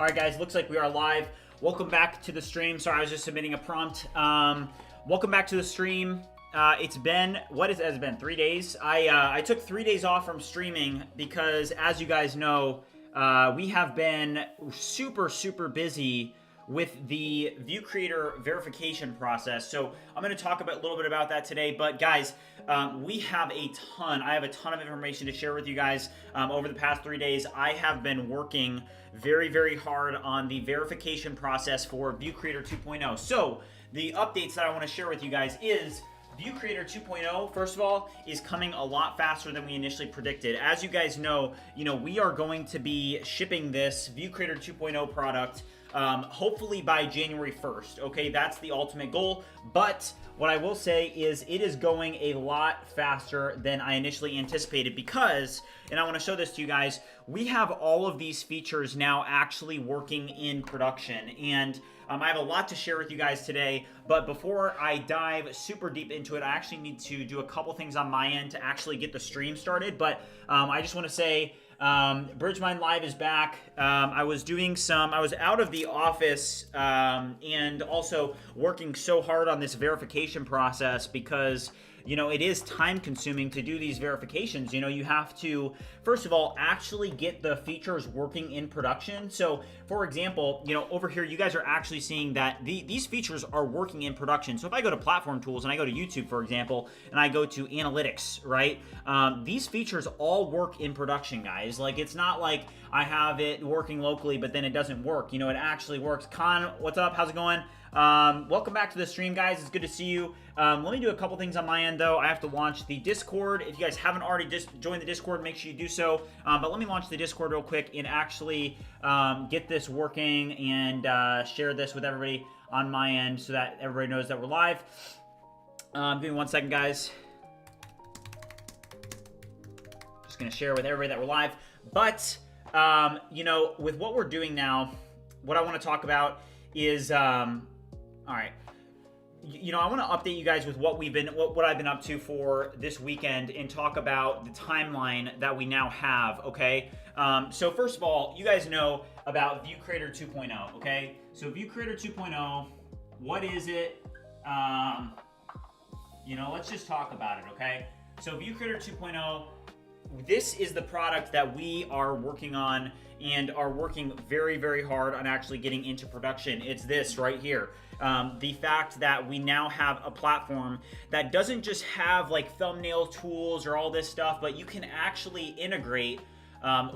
All right, guys, looks like we are live. Welcome back to the stream. Sorry, I was just submitting a prompt. Welcome back to the stream. It's been, what has it been, 3 days? I took 3 days off from streaming because, as you guys know, we have been super busy with the ViewCreator verification process. So I'm going to talk a little bit about that today. But guys, we have I have a ton of information to share with you guys. Over the past 3 days, I have been working very hard on the verification process for ViewCreator 2.0. So the updates that I want to share with you guys is ViewCreator 2.0, first of all, is coming a lot faster than we initially predicted. As you guys know, we are going to be shipping this ViewCreator 2.0 product hopefully by January 1st. Okay, that's the ultimate goal. But what I will say is it is going a lot faster than I initially anticipated because, and I want to show this to you guys, we have all of these features now actually working in production. And I have a lot to share with you guys today, but before I dive super deep into it, I actually need to do a couple things on my end to actually get the stream started. But I just want to say, Bridgemind Live is back. I was out of the office and also working so hard on this verification process because it is time consuming to do these verifications. You have to, first of all, actually get the features working in production. So for example, over here, you guys are actually seeing that these features are working in production. So if I go to platform tools and I go to YouTube, for example, and I go to analytics, right? These features all work in production, guys. Like, it's not like I have it working locally, but then it doesn't work. It actually works. Con, what's up? How's it going? Welcome back to the stream, guys. It's good to see you. Let me do a couple things on my end, though. I have to launch the Discord. If you guys haven't already joined the Discord, make sure you do so. But let me launch the Discord real quick and actually get this working and share this with everybody on my end so that everybody knows that we're live. Give me 1 second, guys. Just going to share with everybody that we're live. But, with what we're doing now, what I want to talk about is, all right. I want to update you guys with what I've been up to for this weekend and talk about the timeline that we now have, okay? So first of all, you guys know about ViewCreator 2.0, okay? So ViewCreator 2.0, what is it? Let's just talk about it, okay? So ViewCreator 2.0, this is the product that we are working on and are working very hard on actually getting into production. It's this right here. The fact that we now have a platform that doesn't just have like thumbnail tools or all this stuff, but you can actually integrate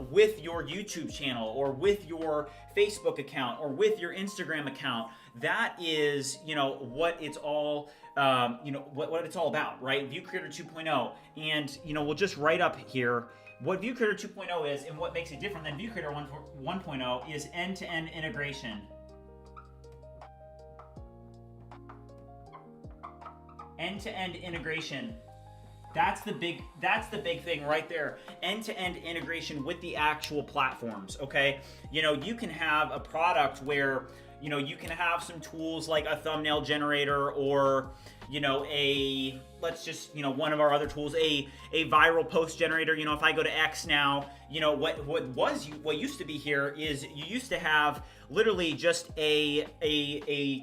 with your YouTube channel or with your Facebook account or with your Instagram account. That is, what it's all, what it's all about, right? ViewCreator 2.0. And, we'll just write up here what ViewCreator 2.0 is, and what makes it different than ViewCreator 1.0 is end-to-end integration. End-to-end integration. That's the big thing right there. End-to-end integration with the actual platforms, okay? You can have a product where, you can have some tools like a thumbnail generator or, one of our other tools, a viral post generator. If I go to X now, what used to be here is you used to have literally just a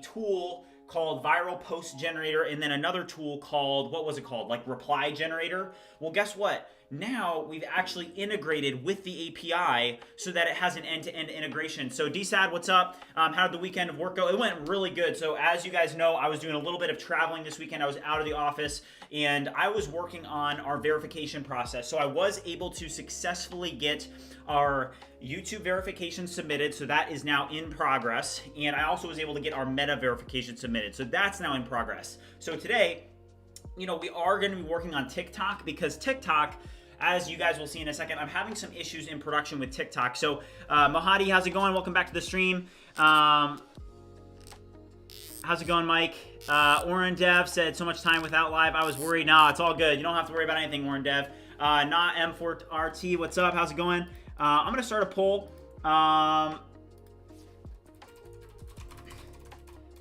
tool called viral post generator and then another tool called, what was it called? Like reply generator. Well, guess what? Now we've actually integrated with the API so that it has an end-to-end integration. So DSAD, what's up? How did the weekend of work go? It went really good. So as you guys know, I was doing a little bit of traveling this weekend. I was out of the office and I was working on our verification process. So I was able to successfully get our YouTube verification submitted. So that is now in progress. And I also was able to get our meta verification submitted. So that's now in progress. So today, we are going to be working on TikTok because TikTok, as you guys will see in a second, I'm having some issues in production with TikTok. So, Mahadi, how's it going? Welcome back to the stream. How's it going, Mike? Oren Dev said, so much time without live. I was worried. No, it's all good. You don't have to worry about anything, Oren Dev. Not M4RT, what's up? How's it going? I'm going to start a poll.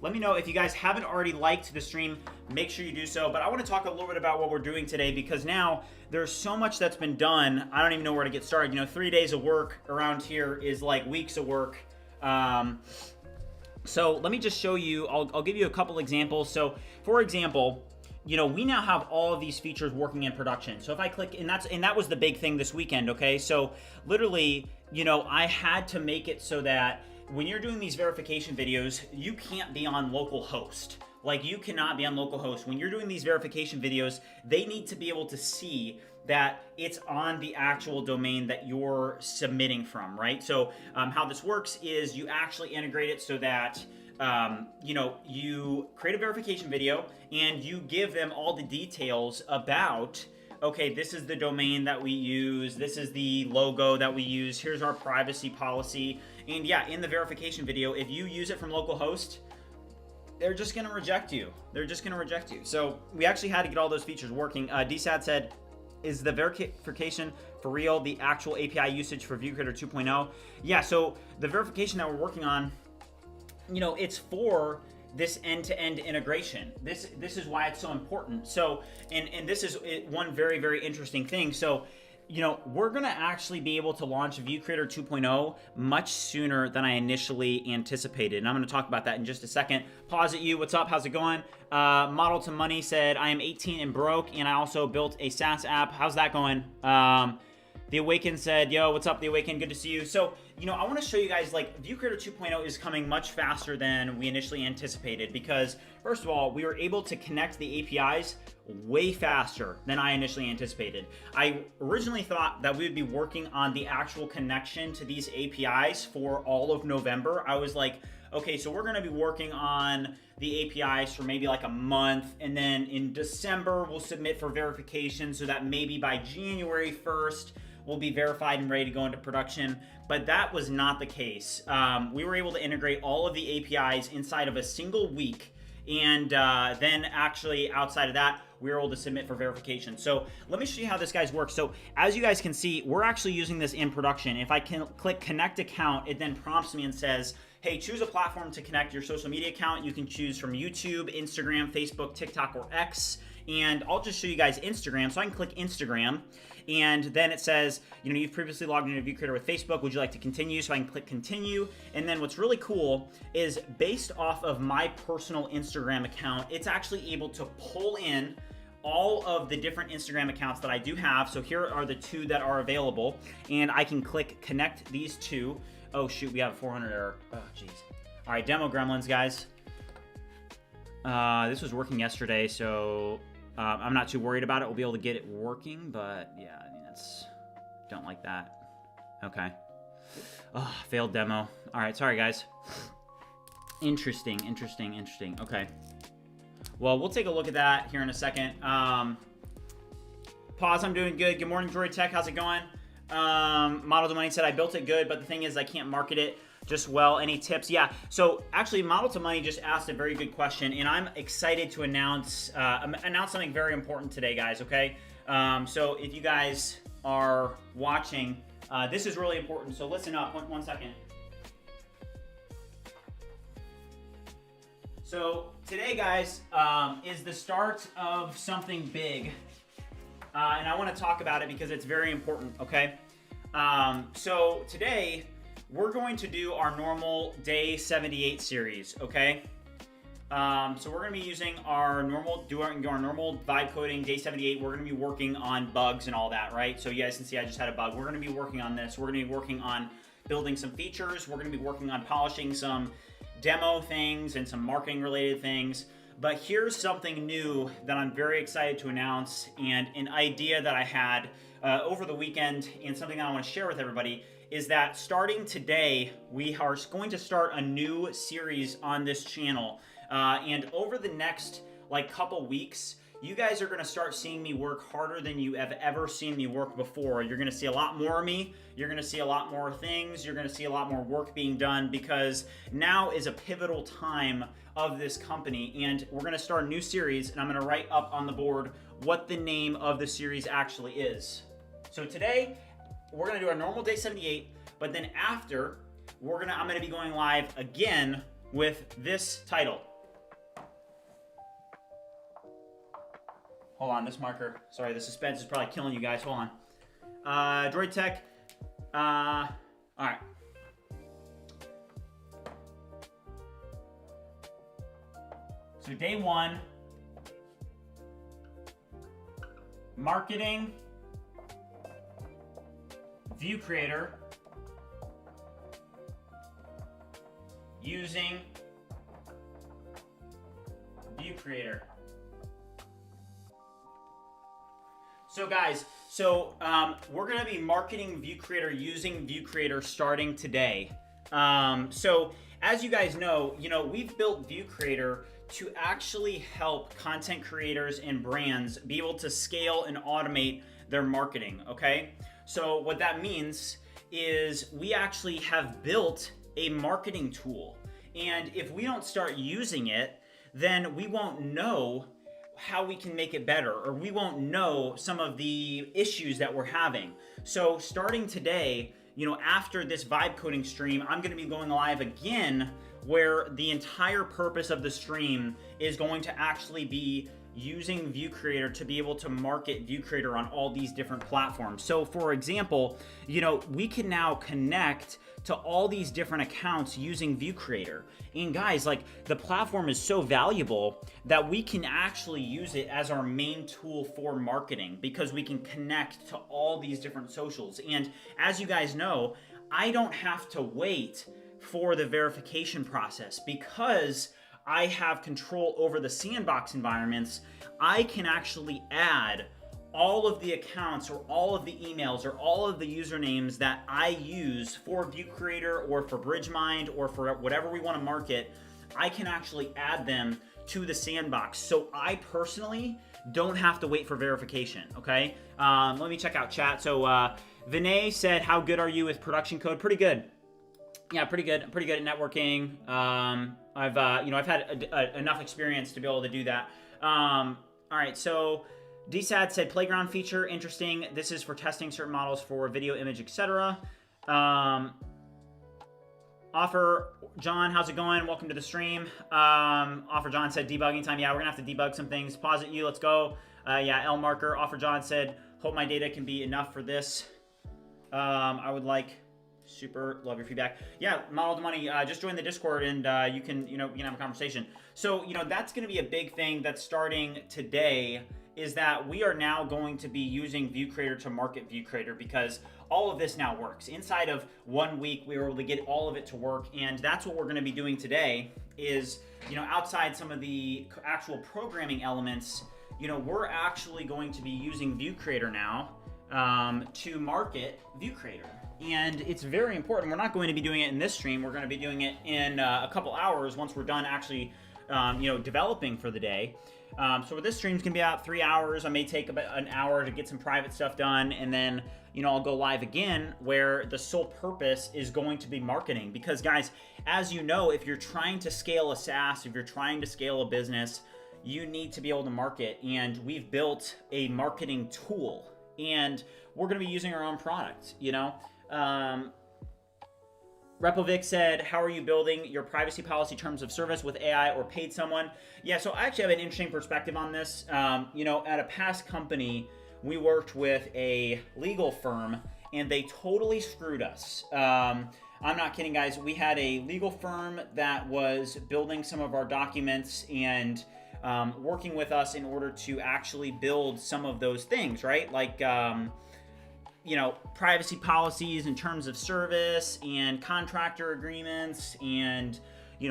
Let me know if you guys haven't already liked the stream, make sure you do so. But I want to talk a little bit about what we're doing today because now there's so much that's been done. I don't even know where to get started. 3 days of work around here is like weeks of work. So let me just show you, I'll give you a couple examples. So for example, you know, we now have all of these features working in production. So if I click, and that was the big thing this weekend, okay? So literally, you know, I had to make it so that when you're doing these verification videos, you can't be on localhost. Like, you cannot be on localhost. When you're doing these verification videos, they need to be able to see that it's on the actual domain that you're submitting from, right? So how this works is you actually integrate it so that you know, you create a verification video and you give them all the details about, okay, this is the domain that we use, this is the logo that we use, here's our privacy policy. And yeah, in the verification video, if you use it from localhost, they're just gonna reject you. They're just gonna reject you. So we actually had to get all those features working. DSAD said, is the verification for real the actual API usage for ViewCreator 2.0? Yeah, so the verification that we're working on, you know, it's for this end-to-end integration. This is why it's so important. So, and this is one very, very interesting thing. So, you know, we're gonna actually be able to launch ViewCreator 2.0 much sooner than I initially anticipated. And I'm gonna talk about that in just a second. Pause at you, what's up, how's it going? Model to Money said, I am 18 and broke, and I also built a SaaS app. How's that going? The Awaken said, yo, what's up, The Awaken? Good to see you. So, you know, I want to show you guys, like, ViewCreator 2.0 is coming much faster than we initially anticipated because, first of all, we were able to connect the APIs way faster than I initially anticipated. I originally thought that we would be working on the actual connection to these APIs for all of November. I was like, okay, so we're going to be working on the APIs for maybe like a month, and then in December, we'll submit for verification so that maybe by January 1st, will be verified and ready to go into production, but that was not the case. We were able to integrate all of the APIs inside of a single week, and then actually outside of that, we were able to submit for verification. So let me show you how this guys works. So as you guys can see, we're actually using this in production. If I can click connect account, it then prompts me and says, hey, choose a platform to connect your social media account. You can choose from YouTube, Instagram, Facebook, TikTok, or X. And I'll just show you guys Instagram. So I can click Instagram, and then it says, you know, you've previously logged into ViewCreator with Facebook. Would you like to continue? So I can click continue. And then what's really cool is based off of my personal Instagram account, it's actually able to pull in all of the different Instagram accounts that I do have. So here are the two that are available, and I can click connect these two. Oh shoot, we have a 400 error. Oh jeez. All right, demo gremlins, guys. This was working yesterday, so I'm not too worried about it. We'll be able to get it working, but yeah, I mean, don't like that. Okay. Oh, failed demo. All right, sorry guys. Interesting. Okay. Well, we'll take a look at that here in a second. Pause, I'm doing good. Good morning, Droid Tech. How's it going? Model to Money said, I built it good, but the thing is I can't market it just well. Any tips? Yeah. So actually, Model to Money just asked a very good question, and I'm excited to announce something very important today, guys, okay? So if you guys are watching, this is really important, so listen up. One second. So today, guys, is the start of something big. And I want to talk about it because it's very important, okay? So today, we're going to do our normal day 78 series, okay? So we're going to be using our normal vibe coding day 78. We're going to be working on bugs and all that, right? So you guys can see I just had a bug. We're going to be working on this. We're going to be working on building some features. We're going to be working on polishing some demo things and some marketing related things. But here's something new that I'm very excited to announce, and an idea that I had over the weekend, and something that I want to share with everybody, is that starting today, we are going to start a new series on this channel. And over the next couple weeks, you guys are going to start seeing me work harder than you have ever seen me work before. You're going to see a lot more of me. You're going to see a lot more things. You're going to see a lot more work being done, because now is a pivotal time of this company, and we're going to start a new series, and I'm going to write up on the board what the name of the series actually is. So today, we're going to do our normal day 78, but then after, I'm going to be going live again with this title. Hold on, this marker. Sorry, the suspense is probably killing you guys. Hold on. Droid Tech. All right. So day one, marketing ViewCreator using ViewCreator. So guys, we're gonna be marketing ViewCreator using ViewCreator starting today. So as you guys know, we've built ViewCreator to actually help content creators and brands be able to scale and automate their marketing, okay? So what that means is we actually have built a marketing tool. And if we don't start using it, then we won't know how we can make it better, or we won't know some of the issues that we're having. So starting today, after this vibe coding stream, I'm gonna be going live again, where the entire purpose of the stream is going to actually be using ViewCreator to be able to market ViewCreator on all these different platforms. So for example, we can now connect to all these different accounts using ViewCreator. And guys, the platform is so valuable that we can actually use it as our main tool for marketing, because we can connect to all these different socials. And as you guys know, I don't have to wait for the verification process because I have control over the sandbox environments. I can actually add all of the accounts or all of the emails or all of the usernames that I use for ViewCreator or for BridgeMind or for whatever we want to market. I can actually add them to the sandbox. So I personally don't have to wait for verification, okay? Let me check out chat. So Vinay said, how good are you with production code? Pretty good. Yeah, pretty good. I'm pretty good at networking. I've had enough experience to be able to do that. All right, so DSAD said playground feature, interesting. This is for testing certain models for video, image, etc. Offer John, how's it going? Welcome to the stream. Offer John said debugging time. Yeah, we're gonna have to debug some things. Pause it, you. Let's go. Yeah, L marker. Offer John said, hope my data can be enough for this. I would like. Super love your feedback. Yeah, model to money. Just join the Discord and you can have a conversation. So that's going to be a big thing that's starting today. Is that we are now going to be using ViewCreator to market ViewCreator, because all of this now works. Inside of 1 week, we were able to get all of it to work, and that's what we're going to be doing today. Is outside some of the actual programming elements, we're actually going to be using ViewCreator now to market ViewCreator. And it's very important. We're not going to be doing it in this stream. We're going to be doing it in a couple hours once we're done actually, developing for the day. So this stream's going to be about 3 hours. I may take about an hour to get some private stuff done, and then I'll go live again, where the sole purpose is going to be marketing. Because guys, as you know, if you're trying to scale a SaaS, if you're trying to scale a business, you need to be able to market. And we've built a marketing tool, and we're going to be using our own product. Repovic said, how are you building your privacy policy terms of service with AI or paid someone? Yeah, so I actually have an interesting perspective on this. At a past company, we worked with a legal firm, and they totally screwed us. I'm not kidding, guys. We had a legal firm that was building some of our documents and working with us in order to actually build some of those things, right? Like, privacy policies in terms of service and contractor agreements and,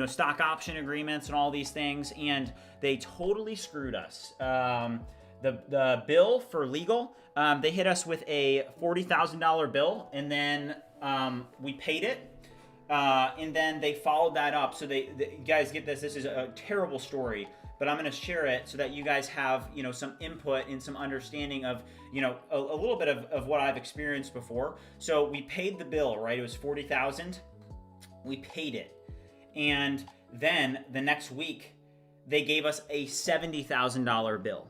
stock option agreements and all these things. And they totally screwed us. The bill for legal, they hit us with a $40,000 bill, and then we paid it. And then they followed that up. So you guys get this. This is a terrible story, but I'm going to share it so that you guys have, some input and some understanding of, a little bit of what I've experienced before. So we paid the bill, right? It was $40,000. We paid it. And then the next week, they gave us a $70,000 bill,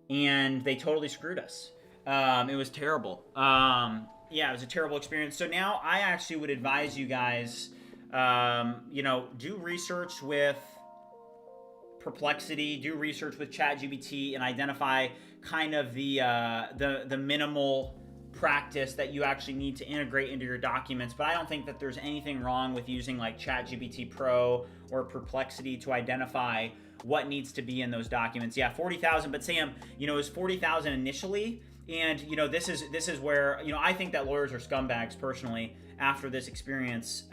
and they totally screwed us. It was terrible. Yeah, it was a terrible experience. So now I actually would advise you guys, do research with Perplexity, do research with ChatGPT, and identify kind of the minimal practice that you actually need to integrate into your documents. But I don't think that there's anything wrong with using like ChatGPT Pro or Perplexity to identify what needs to be in those documents. Yeah, 40,000, but Sam, you know, it was 40,000 initially. And, you know, this is where, you know, I think that lawyers are scumbags personally after this experience.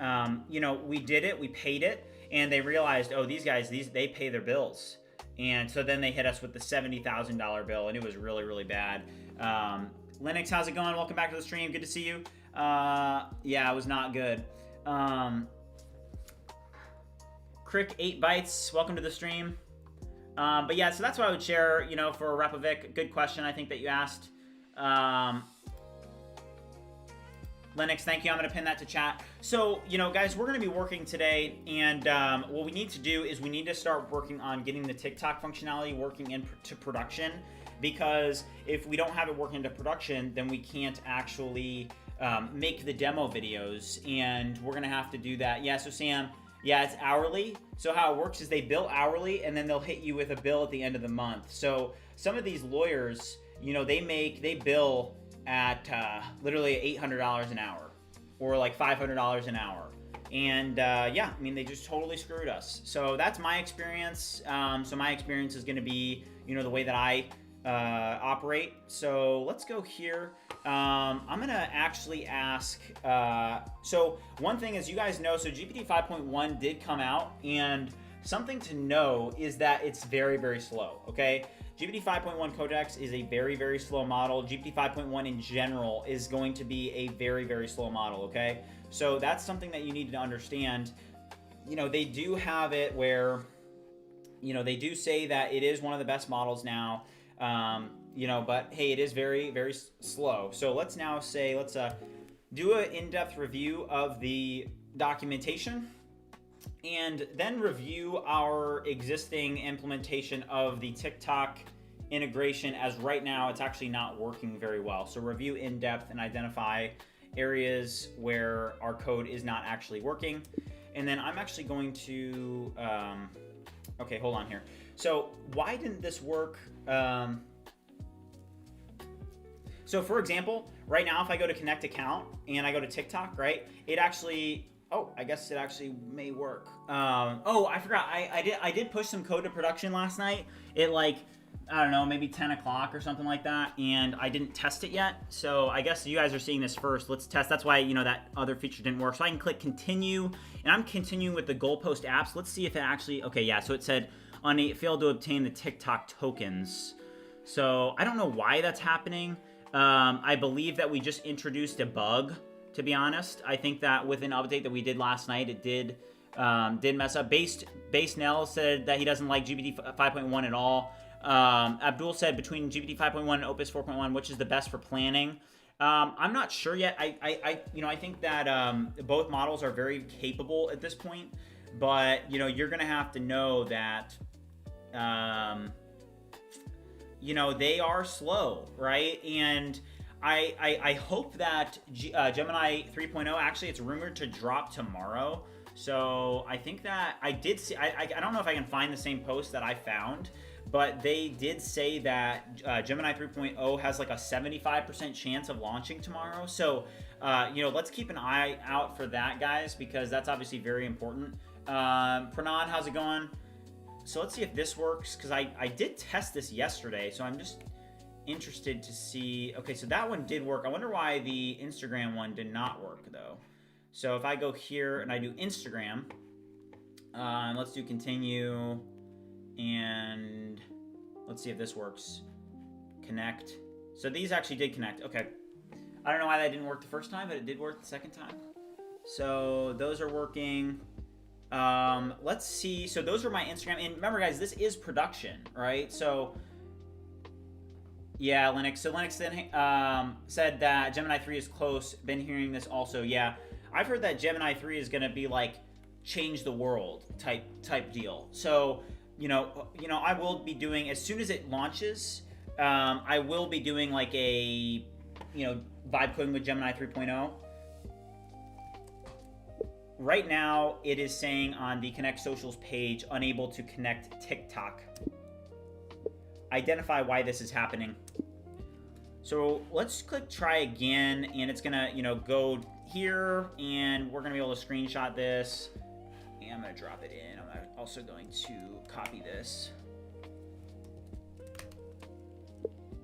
You know, we did it, we paid it, and they realized, oh, these guys, they pay their bills. And so then they hit us with the $70,000 bill, and it was really, really bad. Linux, how's it going? Welcome back to the stream. Good to see you. Yeah, it was not good. Crick 8 Bytes, welcome to the stream. But yeah, so that's what I would share, you know, for Repovic. Good question, I think, that you asked. Linux, thank you. I'm going to pin that to chat. So, you know, guys, we're going to be working today, and what we need to do is we need to start working on getting the TikTok functionality working into production, because if we don't have it working into production, then we can't actually make the demo videos, and we're going to have to do that. Yeah, so Sam, yeah, it's hourly. So how it works is they bill hourly, and then they'll hit you with a bill at the end of the month. So some of these lawyers, you know, they bill at literally $800 an hour, or like $500 an hour. And yeah, I mean, they just totally screwed us. So that's my experience. So my experience is going to be, you know, the way that I operate. So let's go here. I'm going to actually ask, so one thing is, you guys know, so GPT 5.1 did come out, and something to know is that it's very, very slow, okay? GPT 5.1 Codex is a very, very slow model. GPT 5.1 in general is going to be a very, very slow model, okay? So that's something that you need to understand. You know, they do have it where, you know, they do say that it is one of the best models now, you know, but hey, it is very, very slow. So let's now say, let's do an in-depth review of the documentation, and then review our existing implementation of the TikTok integration, as right now it's actually not working very well. So review in depth and identify areas where our code is not actually working. And then I'm actually going to, okay, hold on here. So why didn't this work? So for example, right now, if I go to connect account and I go to TikTok, right, it actually, oh, I guess it actually may work. Oh, I forgot. I did push some code to production last night. It like, I don't know, maybe 10 o'clock or something like that, and I didn't test it yet. So I guess you guys are seeing this first. Let's test. That's why, you know, that other feature didn't work. So I can click continue, and I'm continuing with the goalpost apps. Let's see if it actually, okay, yeah. So it said failed to obtain the TikTok tokens. So I don't know why that's happening. I believe that we just introduced a bug. To be honest, I think that with an update that we did last night, it did mess up. Base Nell said that he doesn't like GPT 5.1 at all. Abdul said between GPT 5.1 and Opus 4.1, which is the best for planning. I'm not sure yet. I think that both models are very capable at this point, but you know, you're gonna have to know that you know, they are slow, right? And I hope that Gemini 3.0, actually it's rumored to drop tomorrow. So I think that I did see, I don't know if I can find the same post that I found, but they did say that Gemini 3.0 has like a 75% chance of launching tomorrow. So, you know, let's keep an eye out for that, guys, because that's obviously very important. Pranad, how's it going? So let's see if this works, because I did test this yesterday, so I'm just interested to see. Okay, so that one did work. I wonder why the Instagram one did not work, though. So if I go here and I do Instagram, let's do continue, and let's see if this works. Connect. So these actually did connect. Okay. I don't know why that didn't work the first time, but it did work the second time. So those are working. Let's see. So those are my Instagram. And remember, guys, this is production, right? So yeah, Linux. So Linux then said that Gemini 3 is close. Been hearing this also. Yeah, I've heard that Gemini 3 is going to be like change the world type deal. So you know, I will be doing, as soon as it launches, I will be doing like a, you know, vibe coding with Gemini 3.0. Right now, it is saying on the Connect Socials page, unable to connect TikTok. Identify why this is happening. So let's click try again, and it's gonna, you know, go here, and we're gonna be able to screenshot this, I'm going to drop it in. I'm also going to copy this.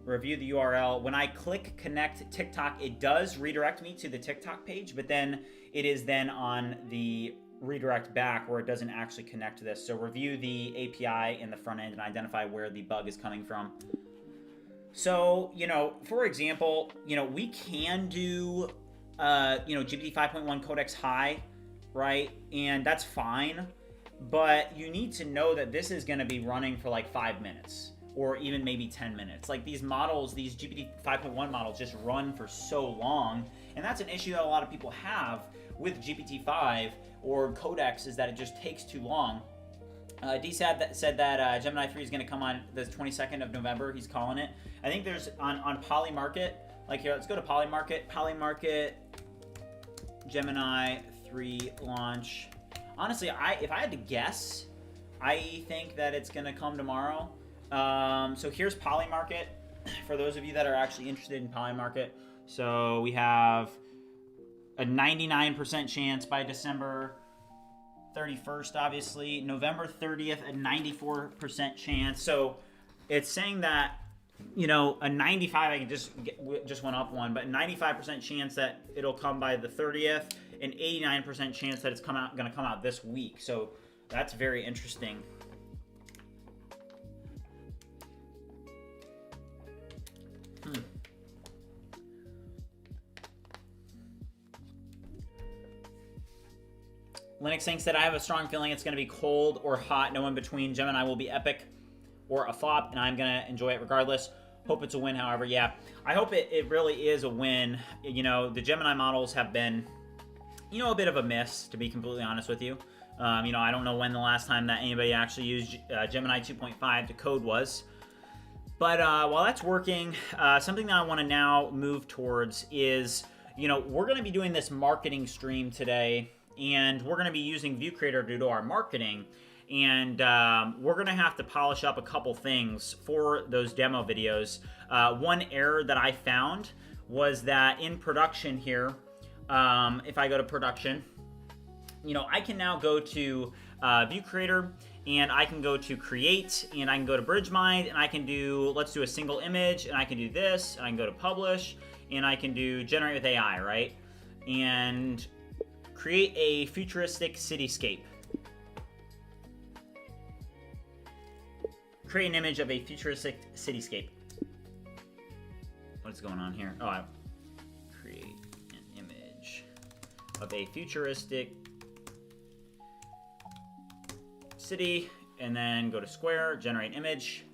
Review the URL. When I click connect TikTok, it does redirect me to the TikTok page, but then it is then on the redirect back where it doesn't actually connect to this. So review the API in the front end and identify where the bug is coming from. So, for example, we can do, GPT 5.1 Codex high, right? And that's fine, but you need to know that this is going to be running for like 5 minutes. Or even maybe 10 minutes. Like these models, these GPT 5.1 models just run for so long. And that's an issue that a lot of people have with GPT-5 or Codex, is that it just takes too long. DSAD said that Gemini 3 is going to come on the 22nd of November. He's calling it. I think there's on Polymarket, like here, let's go to Polymarket. Polymarket, Gemini 3 launch. Honestly, if I had to guess, I think that it's going to come tomorrow. So here's Polymarket for those of you that are actually interested in Polymarket. So we have a 99% chance by December 31st, obviously. November 30th, a 94% chance. So it's saying that, a 95, I just went up one, but 95% chance that it'll come by the 30th, and 89% chance that it's going to come out this week. So that's very interesting. Linux Sync said, I have a strong feeling it's going to be cold or hot, no in between. Gemini will be epic or a flop, and I'm going to enjoy it regardless. Hope it's a win, however. Yeah, I hope it really is a win. The Gemini models have been, a bit of a miss, to be completely honest with you. I don't know when the last time that anybody actually used Gemini 2.5 to code was. But while that's working, something that I want to now move towards is, we're going to be doing this marketing stream today. And we're going to be using ViewCreator to do our marketing. And we're going to have to polish up a couple things for those demo videos. One error that I found was that in production here, if I go to production, I can now go to ViewCreator, and I can go to create, and I can go to BridgeMind, and I can do, let's do a single image, and I can do this, and I can go to publish, and I can do generate with AI, right? And create a futuristic cityscape. Create an image of a futuristic cityscape. What's going on here? Oh, create an image of a futuristic city, and then go to square, generate image.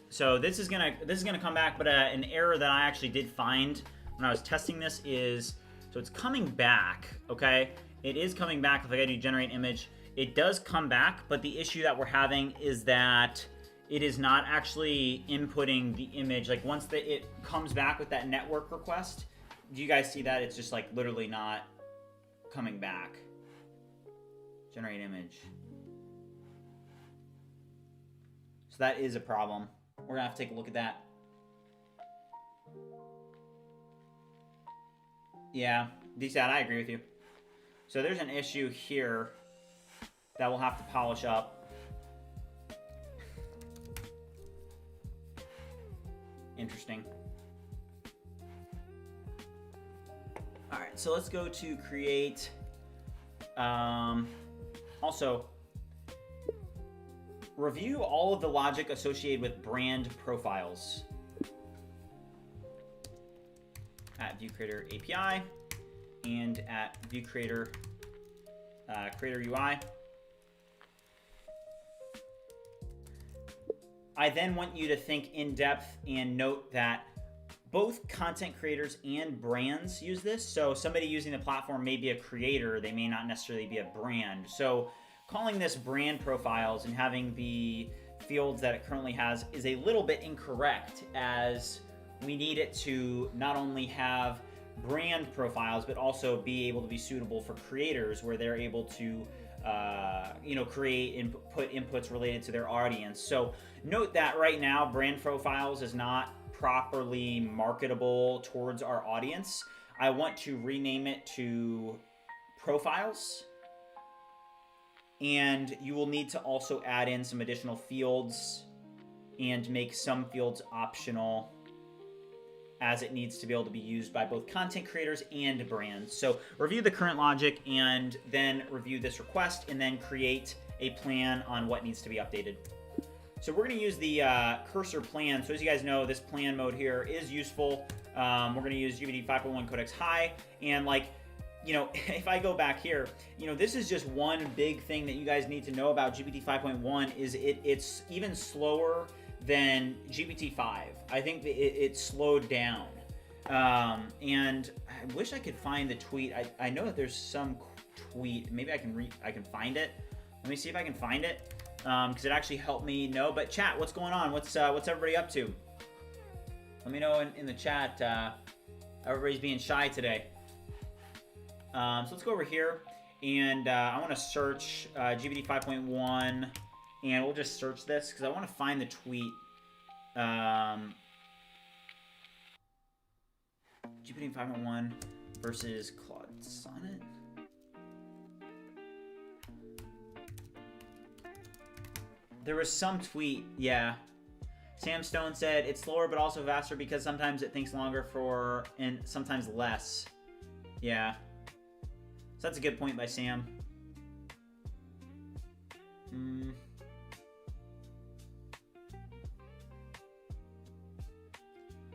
So this is gonna come back, but an error that I actually did find when I was testing this is, so it's coming back, okay? It is coming back if I go to generate image. It does come back, but the issue that we're having is that it is not actually inputting the image. Like once it comes back with that network request, do you guys see that? It's just like literally not coming back. Generate image. So that is a problem. We're gonna have to take a look at that. Yeah, DSAT, I agree with you. So there's an issue here that we'll have to polish up. Interesting. All right, so let's go to create. Also, review all of the logic associated with brand profiles. At ViewCreator API and at ViewCreator Creator UI. I then want you to think in depth and note that both content creators and brands use this. So somebody using the platform may be a creator, they may not necessarily be a brand. So calling this brand profiles and having the fields that it currently has is a little bit incorrect, as we need it to not only have brand profiles, but also be able to be suitable for creators, where they're able to create and put inputs related to their audience. So note that right now, brand profiles is not properly marketable towards our audience. I want to rename it to profiles. And you will need to also add in some additional fields and make some fields optional, as it needs to be able to be used by both content creators and brands. So review the current logic and then review this request and then create a plan on what needs to be updated. So we're going to use the cursor plan. So as you guys know, this plan mode here is useful. We're going to use GPT-5 Codex High. And like, you know, if I go back here, you know, this is just one big thing that you guys need to know about GPT-5.1 is it's even slower than GPT-5. I think that it slowed down. And I wish I could find the tweet. I know that there's some tweet. Maybe I can find it. Let me see if I can find it. Because it actually helped me know. But chat, what's going on? What's everybody up to? Let me know in the chat. Everybody's being shy today. So let's go over here, and I want to search GPT 5.1, and we'll just search this because I want to find the tweet. GPT 5.1 versus Claude Sonnet. There was some tweet, yeah. Sam Stone said it's slower but also faster because sometimes it thinks longer and sometimes less. Yeah. So that's a good point by Sam.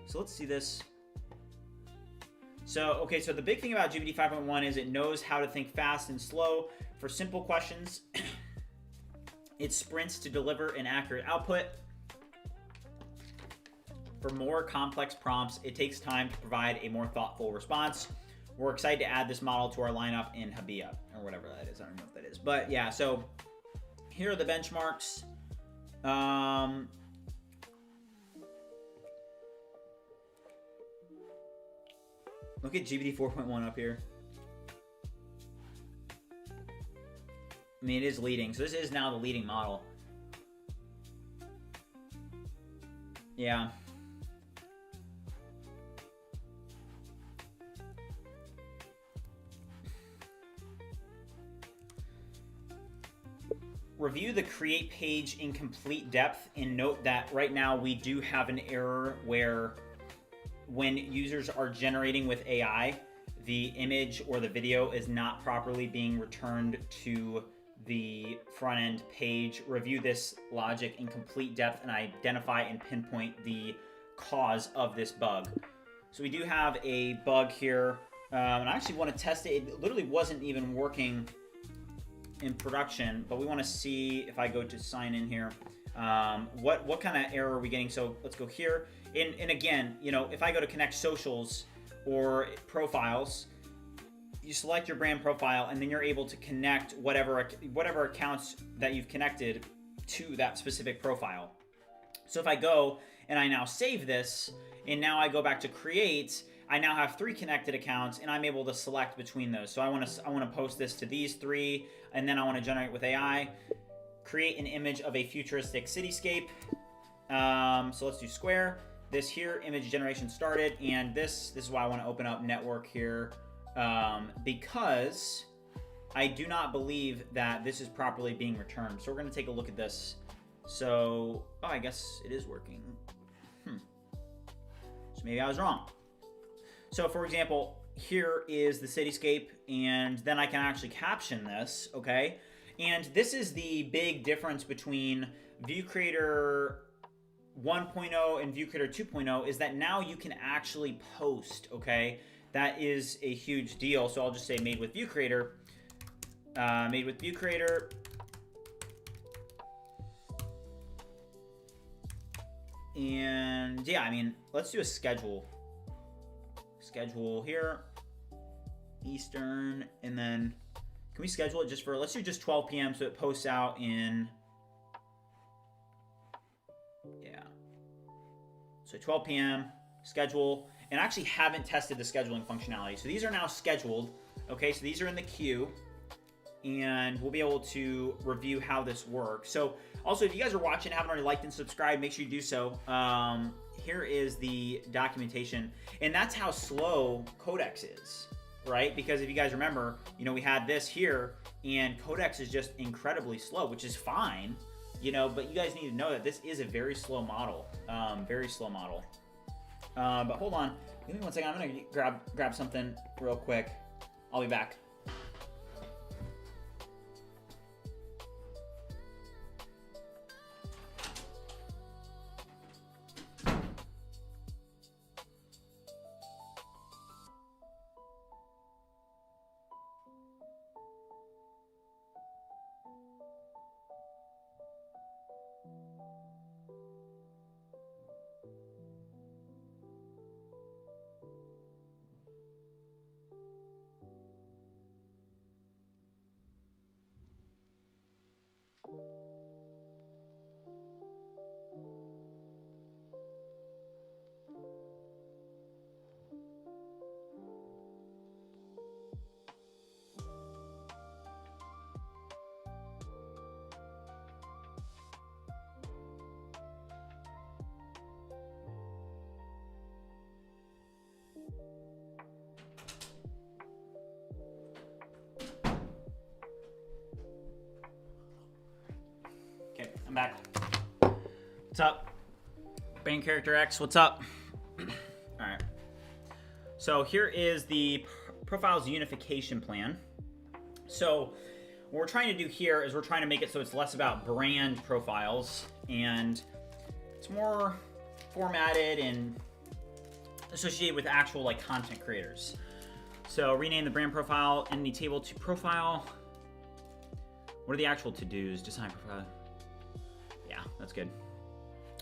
So let's see this. So, okay, so the big thing about GPT 5.1 is it knows how to think fast and slow for simple questions. It sprints to deliver an accurate output. For more complex prompts, it takes time to provide a more thoughtful response. We're excited to add this model to our lineup in Habia, or whatever that is. I don't know what that is. But yeah, so here are the benchmarks. Look at GPT 4.1 up here. I mean, it is leading. So this is now the leading model. Yeah. Review the create page in complete depth and note that right now we do have an error where when users are generating with AI, the image or the video is not properly being returned to the front end page. Review this logic in complete depth and identify and pinpoint the cause of this bug. So we do have a bug here, and I actually want to test it. It literally wasn't even working in production, but we want to see if I go to sign in here, what kind of error are we getting? So let's go here. And again, you know, if I go to connect socials or profiles, you select your brand profile and then you're able to connect whatever accounts that you've connected to that specific profile. So if I go and I now save this and now I go back to create, I now have 3 connected accounts and I'm able to select between those. So I want to post this to these 3, and then I want to generate with AI, create an image of a futuristic cityscape. So let's do square. This here, image generation started, and this is why I want to open up network here, because I do not believe that this is properly being returned. So we're going to take a look at this. So, oh, I guess it is working. So maybe I was wrong. So for example, here is the cityscape, and then I can actually caption this, okay? And this is the big difference between ViewCreator 1.0 and ViewCreator 2.0 is that now you can actually post, okay? That is a huge deal. So I'll just say made with ViewCreator. Made with ViewCreator. And yeah, I mean, let's do a schedule. Schedule here, Eastern, and then can we schedule it just for, let's do just 12 p.m. so it posts out in, yeah. So 12 p.m. schedule, and I actually haven't tested the scheduling functionality. So these are now scheduled, okay? So these are in the queue, and we'll be able to review how this works. So also, if you guys are watching and haven't already liked and subscribed, make sure you do so. Here is the documentation, and that's how slow Codex is. right? Because if you guys remember, we had this here, and Codex is just incredibly slow, which is fine, but you guys need to know that this is a very slow model, very slow model. But hold on, give me one second. I'm gonna grab something real quick. I'll be back. Okay, I'm back. What's up? Brain Character X, what's up? All right. So here is the profiles unification plan. So what we're trying to do here is we're trying to make it so it's less about brand profiles and it's more formatted and associated with actual like content creators. So rename the brand profile in the table to profile. What are the actual to-dos? Design profile. Yeah, that's good.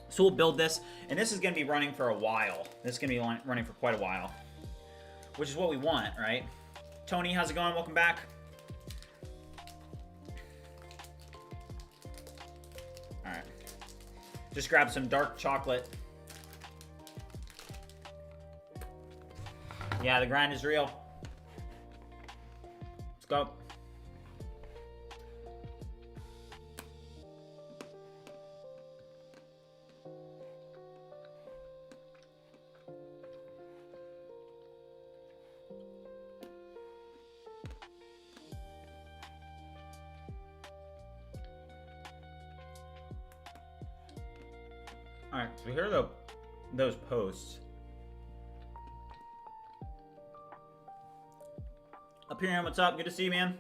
So we'll build this, and this is going to be running for a while. This is going to be running for quite a while, which is what we want, right? Tony, how's it going? Welcome back. All right. Just grab some dark chocolate. Yeah, the grind is real. Let's go. All right, so here are those posts. Up here, what's up? Good to see you, man.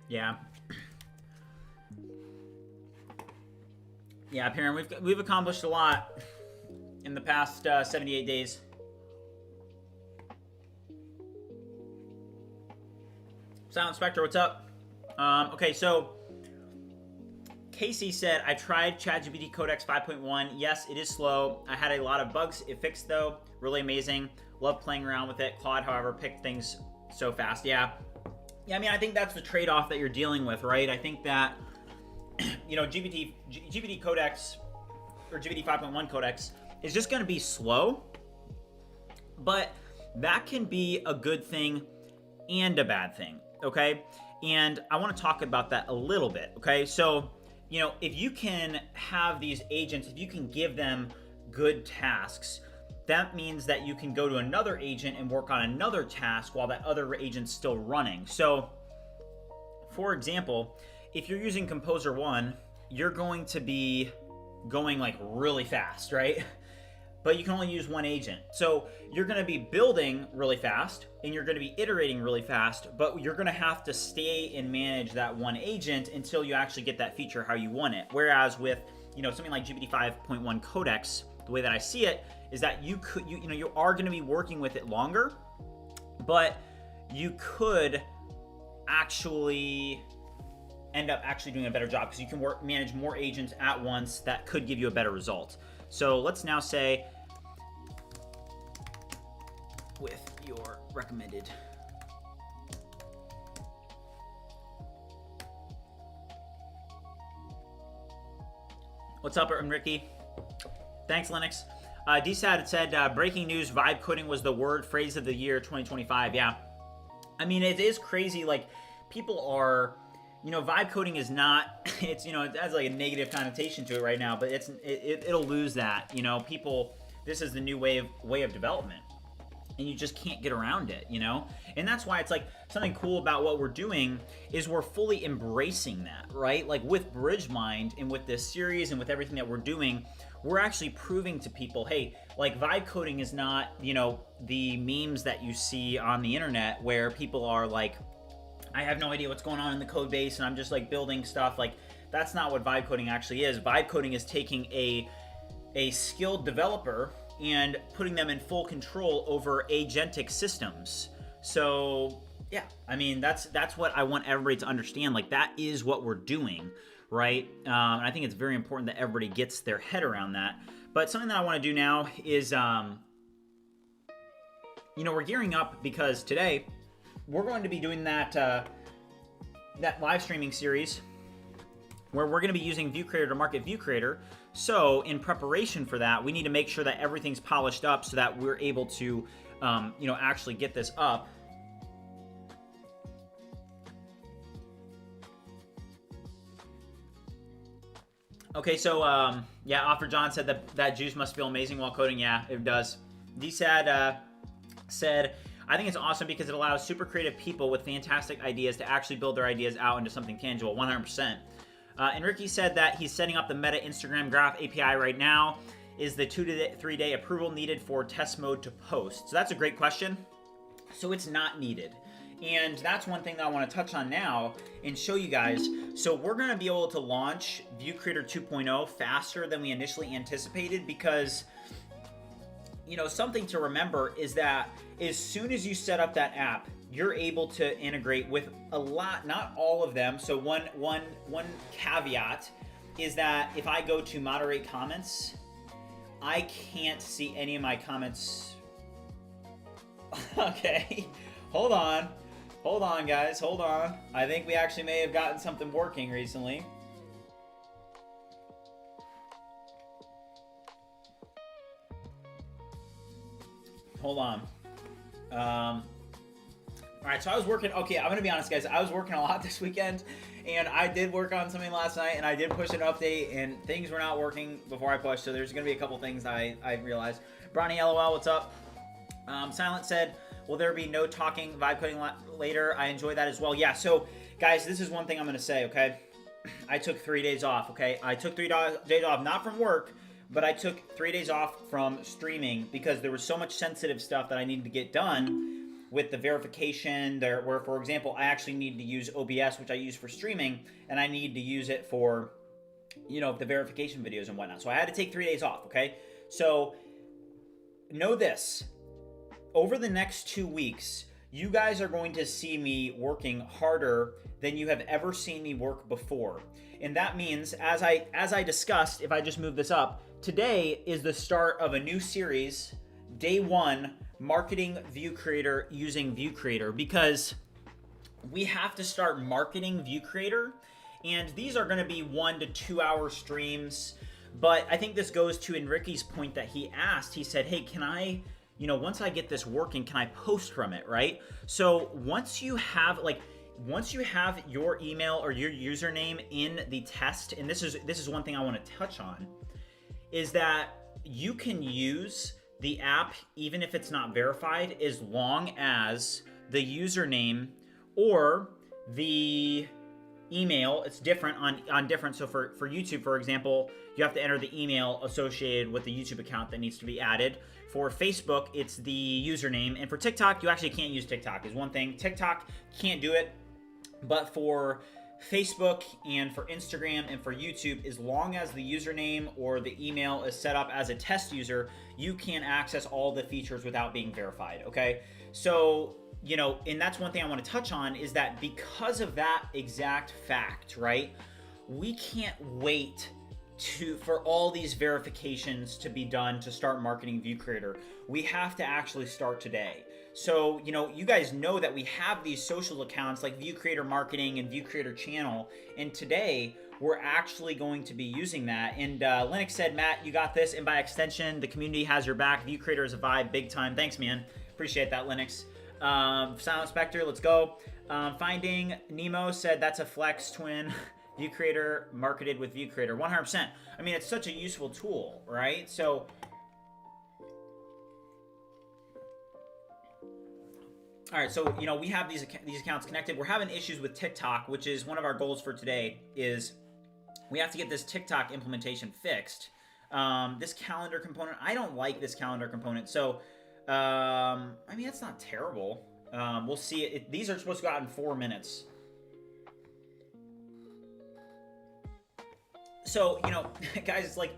Yeah. Yeah, Perrin, we've accomplished a lot in the past 78 days. Silent Spectre, what's up? Okay, so Casey said, I tried ChatGPT Codex 5.1. Yes, it is slow. I had a lot of bugs. It fixed, though. Really amazing. Love playing around with it. Claude, however, picked things so fast. Yeah, I mean, I think that's the trade-off that you're dealing with, right? I think that, GPT Codex, or GPT 5.1 Codex, is just going to be slow, but that can be a good thing and a bad thing, okay? And I want to talk about that a little bit, okay? So, if you can have these agents, if you can give them good tasks, that means that you can go to another agent and work on another task while that other agent's still running. So, for example, if you're using Composer 1, you're going to be going like really fast, right? But you can only use one agent. So you're going to be building really fast and you're going to be iterating really fast, but you're going to have to stay and manage that one agent until you actually get that feature how you want it. Whereas with, something like GPT 5.1 Codex, the way that I see it is that you are going to be working with it longer, but you could actually end up doing a better job because you can manage more agents at once that could give you a better result. So let's now say with your recommended. What's up, Ricky? Thanks, Linux. DSAD said, breaking news, vibe coding was the word phrase of the year 2025. Yeah. I mean, it is crazy. Like, people are, vibe coding is not, it's, it has like a negative connotation to it right now, but it'll lose that. People, this is the new way of development. And you just can't get around it, And that's why it's like something cool about what we're doing is we're fully embracing that, right? Like with BridgeMind and with this series and with everything that we're doing, we're actually proving to people, hey, like vibe coding is not, the memes that you see on the internet where people are like, I have no idea what's going on in the code base and I'm just like building stuff. Like that's not what vibe coding actually is. Vibe coding is taking a skilled developer and putting them in full control over agentic systems. So yeah, I mean, that's what I want everybody to understand. Like that is what we're doing, right? And I think it's very important that everybody gets their head around that. But something that I want to do now is, we're gearing up because today we're going to be doing that live streaming series where we're going to be using ViewCreator to market ViewCreator. So in preparation for that, we need to make sure that everything's polished up so that we're able to, actually get this up. Okay, so Offer John said that juice must feel amazing while coding. Yeah, it does. DSAD said, I think it's awesome because it allows super creative people with fantastic ideas to actually build their ideas out into something tangible, 100%. And Ricky said that he's setting up the Meta Instagram Graph API right now. Is the 2 to 3 day approval needed for test mode to post? So that's a great question. So it's not needed. And that's one thing that I want to touch on now and show you guys. So we're going to be able to launch ViewCreator 2.0 faster than we initially anticipated because, something to remember is that as soon as you set up that app, you're able to integrate with a lot, not all of them. So one caveat is that if I go to moderate comments, I can't see any of my comments. Okay, hold on, guys, hold on. I think we actually may have gotten something working recently. Hold on. All right, so I was working, okay, I'm gonna be honest, guys, I was working a lot this weekend, and I did work on something last night, and I did push an update, and things were not working before I pushed, so there's gonna be a couple things that I realized. Bronny LOL, what's up? Silent said, will there be no talking vibe coding later? I enjoy that as well. Yeah, so, guys, this is one thing I'm gonna say, okay? I took 3 days off, okay? I took 3 days off, not from work, but I took 3 days off from streaming because there was so much sensitive stuff that I needed to get done with the verification there, where, for example, I actually need to use OBS, which I use for streaming, and I need to use it for, the verification videos and whatnot. So I had to take 3 days off, okay? So know this, over the next 2 weeks, you guys are going to see me working harder than you have ever seen me work before. And that means, as I discussed, if I just move this up, today is the start of a new series, day 1, marketing ViewCreator using ViewCreator, because we have to start marketing ViewCreator, and these are going to be 1 to 2 hour streams. But I think this goes to Enrique's point that he asked. He said, hey, can I, once I get this working, can I post from it, right? So once you have your email or your username in the test, and this is one thing I want to touch on, is that you can use the app even if it's not verified as long as the username or the email, it's different on different. So for YouTube, for example, you have to enter the email associated with the YouTube account that needs to be added. For Facebook, it's the username. And for TikTok, you actually can't use TikTok is one thing. TikTok can't do it, but for Facebook and for Instagram and for YouTube, as long as the username or the email is set up as a test user, you can access all the features without being verified, okay? So you know, and that's one thing I want to touch on, is that because of that exact fact, right, we can't wait for all these verifications to be done to start marketing ViewCreator. We have to actually start today. So, you know, you guys know that we have these social accounts like ViewCreator Marketing and ViewCreator Channel, and today we're actually going to be using that. And Linux said, Matt, you got this, and by extension, the community has your back. ViewCreator is a vibe, big time. Thanks, man. Appreciate that, Linux. Silent Spectre, let's go. Finding Nemo said that's a flex twin. ViewCreator marketed with ViewCreator, 100%. I mean, it's such a useful tool, right? So, all right, so, you know, we have these accounts connected. We're having issues with TikTok, which is one of our goals for today, is we have to get this TikTok implementation fixed. This calendar component, I don't like this calendar component. So, I mean, it's not terrible. We'll see. These are supposed to go out in 4 minutes. So, you know, guys, it's like,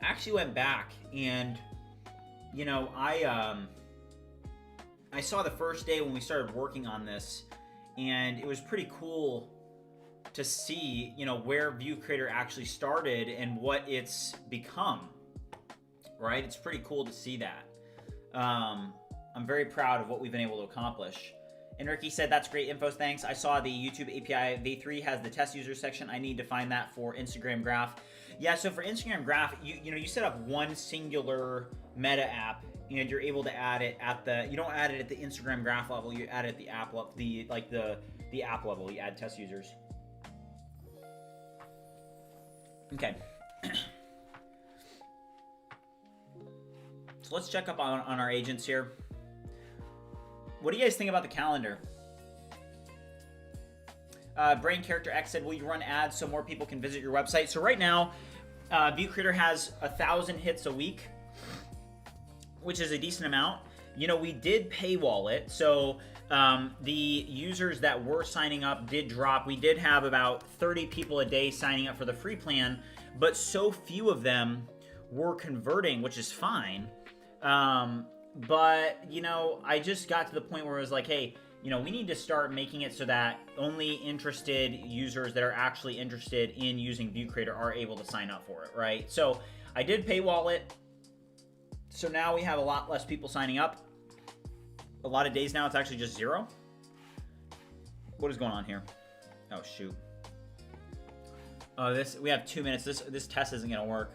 I actually went back and, you know, I saw the first day when we started working on this, and it was pretty cool to see, you know, where ViewCreator actually started and what it's become, right? It's pretty cool to see that. I'm very proud of what we've been able to accomplish. And Ricky said, that's great info, thanks. I saw the YouTube API V3 has the test user section. I need to find that for Instagram Graph. Yeah, so for Instagram Graph, you know, you set up one singular meta app, and you're able to add it at the, you don't add it at the Instagram Graph level, you add it at the app level, the app level, you add test users. Okay. So let's check up on our agents here. What do you guys think about the calendar? Brain Character X said, will you run ads so more people can visit your website? So right now, ViewCreator has 1,000 hits a week, which is a decent amount. You know, we did paywall it, so the users that were signing up did drop. We did have about 30 people a day signing up for the free plan, but so few of them were converting, which is fine. But, you know, I just got to the point where I was like, hey, you know, we need to start making it so that only interested users that are actually interested in using ViewCreator are able to sign up for it, right? So I did paywall it. So now we have a lot less people signing up. A lot of days now, it's actually just 0. What is going on here? Oh, shoot. Oh, we have 2 minutes. This test isn't going to work.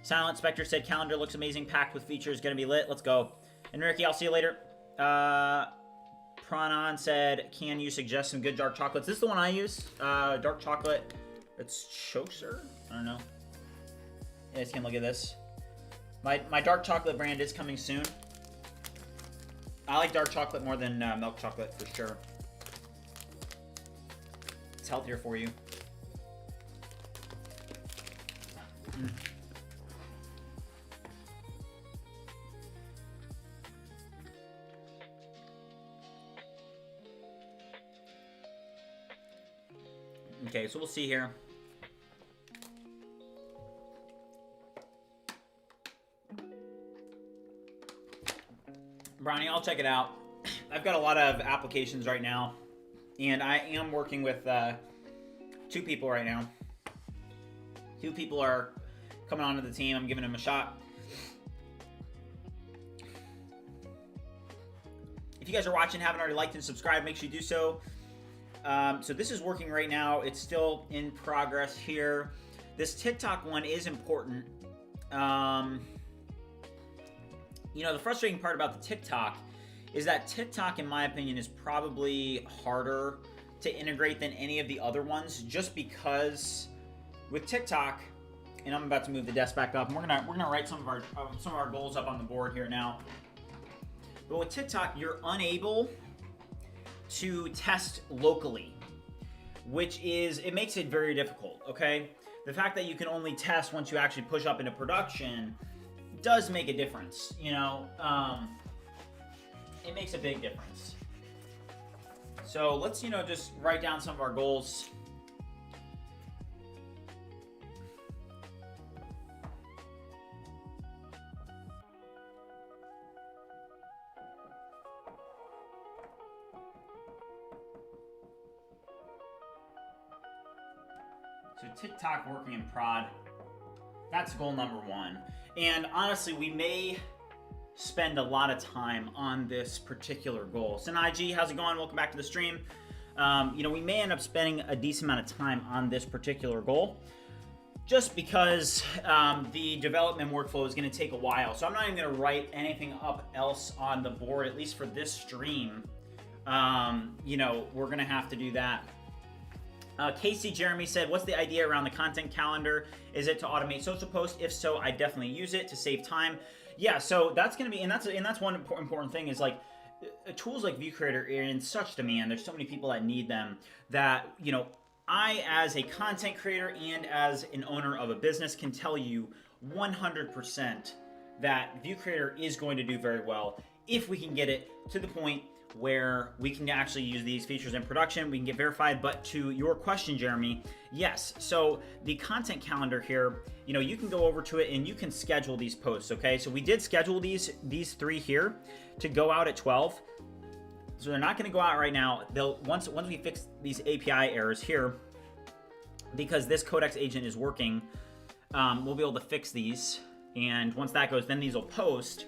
Silent Spectre said, calendar looks amazing, packed with features, going to be lit. Let's go. And Ricky, I'll see you later. Pranon said, can you suggest some good dark chocolates? This is the one I use. Dark chocolate. It's Choker. I don't know. You guys can look at this. My dark chocolate brand is coming soon. I like dark chocolate more than milk chocolate for sure. It's healthier for you. Okay, so we'll see here. Brownie, I'll check it out. I've got a lot of applications right now, and I am working with 2 people right now. 2 people are coming onto the team. I'm giving them a shot. If you guys are watching, haven't already liked and subscribed, make sure you do so. So this is working right now. It's still in progress here. This TikTok one is important. You know, the frustrating part about the TikTok is that TikTok, in my opinion, is probably harder to integrate than any of the other ones, just because with TikTok, and I'm about to move the desk back up, and we're gonna write some of our goals up on the board here now. But with TikTok, you're unable to test locally, which it makes it very difficult, okay? The fact that you can only test once you actually push up into production does make a difference, you know? It makes a big difference. So let's, you know, just write down some of our goals. So TikTok working in prod, that's goal number 1. And honestly, we may spend a lot of time on this particular goal. So IG, how's it going? Welcome back to the stream. We may end up spending a decent amount of time on this particular goal just because the development workflow is going to take a while. So I'm not even going to write anything up else on the board, at least for this stream. We're going to have to do that. Casey Jeremy said, what's the idea around the content calendar? Is it to automate social posts? If so, I definitely use it to save time. Yeah, so that's going to be, and that's one important thing is like, tools like ViewCreator are in such demand. There's so many people that need them that, I, as a content creator and as an owner of a business, can tell you 100% that ViewCreator is going to do very well if we can get it to the point where we can actually use these features in production, we can get verified. But to your question, Jeremy, yes. So the content calendar here, you can go over to it and you can schedule these posts, okay? So we did schedule these 3 here to go out at 12. So they're not gonna go out right now. They'll once we fix these API errors here, because this Codex agent is working, we'll be able to fix these. And once that goes, then these will post.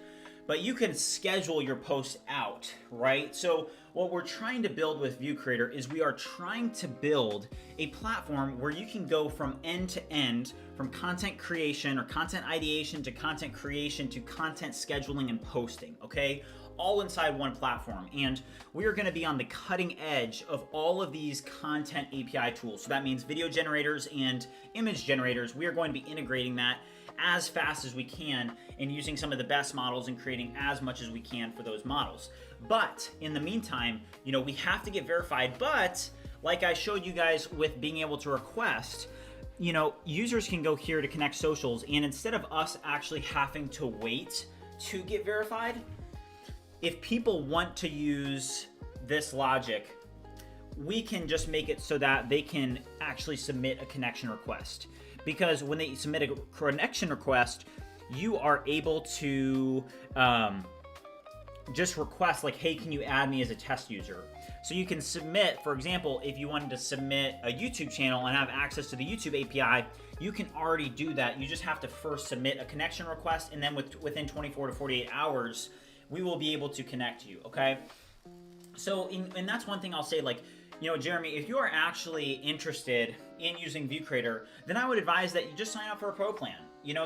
But you can schedule your posts out, right? So what we're trying to build with ViewCreator is we are trying to build a platform where you can go from end to end, from content creation or content ideation to content creation to content scheduling and posting, okay? All inside one platform. And we are gonna be on the cutting edge of all of these content API tools. So that means video generators and image generators. We are going to be integrating that as fast as we can and using some of the best models and creating as much as we can for those models. But in the meantime, we have to get verified. But like I showed you guys with being able to request, users can go here to connect socials, and instead of us actually having to wait to get verified, if people want to use this logic, we can just make it so that they can actually submit a connection request. Because when they submit a connection request, you are able to just request like, hey, can you add me as a test user? So you can submit, for example, if you wanted to submit a YouTube channel and have access to the YouTube API, you can already do that. You just have to first submit a connection request, and then within 24 to 48 hours, we will be able to connect you, okay? So, and that's one thing I'll say, like, Jeremy, if you are actually interested in using ViewCreator, then I would advise that you just sign up for a pro plan.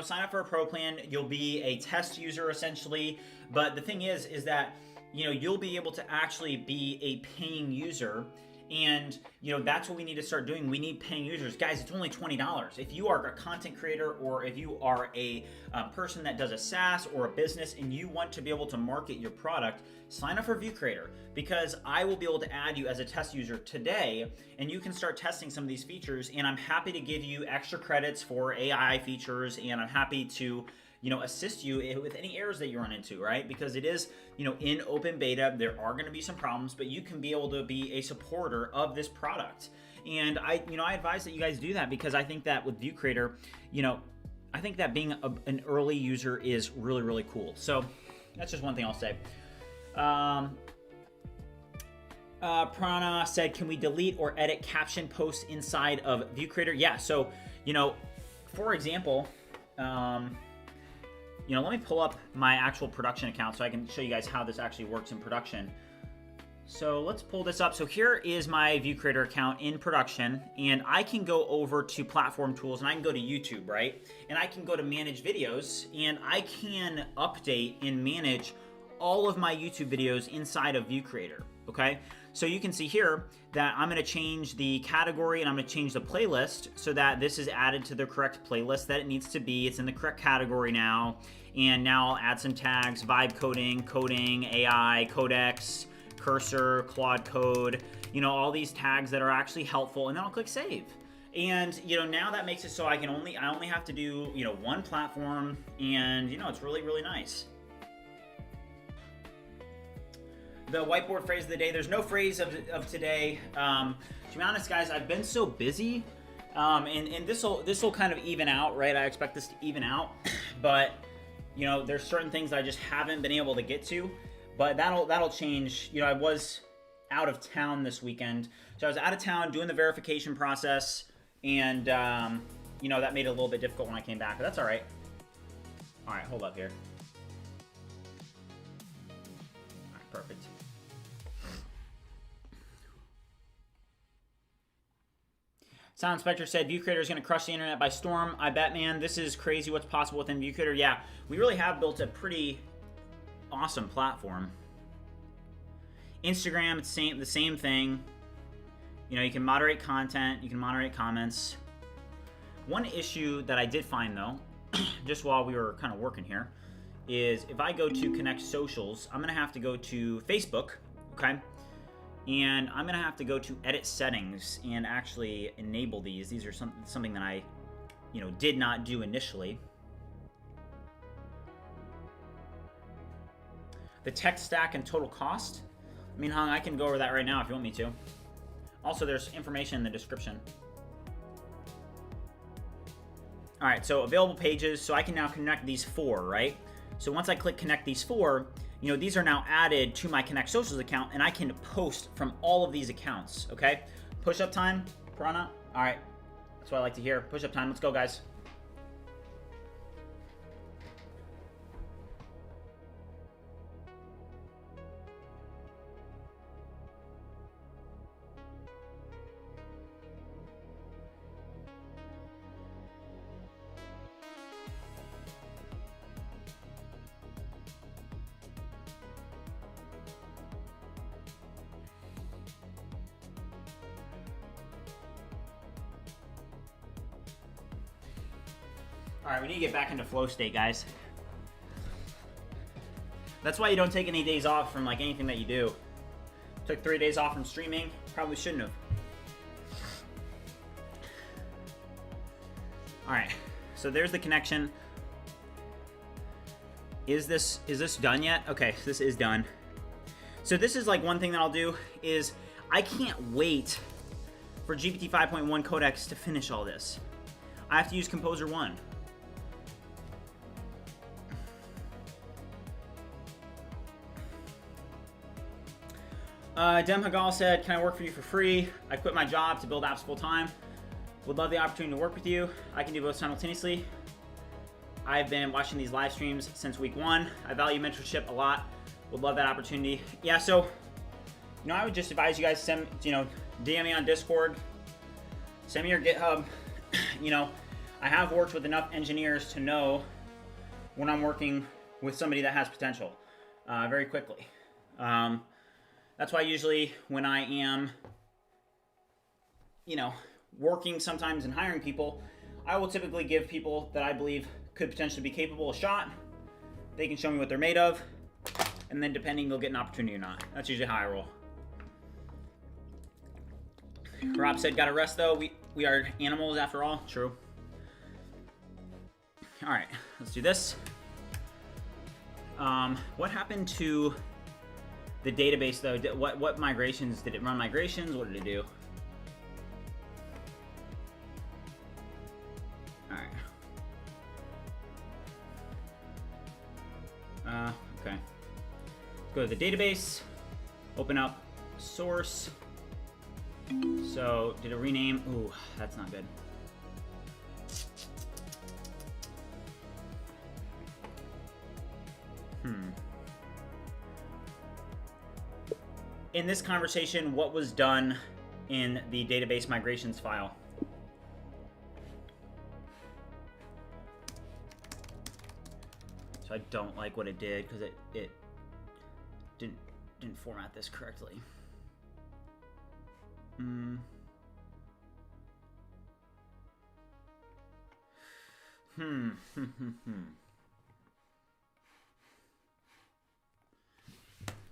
Sign up for a pro plan. You'll be a test user essentially. But the thing is that, you'll be able to actually be a paying user. And, that's what we need to start doing. We need paying users. Guys, it's only $20. If you are a content creator, or if you are a person that does a SaaS or a business and you want to be able to market your product, sign up for ViewCreator, because I will be able to add you as a test user today, and you can start testing some of these features. And I'm happy to give you extra credits for AI features, and I'm happy to assist you with any errors that you run into, right? Because it is, in open beta, there are going to be some problems, but you can be able to be a supporter of this product. And I advise that you guys do that, because I think that with ViewCreator, I think that being an early user is really, really cool. So that's just one thing I'll say. Prana said, can we delete or edit caption posts inside of ViewCreator? Yeah, so, for example, let me pull up my actual production account so I can show you guys how this actually works in production. So let's pull this up. So here is my ViewCreator account in production, and I can go over to platform tools, and I can go to YouTube, right? And I can go to manage videos, and I can update and manage all of my YouTube videos inside of ViewCreator, okay? So you can see here that I'm gonna change the category and I'm gonna change the playlist so that this is added to the correct playlist that it needs to be. It's in the correct category now. And now I'll add some tags: vibe coding, AI, Codex, cursor, Claude Code, all these tags that are actually helpful, and then I'll click save. And now that makes it so I only have to do one platform, and it's really, really nice. The whiteboard phrase of the day. There's no phrase of today. To be honest, guys, I've been so busy, and this will kind of even out, right? I expect this to even out, but there's certain things I just haven't been able to get to, but that'll change. I was out of town this weekend, so I was out of town doing the verification process, And, you know, that made it a little bit difficult when I came back, but that's all right. All right, hold up here. All right, perfect. Sound Spectre said, ViewCreator is going to crush the internet by storm. I bet, man. This is crazy what's possible within ViewCreator. Yeah, we really have built a pretty awesome platform. Instagram, it's the same thing. You know, you can moderate content. You can moderate comments. One issue that I did find, though, just while we were kind of working here, is if I go to connect socials, I'm going to have to go to Facebook, okay? And I'm going to have to go to edit settings and actually enable these. These are something that I, you know, did not do initially. The tech stack and total cost. I mean, Hung, I can go over that right now if you want me to. Also, there's information in the description. All right, so available pages. So I can now connect these 4, right? So once I click connect these 4, you know, these are now added to my Connect Socials account, and I can post from all of these accounts, okay? Push-up time, Piranha. All right, that's what I like to hear. Push-up time, let's go, guys. All right, we need to get back into flow state, guys. That's why you don't take any days off from like anything that you do. Took 3 days off from streaming. Probably shouldn't have. All right, so there's the connection. Is this done yet? Okay, so this is done. So this is like one thing that I'll do is I can't wait for GPT-5 Codex to finish all this. I have to use Composer 1. Dem Hagal said, can I work for you for free? I quit my job to build apps full time. Would love the opportunity to work with you. I can do both simultaneously. I've been watching these live streams since week 1. I value mentorship a lot. Would love that opportunity. Yeah, so, you know, I would just advise you guys send, you know, DM me on Discord. Send me your GitHub. You know, I have worked with enough engineers to know when I'm working with somebody that has potential very quickly. That's why usually when I am, you know, working sometimes and hiring people, I will typically give people that I believe could potentially be capable a shot. They can show me what they're made of, and then depending, they'll get an opportunity or not. That's usually how I roll. Rob said, gotta rest though. We are animals after all. True. All right, let's do this. What happened to the database though? What migrations? Did it run migrations? What did it do? All right. Okay. Go to the database. Open up source. So did it rename? Ooh, that's not good. In this conversation, what was done in the database migrations file? So I don't like what it did because it didn't format this correctly.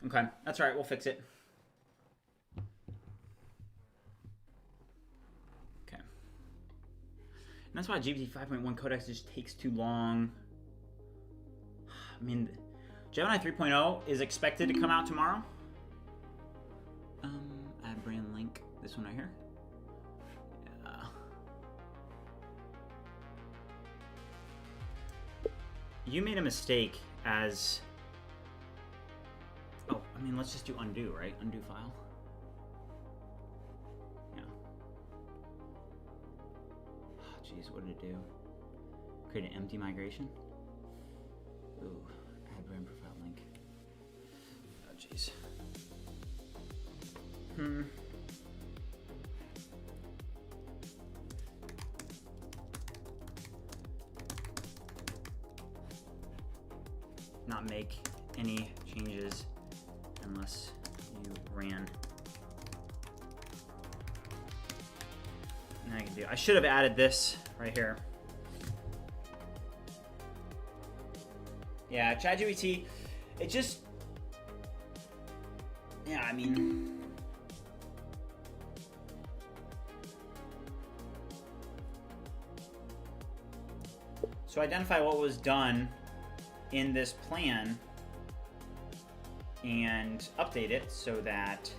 Okay, that's all right. We'll fix it. Okay. And that's why GPT-5 Codex just takes too long. I mean, Gemini 3.0 is expected to come out tomorrow. Add brand link. This one right here. Yeah. You made a mistake as... Oh, I mean, let's just do undo, right? Undo file. Yeah. What did it do? Create an empty migration. Ooh, add brand profile link. Oh, jeez. Not make any changes unless you ran. And I can do. I should have added this right here. Yeah, ChatGPT. It just. Yeah, I mean. So identify what was done in this plan and update it so that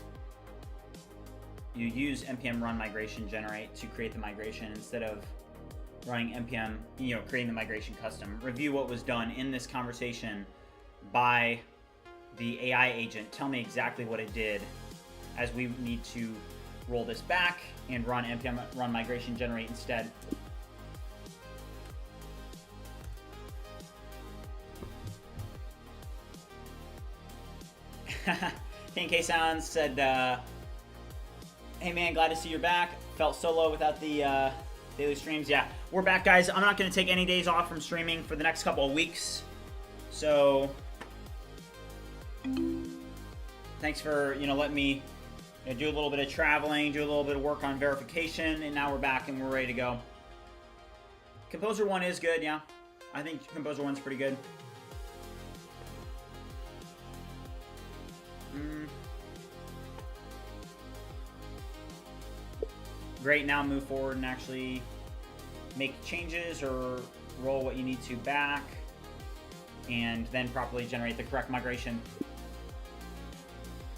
you use npm run migration generate to create the migration instead of running npm, creating the migration custom. Review what was done in this conversation by the AI agent. Tell me exactly what it did, as we need to roll this back and run npm run migration generate instead. KK Sounds said, hey man, glad to see you're back. Felt so low without the daily streams. Yeah, we're back, guys. I'm not going to take any days off from streaming for the next couple of weeks. So, thanks for, letting me do a little bit of traveling, do a little bit of work on verification, and now we're back and we're ready to go. Composer 1 is good, yeah. I think Composer 1's pretty good. Great, now move forward and actually make changes or roll what you need to back and then properly generate the correct migration.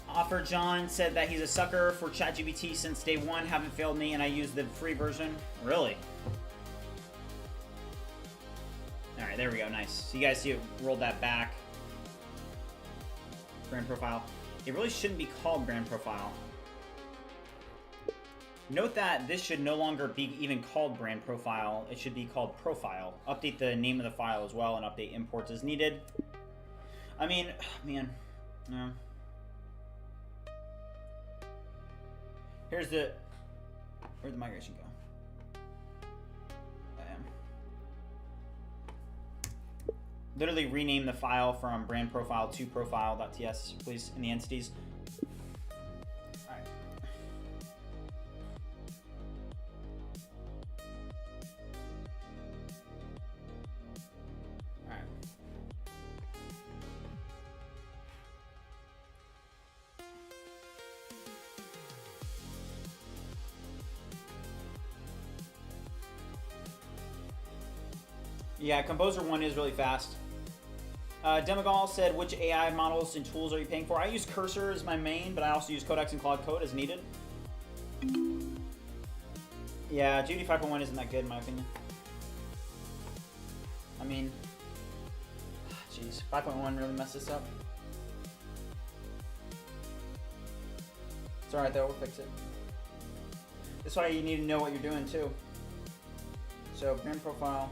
Offer John said that he's a sucker for ChatGPT since day one. Haven't failed me and I use the free version. Really? Alright, there we go. Nice. So you guys see it rolled that back. Brand profile. It really shouldn't be called brand profile. Note that this should no longer be even called brand profile. It should be called profile. Update the name of the file as well and update imports as needed. I mean, man, no. Where'd the migration go? Literally rename the file from brand profile to profile.ts, please, in the entities. Yeah, Composer 1 is really fast. Demagal said, which AI models and tools are you paying for? I use Cursor as my main, but I also use Codex and Claude Code as needed. Yeah, GPT 5.1 isn't that good in my opinion. I mean, jeez, 5.1 really messed this up. It's alright though, we'll fix it. That's why you need to know what you're doing too. So, brand profile.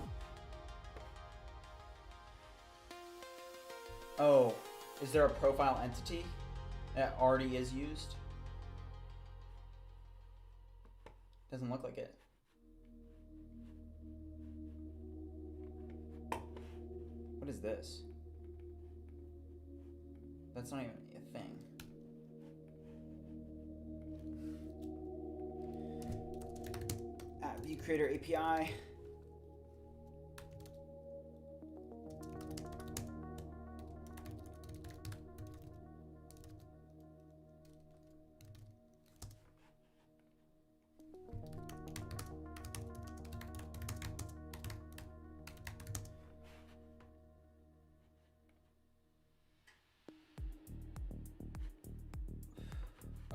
Oh, is there a profile entity that already is used? Doesn't look like it. What is this? That's not even a thing. ViewCreator API.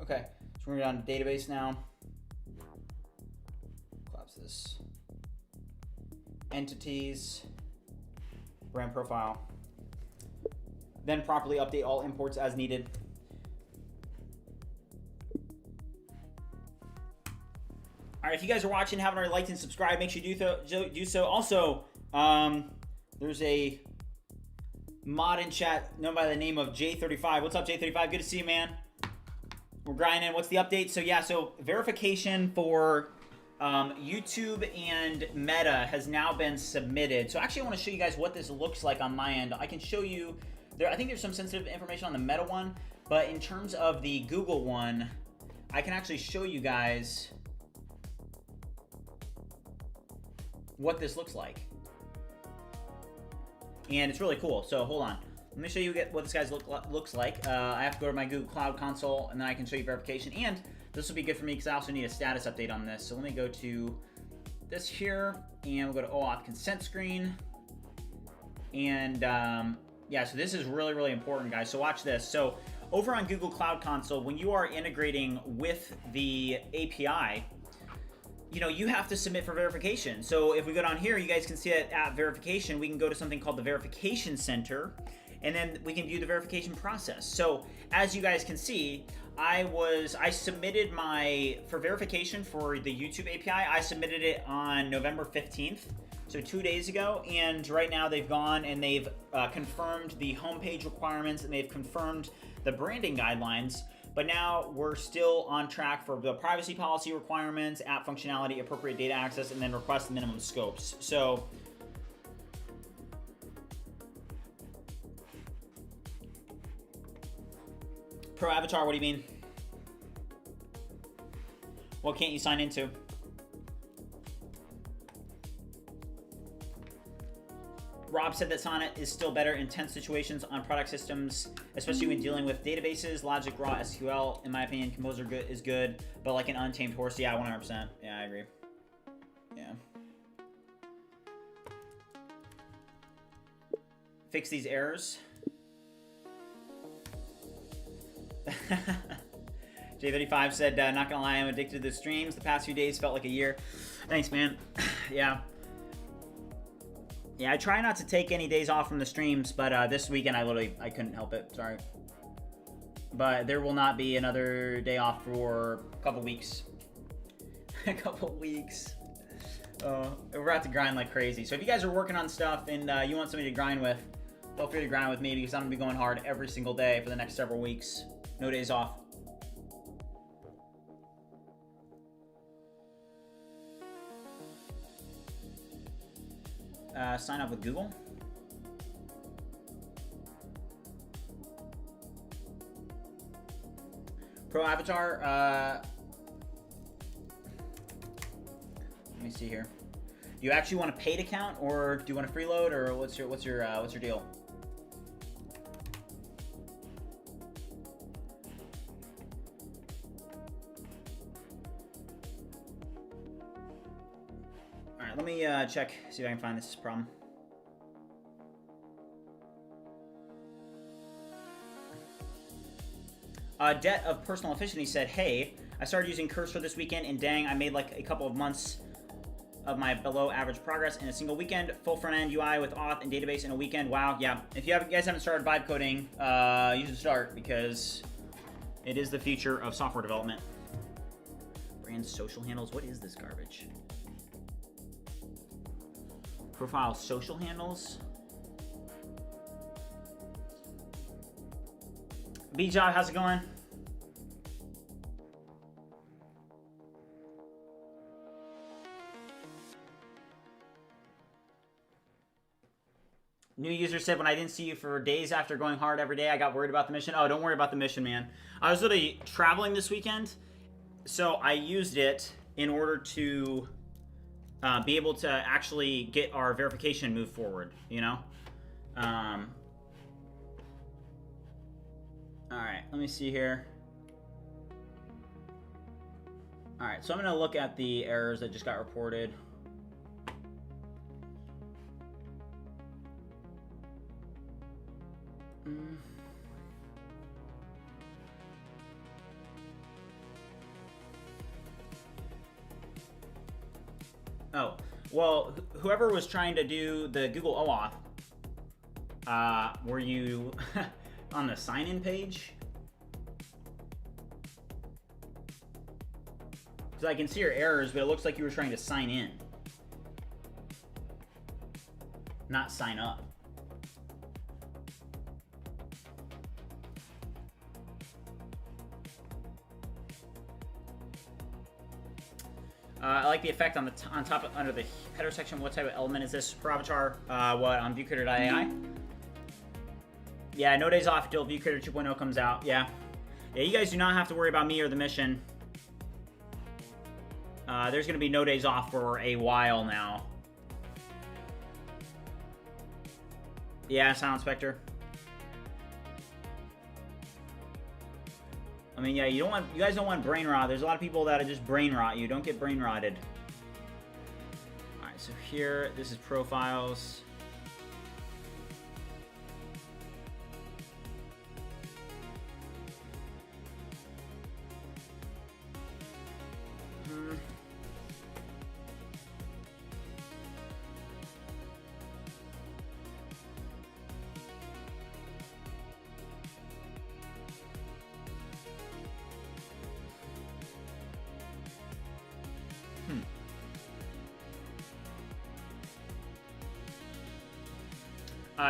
Okay, so we're going to go down to database now. Collapse this. Entities, brand profile. Then properly update all imports as needed. All right, if you guys are watching, haven't already liked and subscribed, make sure you do so. Also, there's a mod in chat known by the name of J35. What's up, J35? Good to see you, man. We're grinding. What's the update? So yeah, so verification for YouTube and Meta has now been submitted. So actually, I want to show you guys what this looks like on my end. I can show you there. I think there's some sensitive information on the Meta one, but in terms of the Google one, I can actually show you guys what this looks like. And it's really cool. So hold on. Let me show you what this guy's looks like. I have to go to my Google Cloud Console, and then I can show you verification. And this will be good for me because I also need a status update on this. So let me go to this here, and we'll go to OAuth consent screen. And yeah, so this is really, really important, guys. So watch this. So over on Google Cloud Console, when you are integrating with the API, you know, you have to submit for verification. So if we go down here, you guys can see it at verification. We can go to something called the Verification Center, and then we can view the verification process. So as you guys can see, I submitted for verification for the YouTube API, I submitted it on November 15th, so 2 days ago, and right now they've gone and they've confirmed the homepage requirements, and they've confirmed the branding guidelines. But now we're still on track for the privacy policy requirements, app functionality, appropriate data access, and then request minimum scopes. So Pro Avatar, what do you mean? What can't you sign into? Rob said that Sonnet is still better in tense situations on product systems, especially when dealing with databases. Logic, raw SQL, in my opinion, Composer is good, but like an untamed horse, yeah, 100%. Yeah, I agree. Yeah. Fix these errors. J35 said, not gonna lie, I'm addicted to the streams. The past few days felt like a year. Thanks, man. Yeah. Yeah, I try not to take any days off from the streams, but this weekend I couldn't help it. Sorry. But there will not be another day off for a couple weeks. A couple weeks. We're about to grind like crazy. So if you guys are working on stuff and you want somebody to grind with, feel free to grind with me because I'm gonna be going hard every single day for the next several weeks. No days off. Sign up with Google. Pro Avatar. Let me see here. Do you actually want a paid account, or do you want a freeload, or what's your deal? Let me check, see if I can find this problem. Debt of Personal Efficiency said, hey, I started using Cursor this weekend, and dang, I made like a couple of months of my below average progress in a single weekend. Full front end UI with auth and database in a weekend. Wow, yeah. If you guys haven't started vibe coding, you should start because it is the future of software development. Brand social handles, what is this garbage? Profile social handles. B-Job, how's it going? New user said, when I didn't see you for days after going hard every day, I got worried about the mission. Oh, don't worry about the mission, man. I was literally traveling this weekend, so I used it in order to be able to actually get our verification move forward, you know? All right, let me see here. All right, so I'm gonna look at the errors that just got reported. Oh, well, whoever was trying to do the Google OAuth, were you on the sign-in page? Because I can see your errors, but it looks like you were trying to sign in. Not sign up. I like the effect on the on top of, under the header section. What type of element is this? Per avatar, what, on ViewCreator.ai? Yeah, no days off until ViewCreator 2.0 comes out. Yeah. Yeah, you guys do not have to worry about me or the mission. There's going to be no days off for a while now. Yeah, Sound Spectre. I mean, yeah, you guys don't want brain rot. There's a lot of people that just brain rot you. Don't get brain rotted. All right, so here, this is profiles.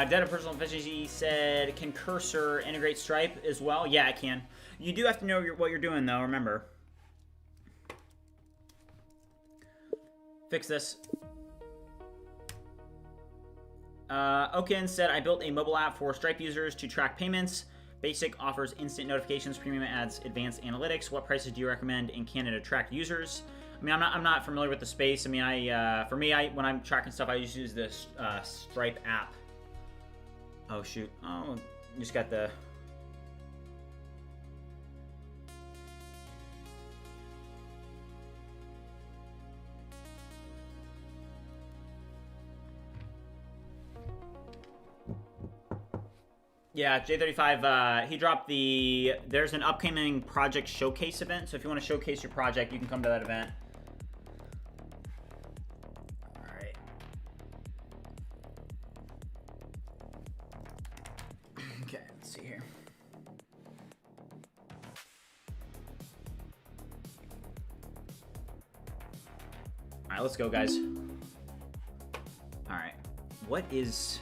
Data Personal Efficiency said, can Cursor integrate Stripe as well? Yeah, it can. You do have to know what you're doing, though, remember. Fix this. Oken said, I built a mobile app for Stripe users to track payments. Basic offers instant notifications. Premium adds advanced analytics. What prices do you recommend in Canada to track users? I mean, I'm not familiar with the space. I mean, for me, when I'm tracking stuff, I just use this Stripe app. Oh, shoot. Oh, just got the... Yeah, J35, he dropped the... There's an upcoming project showcase event, so if you want to showcase your project, you can come to that event. Alright. Okay, let's see here. Alright, let's go, guys. Alright. What is...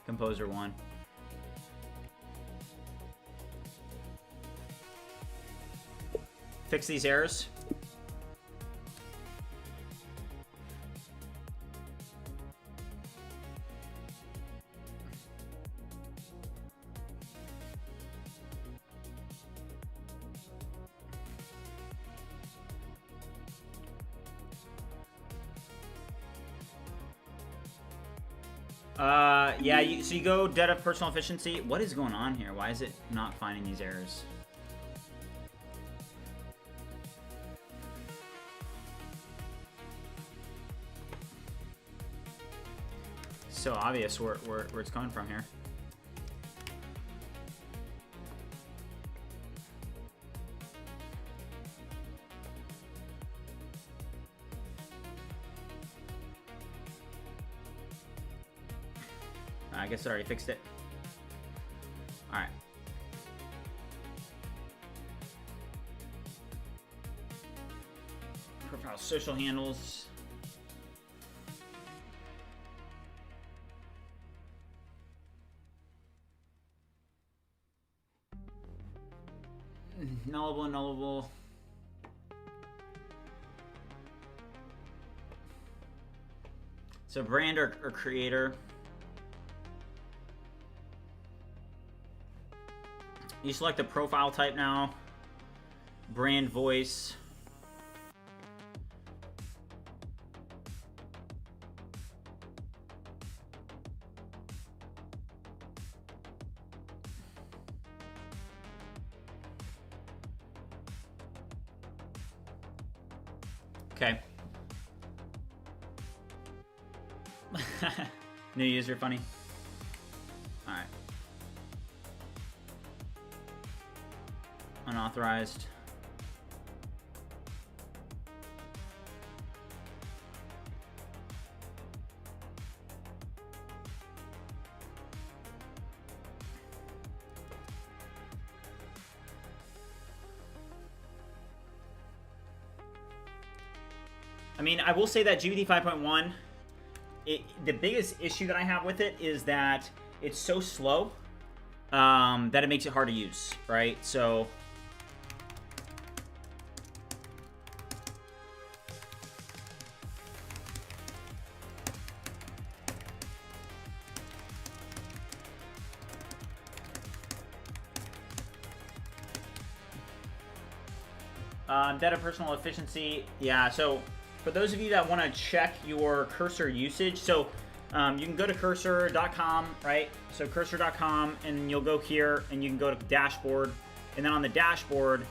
Composer 1. Fix these errors. Yeah, so you go data personal efficiency. What is going on here? Why is it not finding these errors? So obvious where it's coming from here. I guess I already fixed it. Alright. Profile social handles. Nullable, nullable. So brand or creator. You select the profile type now. Brand voice. Okay. New user, funny. All right. Unauthorized. I mean, I will say that GPT 5.1, the biggest issue that I have with it is that it's so slow that it makes it hard to use, right? So data personal efficiency. Yeah, so for those of you that want to check your cursor usage, so you can go to cursor.com, right? So cursor.com, and you'll go here, and you can go to dashboard, and then on the dashboard,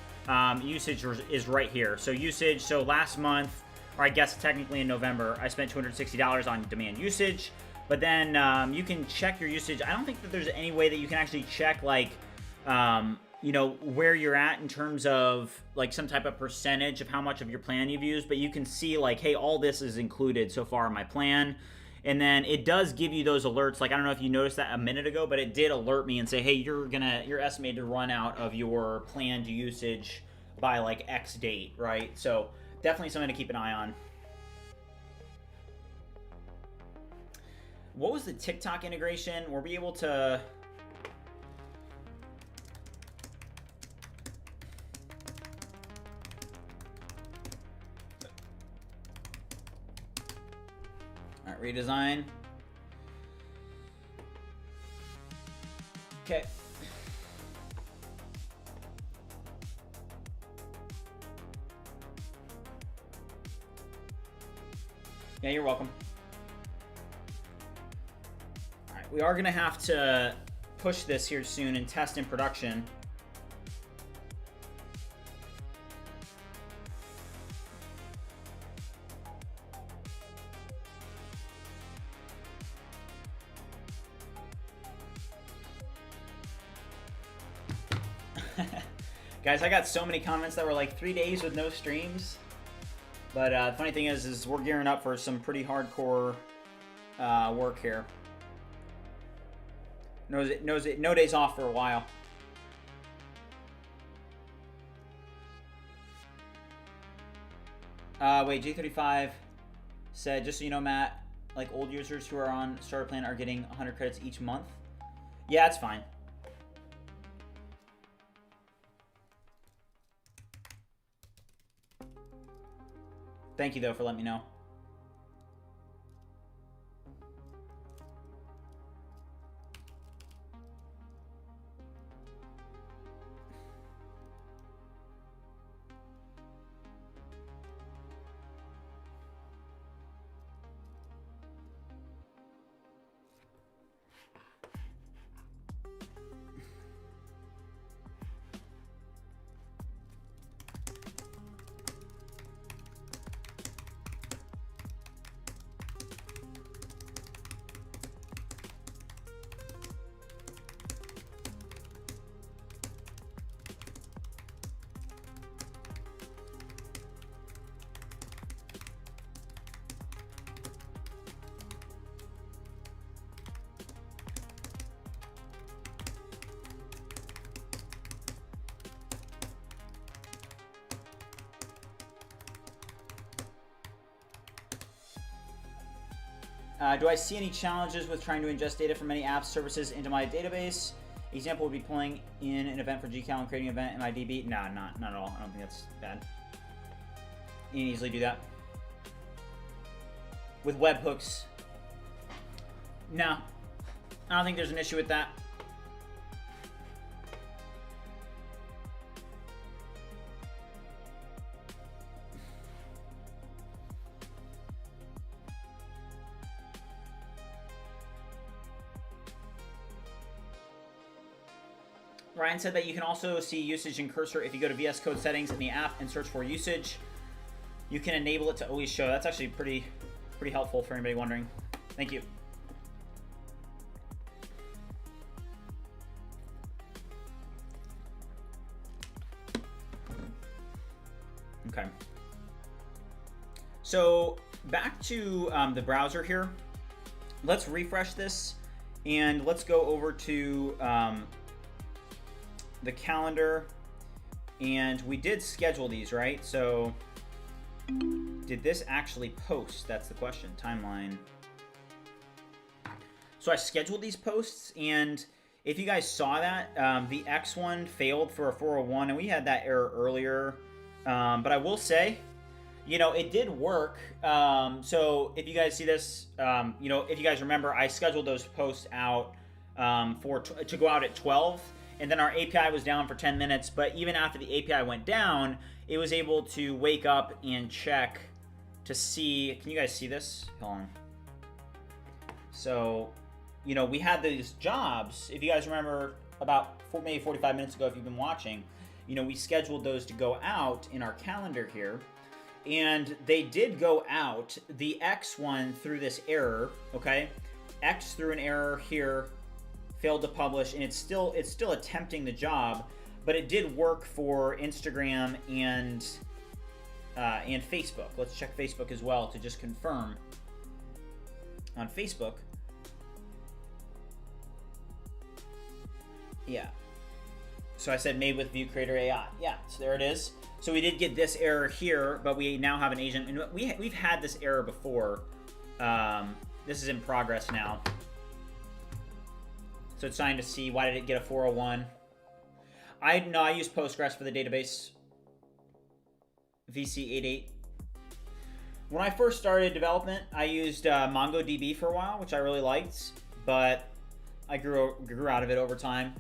usage is right here. So usage, so last month, or I guess technically in November, I spent $260 on demand usage, but then you can check your usage. I don't think that there's any way that you can actually check, like, you know, where you're at in terms of like some type of percentage of how much of your plan you've used, but you can see like, hey, all this is included so far in my plan. And then it does give you those alerts. Like, I don't know if you noticed that a minute ago, but it did alert me and say, hey, you're estimated to run out of your planned usage by like X date, right? So definitely something to keep an eye on. What was the TikTok integration? Were we able to... All right, redesign. Okay. Yeah, you're welcome. All right, we are gonna have to push this here soon and test in production. Guys, I got so many comments that were like 3 days with no streams. But the funny thing is we're gearing up for some pretty hardcore work here. No days off for a while. Wait, J35 said, just so you know, Matt, like old users who are on starter plan are getting 100 credits each month. Yeah, that's fine. Thank you, though, for letting me know. Do I see any challenges with trying to ingest data from many apps services into my database? Example would be pulling in an event for GCal and creating an event in my DB. Nah, not at all. I don't think that's bad. You can easily do that. With webhooks. No. I don't think there's an issue with that. Ryan said that you can also see usage in Cursor if you go to VS Code settings in the app and search for usage. You can enable it to always show. That's actually pretty helpful for anybody wondering. Thank you. Okay. So back to the browser here. Let's refresh this and let's go over to the calendar, and we did schedule these, right? So did this actually post? That's the question. Timeline. So I scheduled these posts, and if you guys saw that, the X one failed for a 401, and we had that error earlier. But I will say, you know, it did work. So if you guys see this, you know, if you guys remember, I scheduled those posts out to go out at 12, and then our API was down for 10 minutes. But even after the API went down, it was able to wake up and check to see. Can you guys see this? Hold on. So, you know, we had these jobs. If you guys remember, about maybe 45 minutes ago, if you've been watching, you know, we scheduled those to go out in our calendar here. And they did go out. The X one threw this error, okay? X threw an error here, failed to publish, and it's still attempting the job, but it did work for Instagram and Facebook. Let's check Facebook as well to just confirm. On Facebook, yeah. So I said made with ViewCreator AI. Yeah, so there it is. So we did get this error here, but we now have an agent. And we've had this error before. This is in progress now. So it's trying to see, why did it get a 401? I use Postgres for the database. VC88. When I first started development, I used MongoDB for a while, which I really liked, but I grew out of it over time.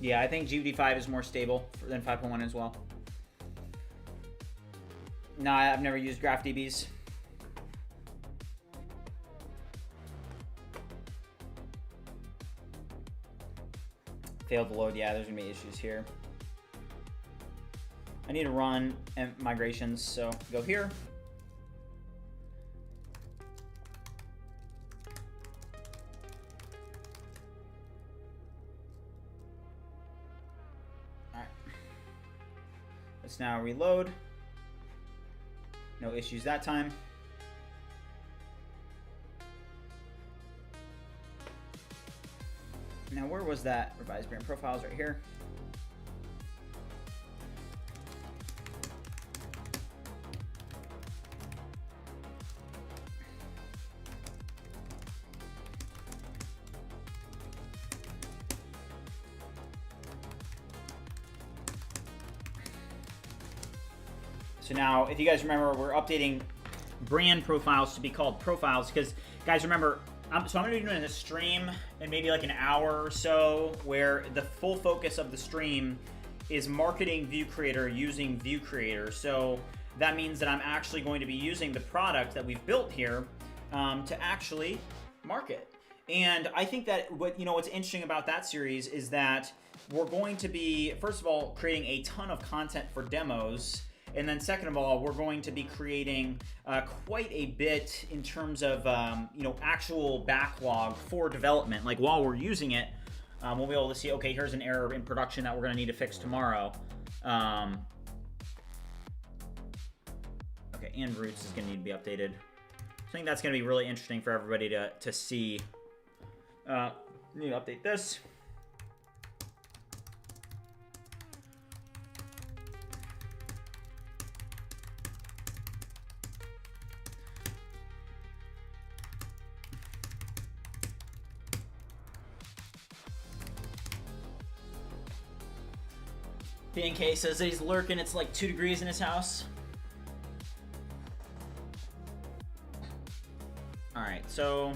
Yeah, I think GPT-5 is more stable than 5.1 as well. No, I've never used GraphDBs. Failed to load. Yeah, there's gonna be issues here. I need to run migrations, so go here. Let's now reload. No issues that time. Now, where was that? Revised brand profiles right here. So now, if you guys remember, we're updating brand profiles to be called profiles because, guys, remember, so I'm going to be doing a stream in maybe like an hour or so where the full focus of the stream is marketing ViewCreator using ViewCreator. So that means that I'm actually going to be using the product that we've built here to actually market. And I think that what's interesting about that series is that we're going to be, first of all, creating a ton of content for demos. And then second of all, we're going to be creating quite a bit in terms of actual backlog for development. Like while we're using it, we'll be able to see, okay, here's an error in production that we're going to need to fix tomorrow. Okay, and Roots is going to need to be updated. So I think that's going to be really interesting for everybody to see. Need to update this. BNK says that he's lurking. It's like 2 degrees in his house. All right, so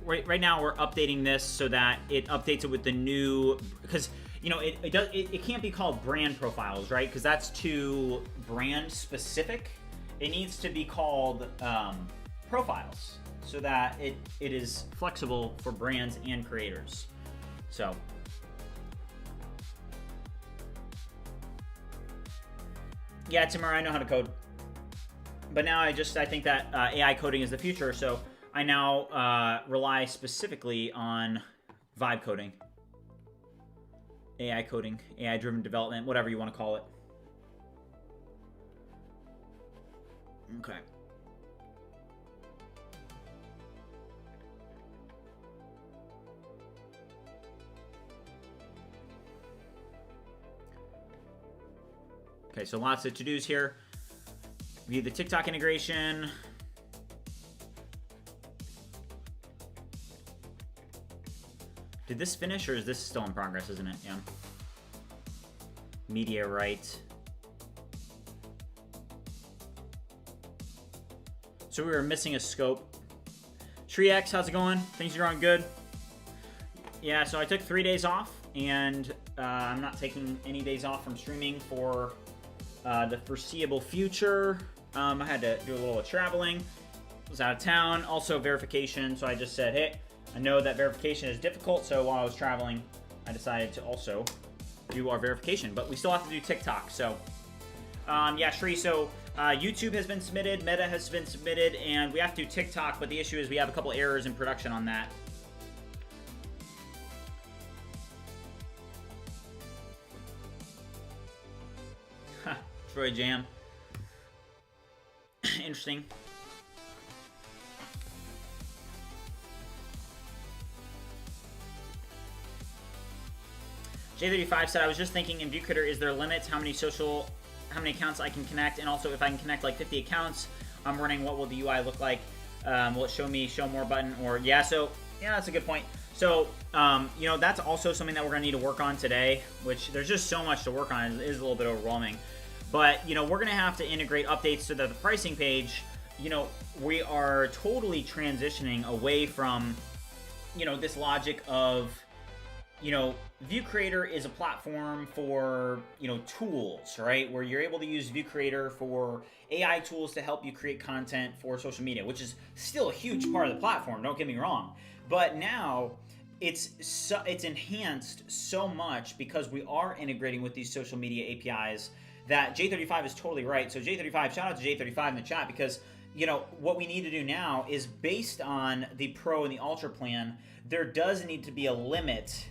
right now we're updating this so that it updates it with the new, because you know it can't be called brand profiles, right? Because that's too brand specific. It needs to be called profiles so that it is flexible for brands and creators. So yeah, Timur, I know how to code, but now I think that AI coding is the future. So I now rely specifically on vibe coding, AI coding, AI-driven development, whatever you want to call it. Okay. Okay, so lots of to-dos here. View the TikTok integration. Did this finish, or is this still in progress, isn't it? Yeah. Media right. So we were missing a scope. TreeX, how's it going? Things are going good? Yeah, so I took 3 days off, and I'm not taking any days off from streaming for the foreseeable future. I had to do a little traveling. I was out of town. Also verification, so I just said, hey, I know that verification is difficult, so while I was traveling, I decided to also do our verification. But we still have to do TikTok, so yeah, Shri, so YouTube has been submitted, Meta has been submitted, and we have to do TikTok, but the issue is we have a couple errors in production on that. Troy Jam. Interesting. J35 said, I was just thinking in ViewCreator, is there limits how many accounts I can connect, and also if I can connect like 50 accounts I'm running, what will the UI look like? Will it show more button, or yeah, so yeah, that's a good point. So you know, that's also something that we're gonna need to work on today, which there's just so much to work on. It is a little bit overwhelming. But, you know, we're going to have to integrate updates so that the pricing page, you know, we are totally transitioning away from, you know, this logic of, you know, ViewCreator is a platform for, you know, tools, right? Where you're able to use ViewCreator for AI tools to help you create content for social media, which is still a huge part of the platform, don't get me wrong. But now it's enhanced so much because we are integrating with these social media APIs that J35 is totally right. So J35, shout out to J35 in the chat, because, you know, what we need to do now is, based on the Pro and the Ultra plan, there does need to be a limit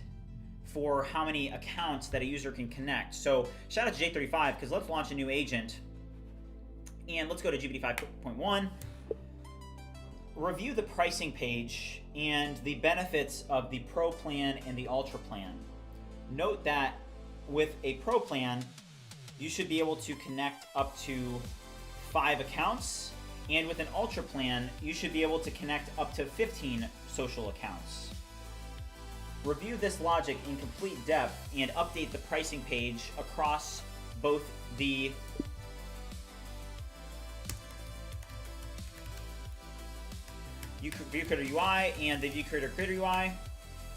for how many accounts that a user can connect. So shout out to J35, because let's launch a new agent. And let's go to GPT-5.1. Review the pricing page and the benefits of the Pro plan and the Ultra plan. Note that with a Pro plan, you should be able to connect up to 5 accounts, and with an Ultra plan, you should be able to connect up to 15 social accounts. Review this logic in complete depth and update the pricing page across both the ViewCreator UI and the ViewCreator Creator UI.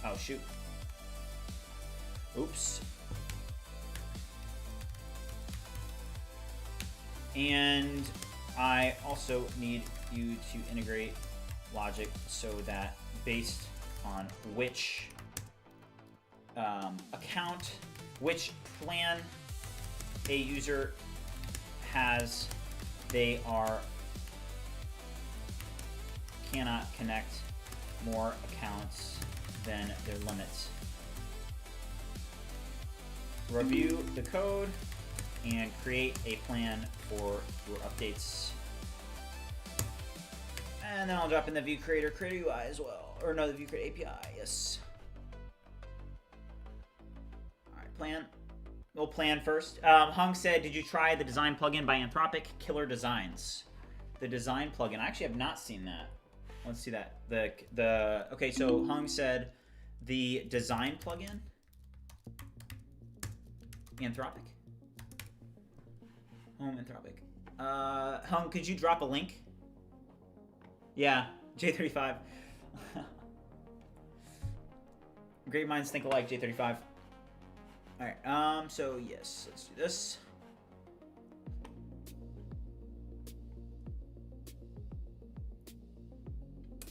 Oh, shoot. Oops. And I also need you to integrate logic so that based on which account, which plan a user has, they cannot connect more accounts than their limits. Review the code and create a plan for your updates. And then I'll drop in the ViewCreator Creator UI as well. Or no, the ViewCreator API, yes. Alright, plan. We'll plan first. Hung said, did you try the design plugin by Anthropic, Killer Designs? The design plugin, I actually have not seen that. Let's see that. Okay, so Hung said the design plugin. Anthropic. Home Anthropic. Hung, could you drop a link? Yeah, J35. Great minds think alike, J35. All right, so yes, let's do this.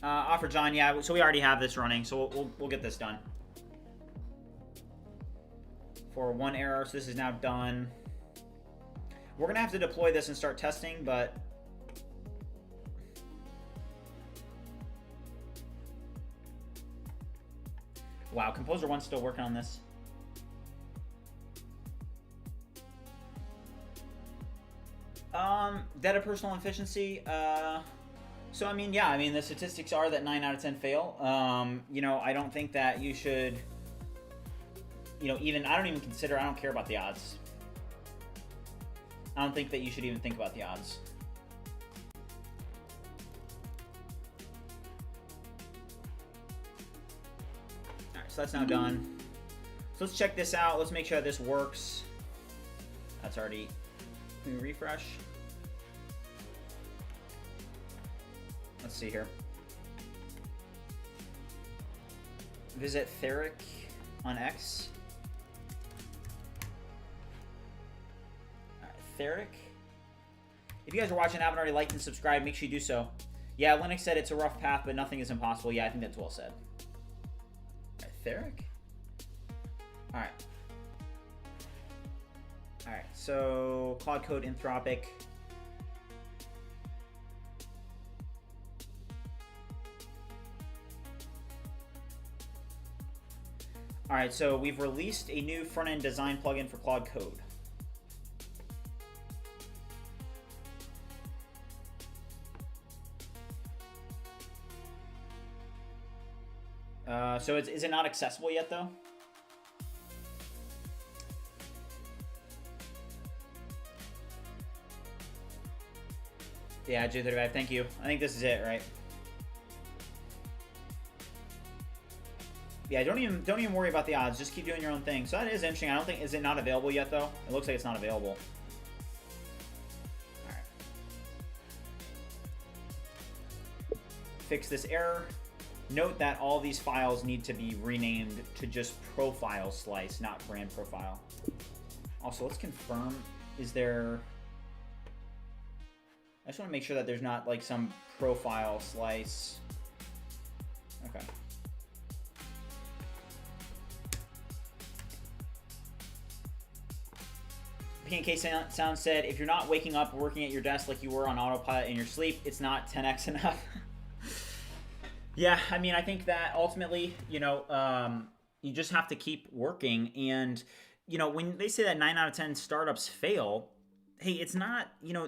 Offer John, yeah, so we already have this running, so we'll get this done. For one error, so this is now done. We're gonna have to deploy this and start testing, but wow, Composer 1's still working on this. Data personal efficiency. So I mean, yeah, I mean the statistics are that 9 out of 10 fail. You know, I don't think that you should. You know, I don't care about the odds. I don't think that you should even think about the odds. All right, so that's now done. So let's check this out. Let's make sure that this works. That's already. Let me refresh. Let's see here. Visit Theric on X. All right, Theric. If you guys are watching and haven't already liked and subscribed, make sure you do so. Yeah, Linux said it's a rough path, but nothing is impossible. Yeah, I think that's well said. All right, Theric. All right. All right, so Claude Code, Anthropic. All right, so we've released a new front-end design plugin for Claude Code. So is it not accessible yet, though? Yeah, J35, thank you. I think this is it, right? Yeah, don't even worry about the odds. Just keep doing your own thing. So that is interesting. I don't think, is it not available yet, though? It looks like it's not available. All right. Fix this error. Note that all these files need to be renamed to just profile slice, not brand profile. Also, let's confirm, is there... I just want to make sure that there's not like some profile slice. Okay. PNK Sound said, if you're not waking up working at your desk like you were on autopilot in your sleep, it's not 10x enough. Yeah, I mean, I think that ultimately, you know, you just have to keep working. And, you know, when they say that 9 out of 10 startups fail, hey, it's not, you know,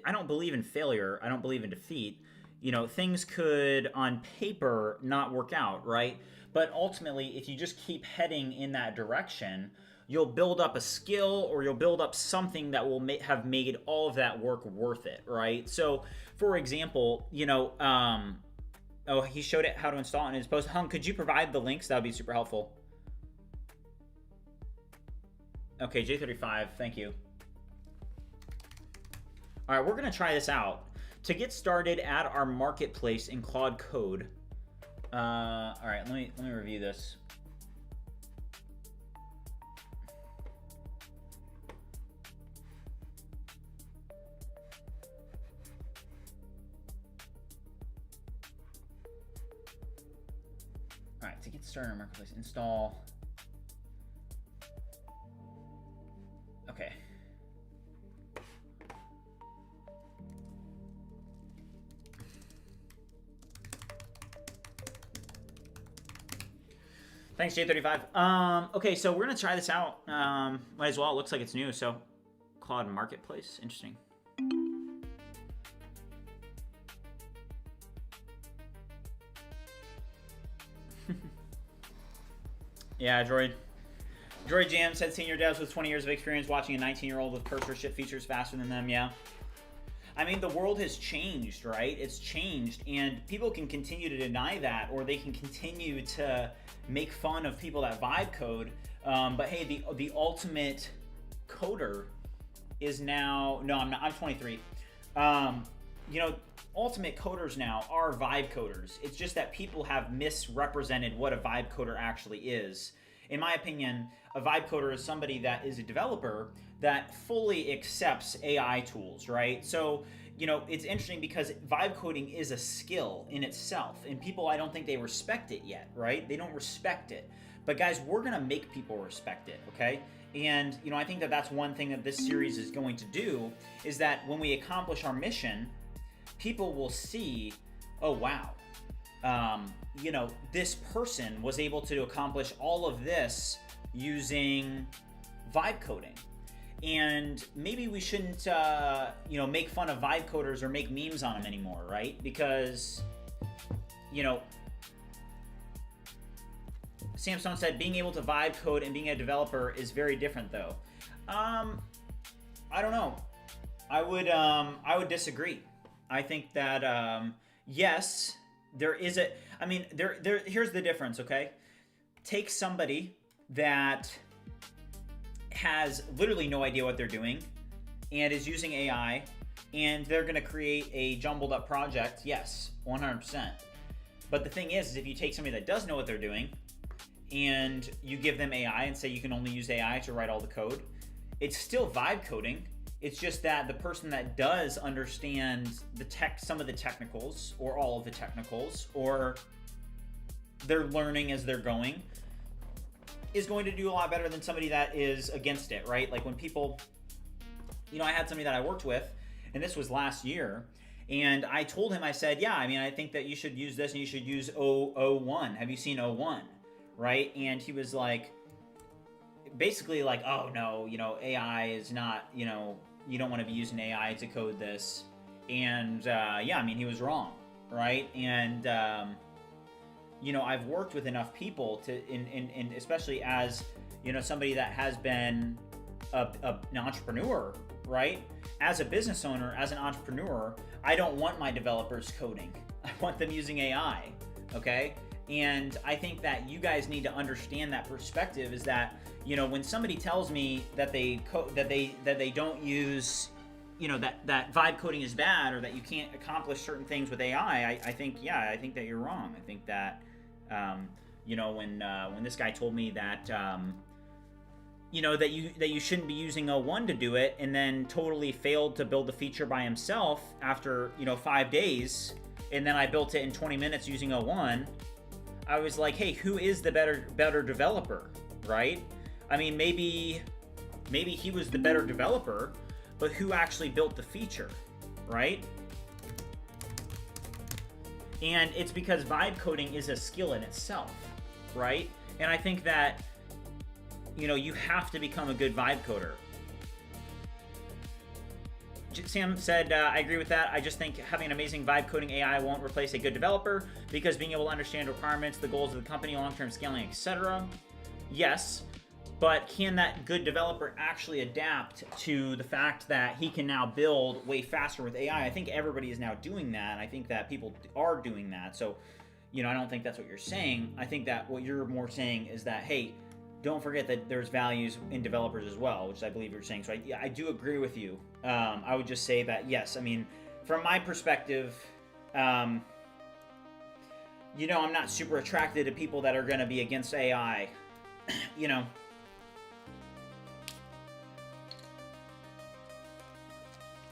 I don't believe in failure. I don't believe in defeat. You know, things could, on paper, not work out, right? But ultimately, if you just keep heading in that direction, you'll build up a skill or you'll build up something that will have made all of that work worth it, right? So, for example, you know, oh, he showed it how to install it in his post. Hung, could you provide the links? That would be super helpful. Okay, J35, thank you. All right, we're going to try this out. To get started, add our marketplace in Claude Code. All right, let me review this. All right, to get started on marketplace, install. Okay. Thanks, J35. Okay, so we're gonna try this out. Might as well. It looks like it's new. So, Claude Marketplace, interesting. Yeah, Droid Jam said senior devs with 20 years of experience watching a 19-year-old with cursor ship features faster than them. Yeah. I mean, the world has changed, right? It's changed, and people can continue to deny that, or they can continue to make fun of people that vibe code. But hey, the ultimate coder is now, no, I'm not, I'm 23. you know, ultimate coders now are vibe coders. It's just that people have misrepresented what a vibe coder actually is. In my opinion, a vibe coder is somebody that is a developer that fully accepts AI tools, right? So, you know, it's interesting because vibe coding is a skill in itself, and people, I don't think they respect it yet, right? They don't respect it. But guys, we're gonna make people respect it, okay? And, you know, I think that that's one thing that this series is going to do, is that when we accomplish our mission, people will see, oh, wow, you know, this person was able to accomplish all of this using vibe coding. And maybe we shouldn't, you know, make fun of vibe coders or make memes on them anymore, right? Because, you know, Sam Stone said being able to vibe code and being a developer is very different, though. I don't know. I would disagree. I think that yes, there is a. I mean, here's the difference. Okay, take somebody that has literally no idea what they're doing and is using AI, and they're going to create a jumbled up project. Yes, 100%. But the thing is if you take somebody that does know what they're doing and you give them AI and say you can only use AI to write all the code, it's still vibe coding. It's just that the person that does understand some of the technicals, or all of the technicals, or they're learning as they're going, is going to do a lot better than somebody that is against it, right? Like when people, you know, I had somebody that I worked with, and this was last year, and I told him, I said, yeah, I mean, I think that you should use this and you should use O1. Have you seen O1? Right? And he was like, basically like, oh no, you know, AI is not, you know, you don't want to be using AI to code this. And yeah, I mean, he was wrong, right? And you know, I've worked with enough people to, in especially as, you know, somebody that has been an entrepreneur, right? As a business owner, as an entrepreneur, I don't want my developers coding. I want them using AI, okay? And I think that you guys need to understand that perspective, is that, you know, when somebody tells me that they don't use, you know, that vibe coding is bad, or that you can't accomplish certain things with AI, I think, yeah, I think that you're wrong. I think that, you know, when this guy told me that, you know, that you shouldn't be using O1 to do it, and then totally failed to build the feature by himself after, you know, 5 days, and then I built it in 20 minutes using O1, I was like, hey, who is the better developer, right? I mean, maybe he was the better developer, but who actually built the feature, right? And it's because vibe coding is a skill in itself, right? And I think that, you know, you have to become a good vibe coder. Sam said, I agree with that. I just think having an amazing vibe coding AI won't replace a good developer, because being able to understand requirements, the goals of the company, long-term scaling, etc. Yes, but can that good developer actually adapt to the fact that he can now build way faster with AI? I think everybody is now doing that, and I think that people are doing that. So, you know, I don't think that's what you're saying. I think that what you're more saying is that, hey, don't forget that there's values in developers as well, which I believe you're saying. So I do agree with you. I would just say that, yes, I mean, from my perspective, you know, I'm not super attracted to people that are going to be against AI, you know.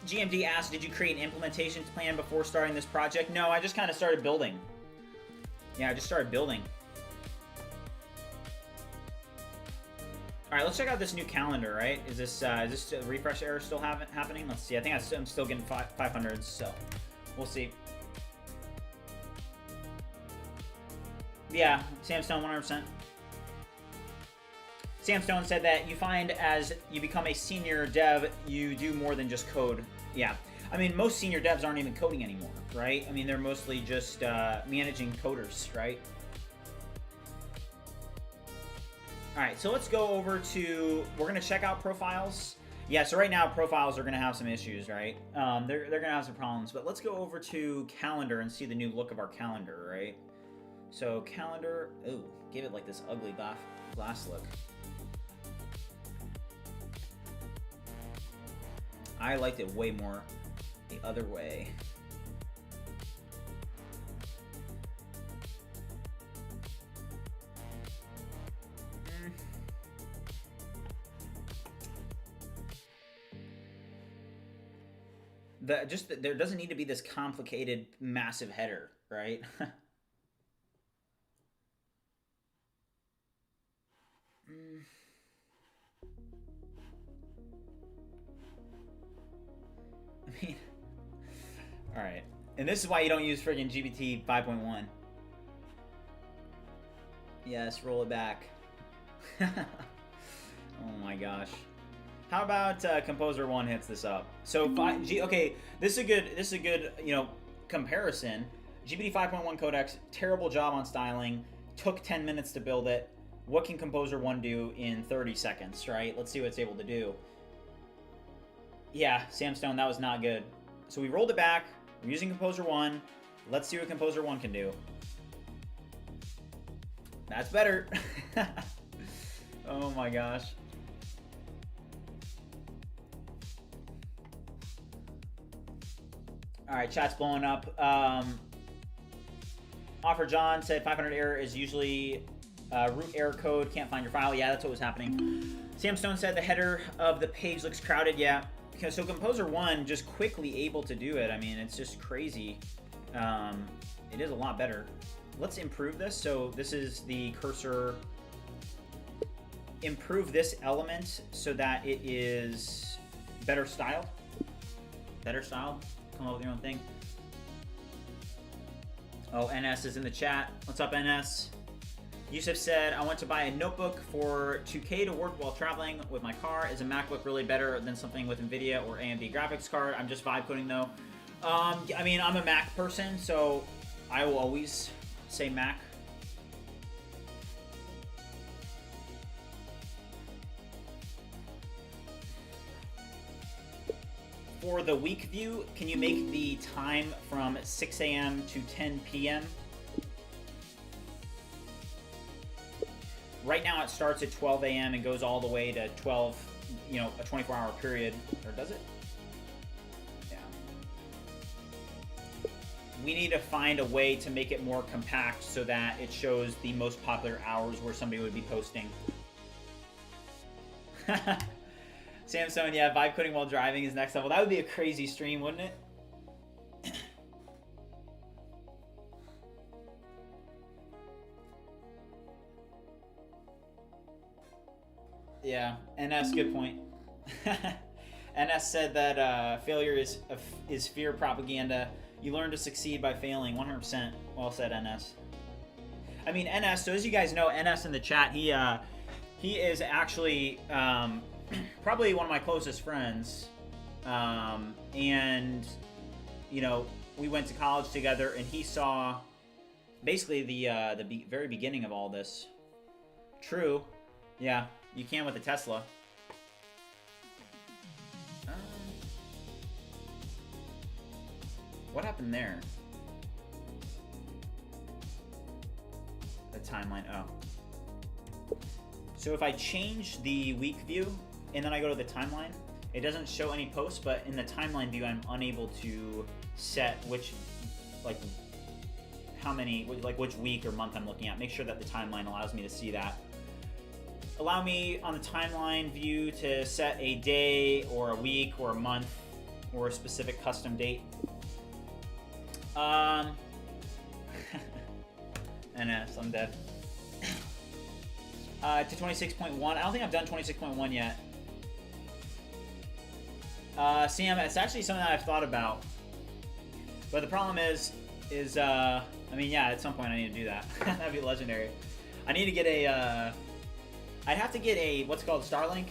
GMD asked, did you create an implementation plan before starting this project? No, I just kind of started building. Yeah, I just started building. All right, let's check out this new calendar, right? Is this refresh error still happening? Let's see. I think I'm still getting 500s, so we'll see. Yeah, Sam Stone, 100%. Sam Stone said that you find as you become a senior dev, you do more than just code. Yeah. I mean, most senior devs aren't even coding anymore, right? I mean, they're mostly just managing coders, right? All right, so let's go over to, we're going to check out profiles. Yeah, so right now profiles are going to have some issues, right? They're going to have some problems, but let's go over to calendar and see the new look of our calendar, right? So calendar, ooh, give it like this ugly glass look. I liked it way more the other way. There doesn't need to be this complicated, massive header, right? I mean, all right. And this is why you don't use friggin' GPT 5.1. Yes, roll it back. Oh my gosh. How about Composer 1 hits this up? So okay, this is a good comparison. GPT 5.1 Codex, terrible job on styling, took 10 minutes to build it. What can Composer 1 do in 30 seconds, right? Let's see what it's able to do. Yeah, Sam Stone, that was not good. So we rolled it back. We're using Composer 1. Let's see what Composer 1 can do. That's better. Oh my gosh. All right, chat's blowing up. Offer John said 500 error is usually root error code. Can't find your file. Yeah, that's what was happening. Sam Stone said the header of the page looks crowded. Yeah. So Composer 1 just quickly able to do it. I mean, it's just crazy. It is a lot better. Let's improve this. So this is the cursor. Improve this element so that it is better styled. Better styled. Come up with your own thing. Oh, NS is in the chat. What's up, NS? Yusuf said, I want to buy a notebook for $2K to work while traveling with my car. Is a MacBook really better than something with NVIDIA or AMD graphics card? I'm just vibe coding though. I mean, I'm a Mac person, so I will always say Mac. For the week view, can you make the time from 6 a.m. to 10 p.m.? Right now it starts at 12 a.m. and goes all the way to 12, a 24-hour period. Or does it? Yeah. We need to find a way to make it more compact so that it shows the most popular hours where somebody would be posting. Samsung, yeah, vibe coding while driving is next level. That would be a crazy stream, wouldn't it? Yeah, NS, good point. NS said that failure is fear propaganda. You learn to succeed by failing. 100%. Well said, NS. I mean, NS. So as you guys know, NS in the chat, he is actually probably one of my closest friends, and we went to college together, and he saw basically the very beginning of all this. True, yeah, you can with the Tesla. What happened there? The timeline. Oh. So if I change the week view and then I go to the timeline, it doesn't show any posts, but in the timeline view, I'm unable to set which week or month I'm looking at. Make sure that the timeline allows me to see that. Allow me on the timeline view to set a day or a week or a month or a specific custom date. NS, I'm dead. To 26.1. I don't think I've done 26.1 yet. Sam, it's actually something that I've thought about. But the problem is I mean, yeah, at some point I need to do that. That'd be legendary. I need to get a, I'd have to get a, what's it called, Starlink?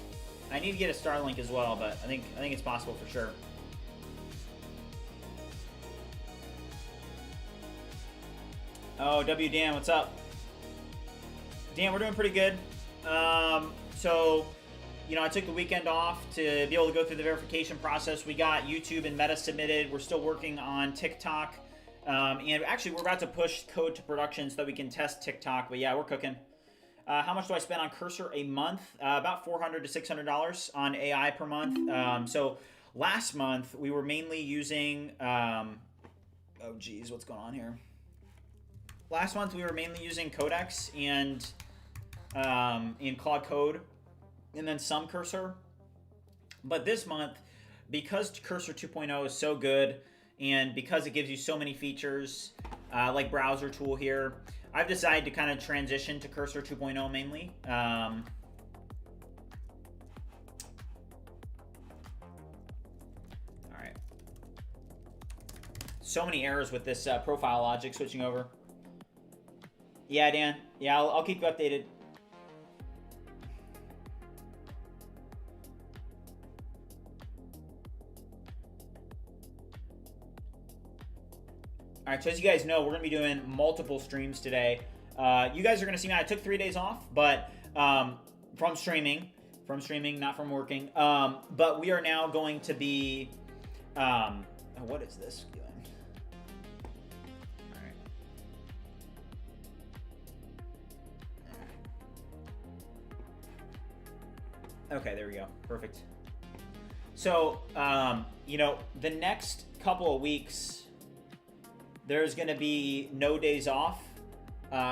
I need to get a Starlink as well, but I think it's possible for sure. Oh, Dan, what's up? Dan, we're doing pretty good. So, I took the weekend off to be able to go through the verification process. We got YouTube and Meta submitted. We're still working on TikTok. And actually, we're about to push code to production so that we can test TikTok. But yeah, we're cooking. How much do I spend on Cursor a month? About $400 to $600 on AI per month. So last month, we were mainly using... oh, geez, what's going on here? Last month, we were mainly using Codex and Claude Code, and then some Cursor. But this month, because Cursor 2.0 is so good, and because it gives you so many features, like browser tool here, I've decided to kind of transition to Cursor 2.0 mainly. All right. So many errors with this profile logic switching over. Yeah, Dan. Yeah, I'll keep you updated. All right, so as you guys know, we're going to be doing multiple streams today. You guys are going to see me. I took 3 days off, but from streaming, not from working. But we are now going to be. What is this doing? All right. Okay, there we go. Perfect. So, you know, the next couple of weeks, there's going to be no days off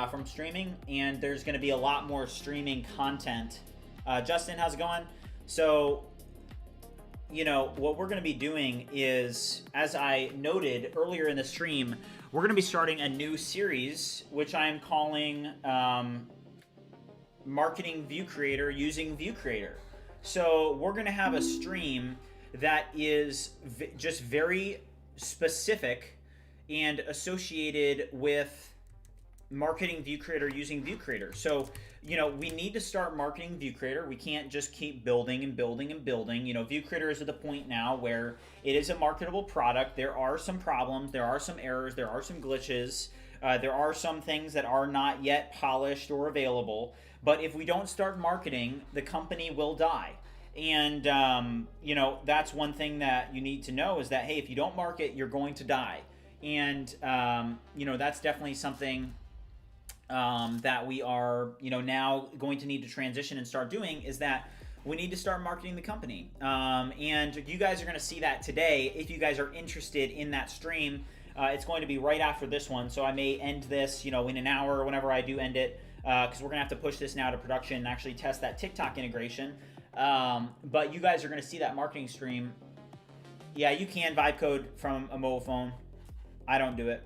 from streaming, and there's going to be a lot more streaming content. Justin, how's it going? So, you know, what we're going to be doing is, as I noted earlier in the stream, we're going to be starting a new series, which I'm calling Marketing ViewCreator using ViewCreator. So we're going to have a stream that is just very specific and associated with marketing ViewCreator using ViewCreator. So, you know, we need to start marketing ViewCreator. We can't just keep building and building and building. You know, ViewCreator is at the point now where it is a marketable product. There are some problems, there are some errors, there are some glitches, there are some things that are not yet polished or available. But if we don't start marketing, the company will die. And, you know, that's one thing that you need to know is that, hey, if you don't market, you're going to die. And, you know, that's definitely something that we are, you know, now going to need to transition and start doing, is that we need to start marketing the company. And you guys are going to see that today. If you guys are interested in that stream, it's going to be right after this one. So I may end this, you know, in an hour or whenever I do end it, because we're going to have to push this now to production and actually test that TikTok integration. But you guys are going to see that marketing stream. Yeah, you can vibe code from a mobile phone. I don't do it.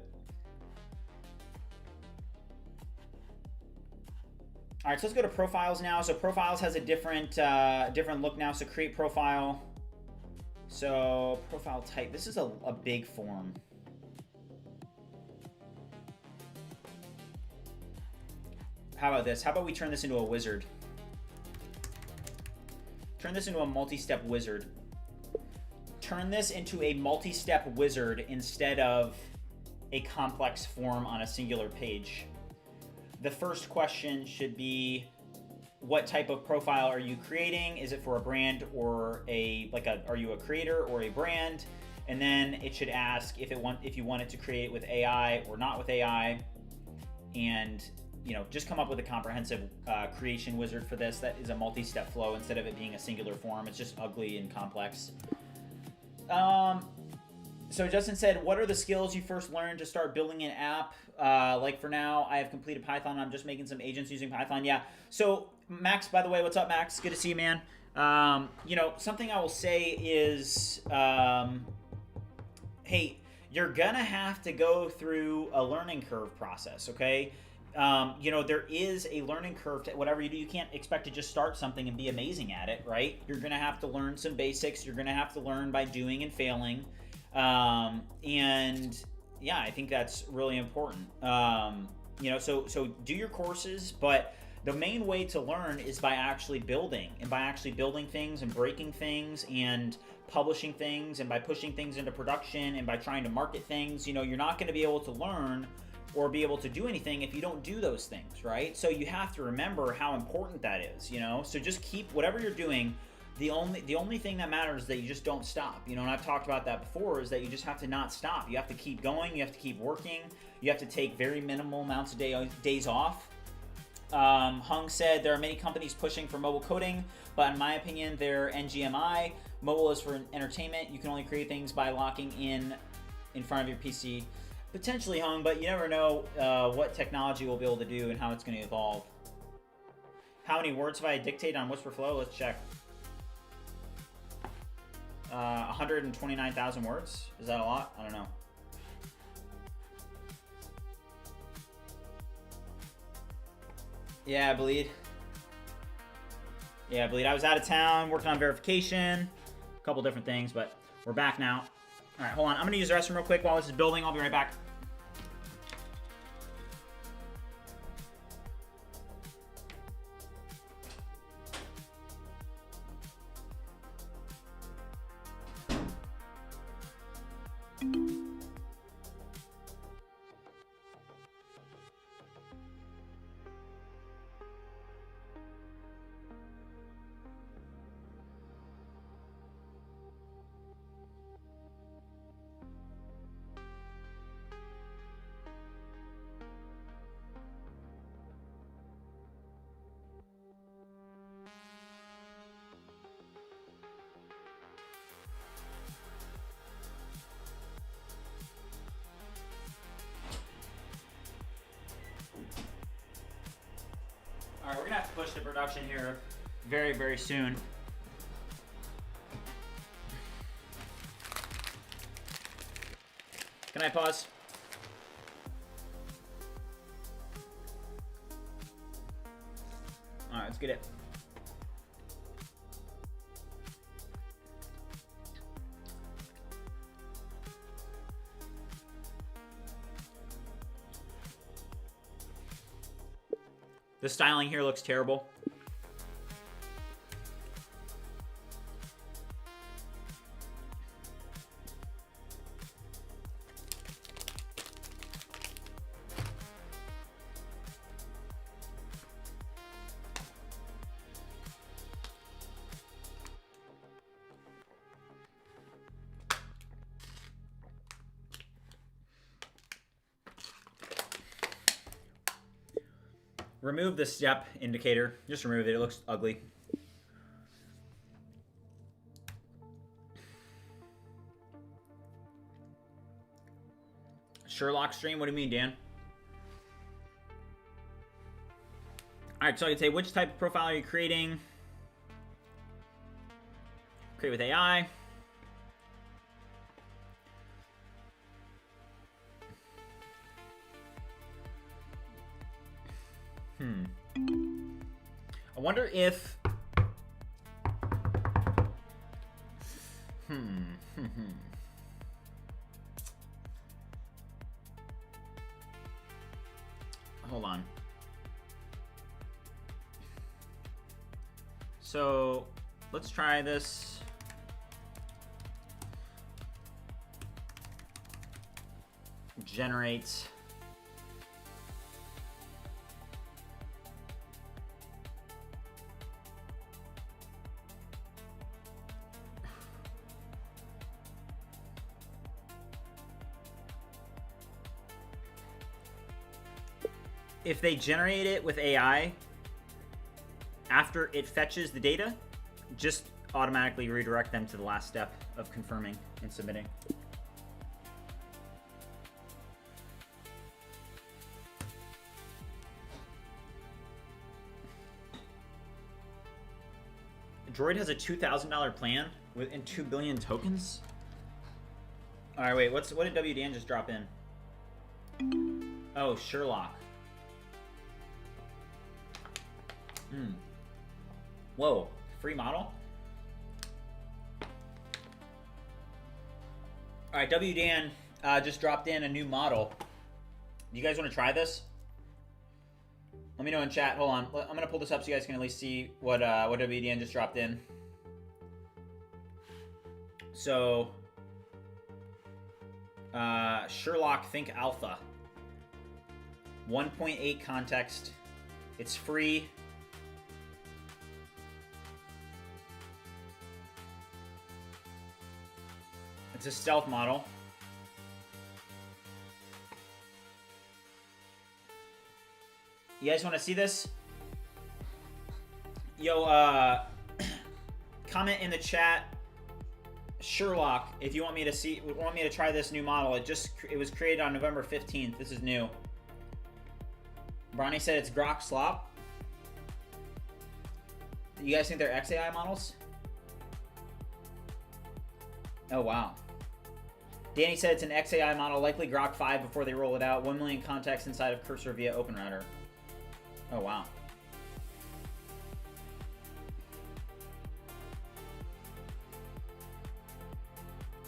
All right, so let's go to profiles now. So profiles has a different look now. So create profile. So profile type. This is a big form. How about this? How about we turn this into a wizard? Turn this into a multi-step wizard. Turn this into a multi-step wizard instead of a complex form on a singular page. The first question should be, what type of profile are you creating? Is it for a brand or are you a creator or a brand? And then it should ask if you want it to create with AI or not with AI. And, you know, just come up with a comprehensive creation wizard for this that is a multi-step flow instead of it being a singular form. It's just ugly and complex. So Justin said, what are the skills you first learned to start building an app? Like for now, I have completed Python. I'm just making some agents using Python. Yeah. So Max, by the way, what's up, Max? Good to see you, man. You know, something I will say is, hey, you're going to have to go through a learning curve process, okay? You know, there is a learning curve to whatever you do. You can't expect to just start something and be amazing at it, right? You're going to have to learn some basics. You're going to have to learn by doing and failing. And yeah, I think that's really important. You know, so do your courses, but the main way to learn is by actually building, and by actually building things and breaking things and publishing things and by pushing things into production and by trying to market things. You know, you're not going to be able to learn or be able to do anything if you don't do those things, right? So you have to remember how important that is, you know? So just keep whatever you're doing. The only thing that matters is that you just don't stop, you know, and I've talked about that before, is that you just have to not stop. You have to keep going. You have to keep working. You have to take very minimal amounts of days off. Hung said there are many companies pushing for mobile coding, but in my opinion, they're NGMI. Mobile is for entertainment. You can only create things by locking in front of your PC. Potentially, Hung, but you never know what technology will be able to do and how it's going to evolve. How many words have I dictated on Whisper Flow? Let's check. 129,000 words. Is that a lot? I don't know. Yeah, Bleed. Yeah, Bleed. I was out of town working on verification, a couple different things, but we're back now. All right, hold on. I'm going to use the restroom real quick while this is building. I'll be right back. All right, we're gonna have to push to production here very, very soon. Can I pause? All right, let's get it. The styling here looks terrible. Remove the step indicator. Just remove it. It looks ugly. Sherlock stream? What do you mean, Dan? All right, so I can say, which type of profile are you creating? Create with AI. I wonder if... Hold on. So, let's try this. Generate... If they generate it with AI, after it fetches the data, just automatically redirect them to the last step of confirming and submitting. Droid has a $2,000 plan and 2 billion tokens? All right, wait, what did WDN just drop in? Oh, Sherlock. Whoa, free model? All right, WDN just dropped in a new model. Do you guys want to try this? Let me know in chat. Hold on. I'm going to pull this up so you guys can at least see what WDN just dropped in. So, Sherlock Think Alpha. 1.8 context. It's free. It's a stealth model. You guys want to see this? Yo, comment in the chat, Sherlock, if you want me to try this new model. It was created on November 15th. This is new. Bronny said it's Grok Slop. You guys think they're XAI models? Oh, wow. Danny said it's an XAI model, likely Grok 5 before they roll it out. 1 million contacts inside of cursor via OpenRouter. Oh, wow.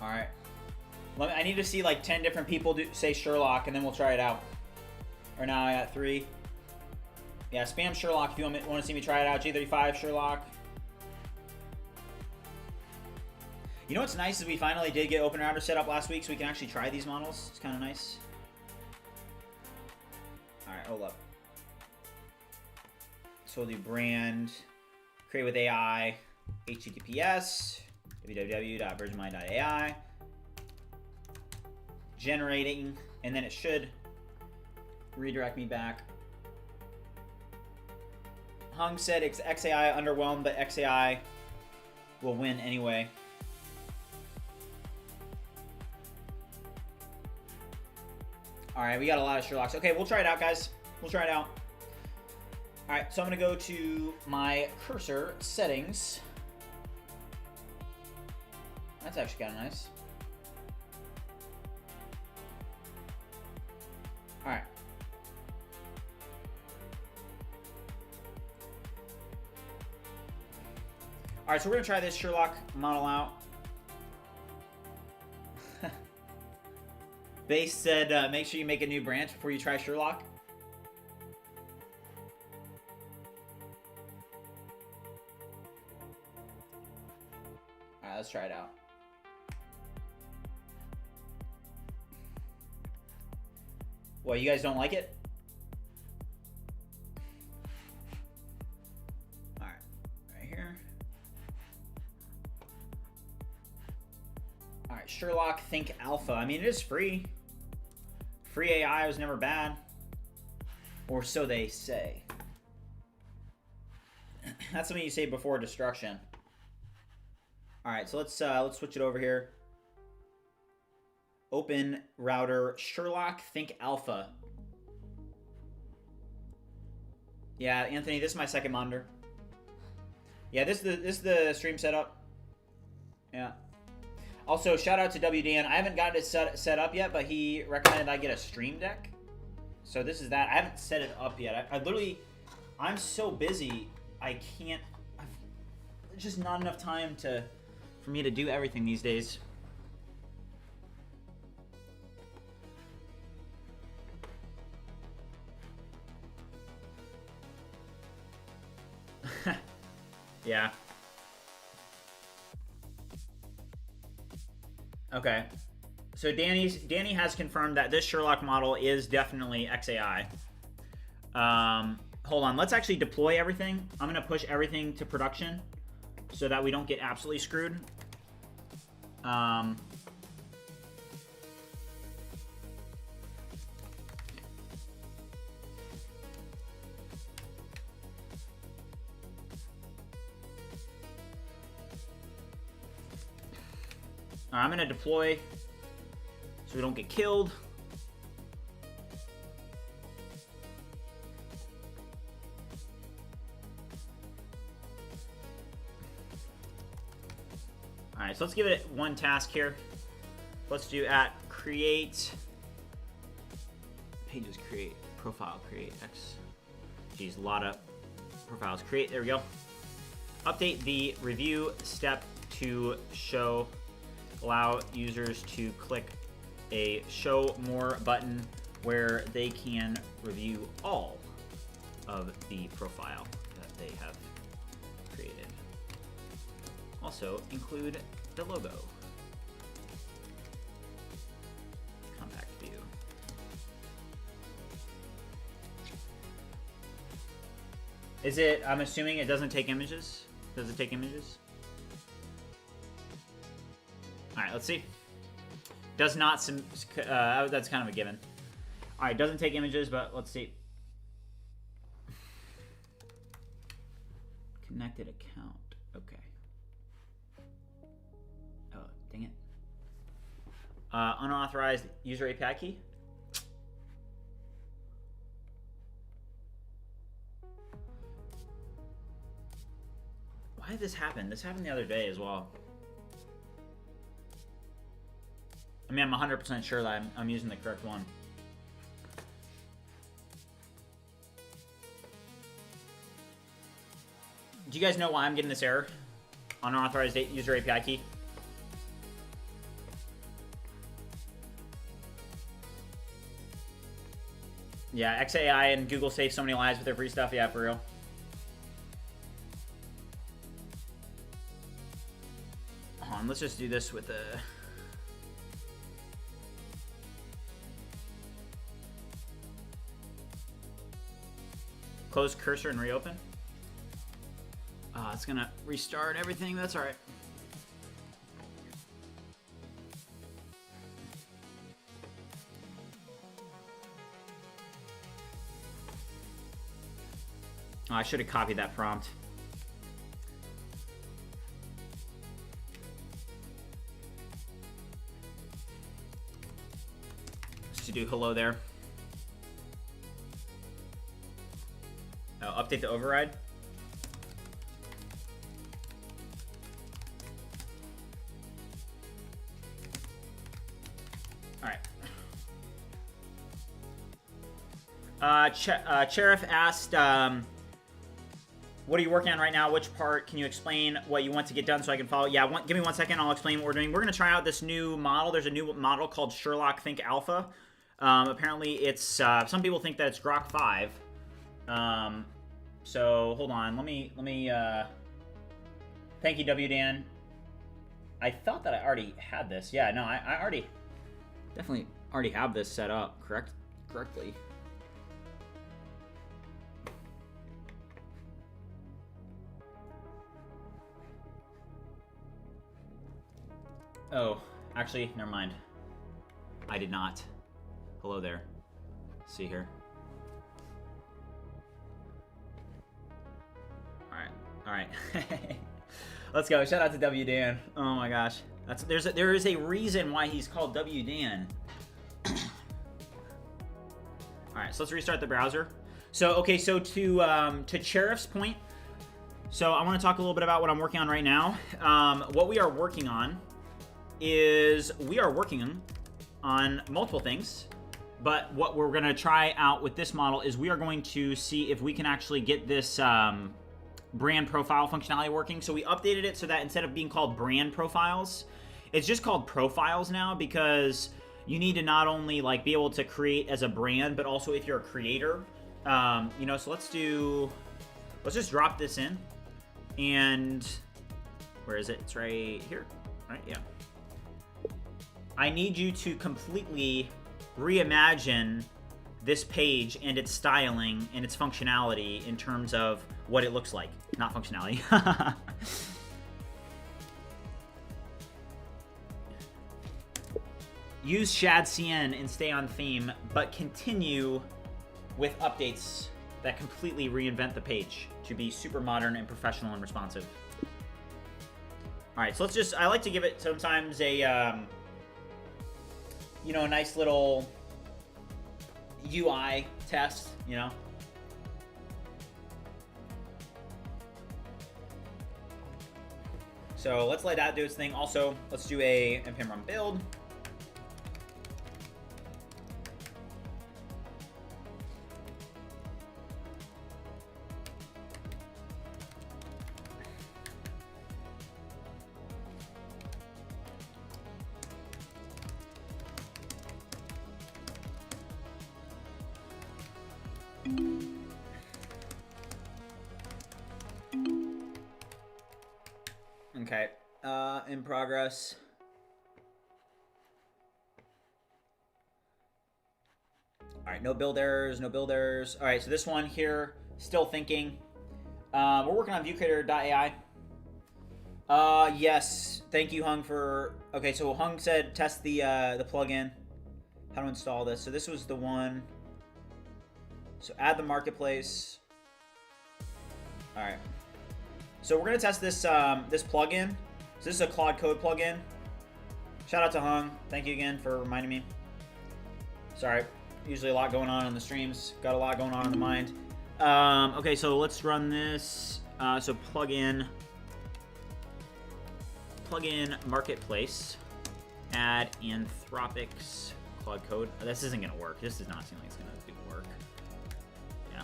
All right. I need to see like 10 different people say Sherlock, and then we'll try it out. Or now I got 3. Yeah, spam Sherlock if you want to see me try it out. G35 Sherlock. You know what's nice is we finally did get OpenRouter set up last week, so we can actually try these models. It's kind of nice. All right, hold up. So we'll do brand, create with AI, HTTPS, www.virginmind.ai, generating, and then it should redirect me back. Hung said it's XAI underwhelmed, but XAI will win anyway. All right, we got a lot of Sherlocks. Okay, we'll try it out, guys. We'll try it out. All right, so I'm gonna go to my cursor settings. That's actually kind of nice. All right. All right, so we're gonna try this Sherlock model out. Base said, make sure you make a new branch before you try Sherlock. All right, let's try it out. Well, you guys don't like it? All right, right here. All right, Sherlock Think Alpha. I mean, it is free. Free AI was never bad, or so they say. That's something you say before destruction. All right, so let's switch it over here. Open router Sherlock Think Alpha. Yeah, Anthony, this is my second monitor. Yeah, this is the stream setup. Yeah. Also, shout out to WDN. I haven't got it set up yet, but he recommended I get a stream deck. So this is that. I haven't set it up yet. I'm so busy. I can't. There's just not enough time for me to do everything these days. Yeah. Okay. So Danny has confirmed that this Sherlock model is definitely XAI. Hold on. Let's actually deploy everything. I'm going to push everything to production so that we don't get absolutely screwed. I'm going to deploy so we don't get killed. All right, so let's give it one task here. Let's do at create pages, create profile, create X. Geez, a lot of profiles. Create, there we go. Update the review step to show. Allow users to click a show more button where they can review all of the profile that they have created. Also include the logo. Compact view. Is it, I'm assuming it doesn't take images? Does it take images? All right, let's see. Does not, that's kind of a given. All right, doesn't take images, but let's see. Connected account, okay. Oh, dang it. Unauthorized user API key. Why did this happen? This happened the other day as well. I mean, I'm 100% sure that I'm using the correct one. Do you guys know why I'm getting this error? Unauthorized user API key. Yeah, XAI and Google say so many lies with their free stuff. Yeah, for real. Hold on, let's just do this with the... Close cursor and reopen. It's gonna restart everything. That's all right. Oh, I should have copied that prompt. Just to do hello there. Oh, update the override. Cherif asked, what are you working on right now? Which part? Can you explain what you want to get done so I can follow? Yeah, give me 1 second. I'll explain what we're doing. We're going to try out this new model. There's a new model called Sherlock Think Alpha. Apparently, it's some people think that it's Grok 5. So hold on. Let me. Thank you, WDan. I thought that I already had this. Yeah, no, I already definitely already have this set up correctly. Oh, actually, never mind. I did not. Hello there. See here. All right. Let's go. Shout out to W Dan. Oh my gosh, there is a reason why he's called W Dan. All right, so let's restart the browser. So okay, so to Cherif's point, so I want to talk a little bit about what I'm working on right now. What we are working on is we are working on multiple things, but what we're going to try out with this model is we are going to see if we can actually get this brand profile functionality working. So we updated it so that instead of being called brand profiles, it's just called profiles now, because you need to not only like be able to create as a brand, but also if you're a creator, you know. So let's just drop this in, and where is it? It's right here, right? Yeah. I need you to completely reimagine this page and its styling and its functionality in terms of what it looks like, not functionality. Use shadcn and stay on theme, but continue with updates that completely reinvent the page to be super modern and professional and responsive. All right, so let's just, I like to give it sometimes a, you know, a nice little UI test, you know. So let's let that do its thing. Also, let's do a npm run build. Okay, in progress. All right, no build errors, no build errors. All right, so this one here, still thinking. We're working on ViewCreator.ai. Yes, thank you, Hung, for... Okay, so Hung said test the plugin. How to install this. So this was the one. So add the marketplace. All right. So we're gonna test this this plugin. So this is a Claude Code plugin. Shout out to Hung. Thank you again for reminding me. Sorry, usually a lot going on in the streams. Got a lot going on in the mind. Okay, so let's run this. So plugin marketplace, add Anthropic's Claude Code. Oh, this isn't gonna work. This does not seem like it's gonna do work. Yeah.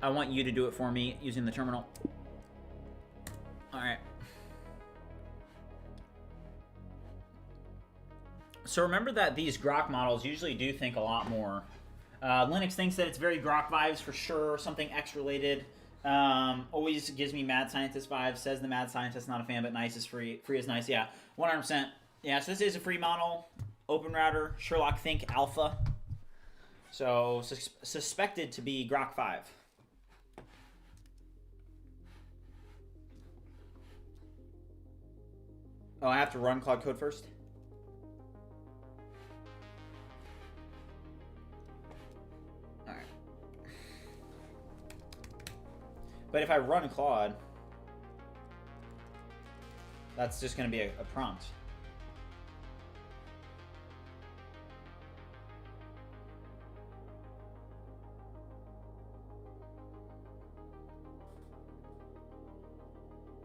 I want you to do it for me using the terminal. All right. So remember that these Grok models usually do think a lot more. Linux thinks that it's very Grok vibes for sure, something X related. Always gives me mad scientist vibes. Says the mad scientist, not a fan, but nice is free. Free is nice. Yeah, 100%. Yeah, so this is a free model. Open router, Sherlock Think Alpha. So suspected to be Grok 5. Oh, I have to run Claude Code first? Alright. But if I run Claude, that's just going to be a prompt.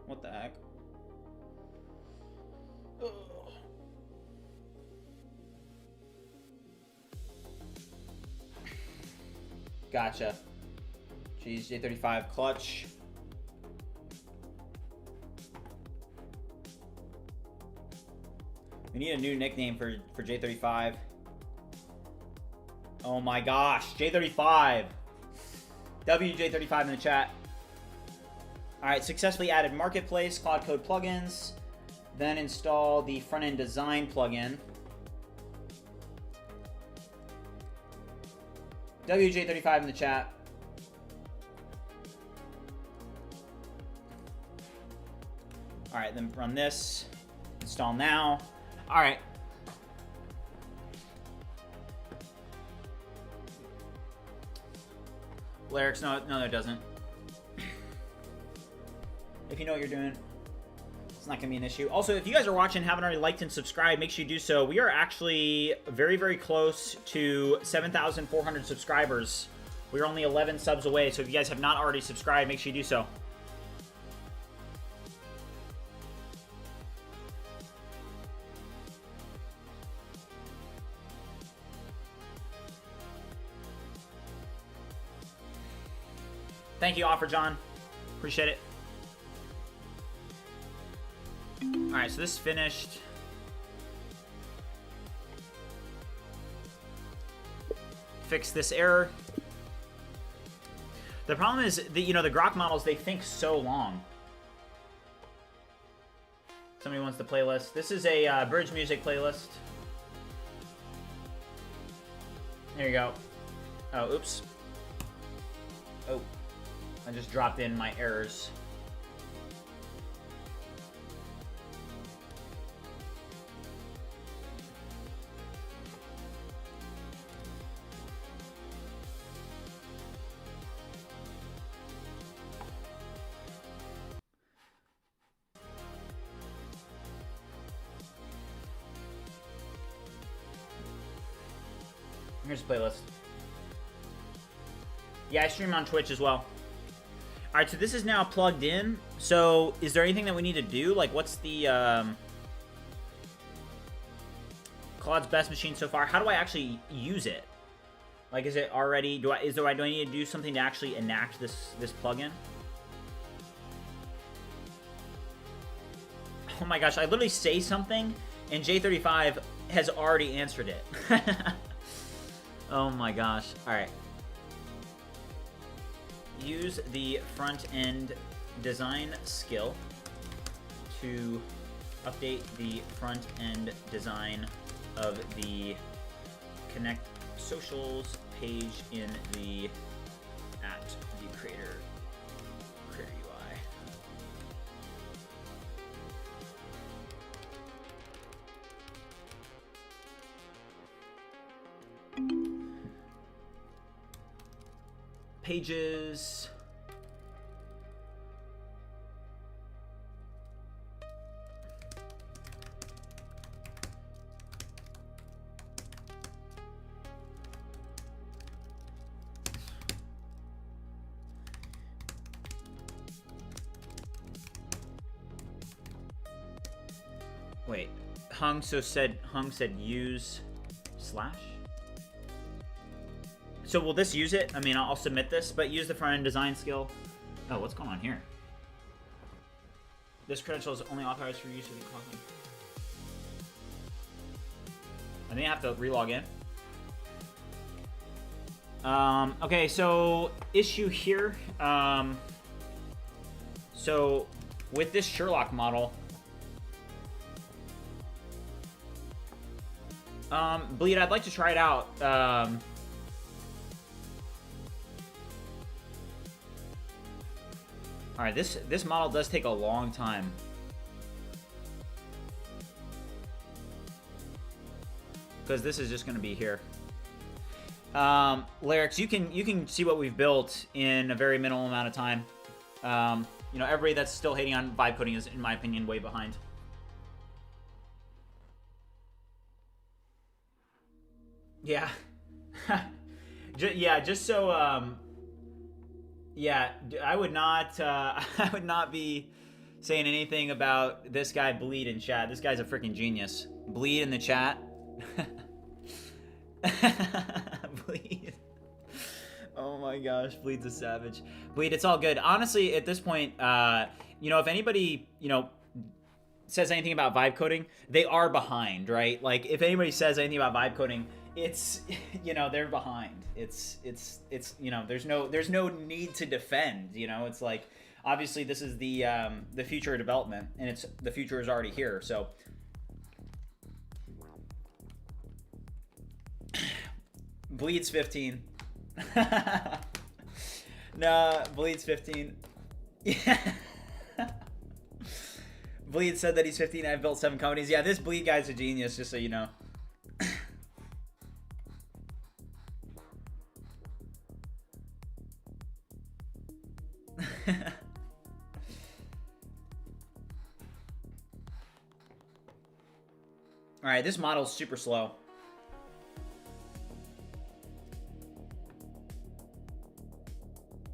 What the heck? Ugh. Gotcha. Jeez, J35 clutch. We need a new nickname for J35. Oh my gosh, J35. WJ35 in the chat. All right, successfully added Marketplace, Claude Code plugins. Then install the front-end design plugin. WJ35 in the chat. All right, then run this. Install now. All right. Lyrics, no, it doesn't. If you know what you're doing, it's not gonna be an issue. Also, if you guys are watching, haven't already liked and subscribed, make sure you do so. We are actually very, very close to 7,400 subscribers. We're only 11 subs away, so if you guys have not already subscribed, make sure you do so. Thank you, Offer John. Appreciate it. All right, so this is finished. Fix this error. The problem is that, you know, the Grok models, they think so long. Somebody wants the playlist. This is a bridge music playlist. There you go. Oh, oops. Oh, I just dropped in my errors. Here's the playlist. Yeah, I stream on Twitch as well. Alright, so this is now plugged in. So, is there anything that we need to do? Like, what's the, Claude's best machine so far? How do I actually use it? Like, is it already, do I need to do something to actually enact this plugin? Oh my gosh, I literally say something, and J35 has already answered it. Oh my gosh. Alright. Use the front-end design skill to update the front-end design of the Connect Socials page in the @ViewCreator Creator UI. Pages. Wait, Hung said use slash. So will this use it? I mean, I'll submit this, but use the front-end design skill. Oh, what's going on here? This credential is only authorized for use of the CloudFront. I think I have to relog in. Okay, so issue here. So with this Sherlock model, Bleed, I'd like to try it out. All right, this model does take a long time. Because this is just going to be here. Lyrics, you can see what we've built in a very minimal amount of time. You know, everybody that's still hating on vibe coding is, in my opinion, way behind. Yeah. Yeah, just so yeah, I would not be saying anything about this guy Bleed in chat. This guy's a freaking genius. Bleed in the chat. Bleed. Oh my gosh, Bleed's a savage. Bleed, it's all good. Honestly, at this point, you know, if anybody, you know, says anything about vibe coding, they are behind, right? Like, if anybody says anything about vibe coding, it's, you know, they're behind. It's you know, there's no need to defend, you know. It's like, obviously this is the future of development, and the future is already here. So Bleed's 15. Nah, Bleed's 15. Yeah. Bleed said that he's 15. I've built 7 companies. Yeah, this Bleed guy's a genius, just so you know. All right, this model's super slow.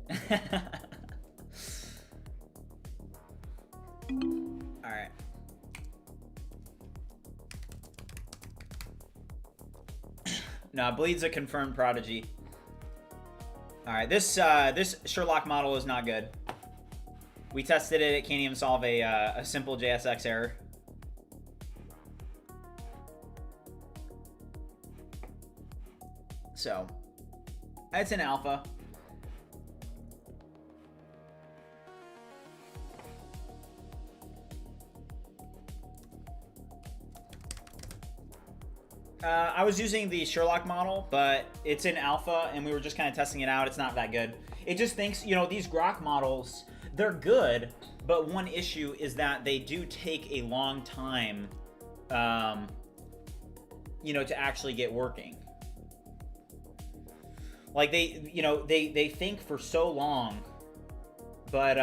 All right. No, Bleed's a confirmed prodigy. All right, this Sherlock model is not good. We tested it; it can't even solve a simple JSX error. So, it's an alpha. I was using the Sherlock model, but it's in alpha, and we were just kind of testing it out. It's not that good. It just thinks, you know, these Grok models, they're good, but one issue is that they do take a long time, you know, to actually get working. Like, they, you know, they think for so long, but,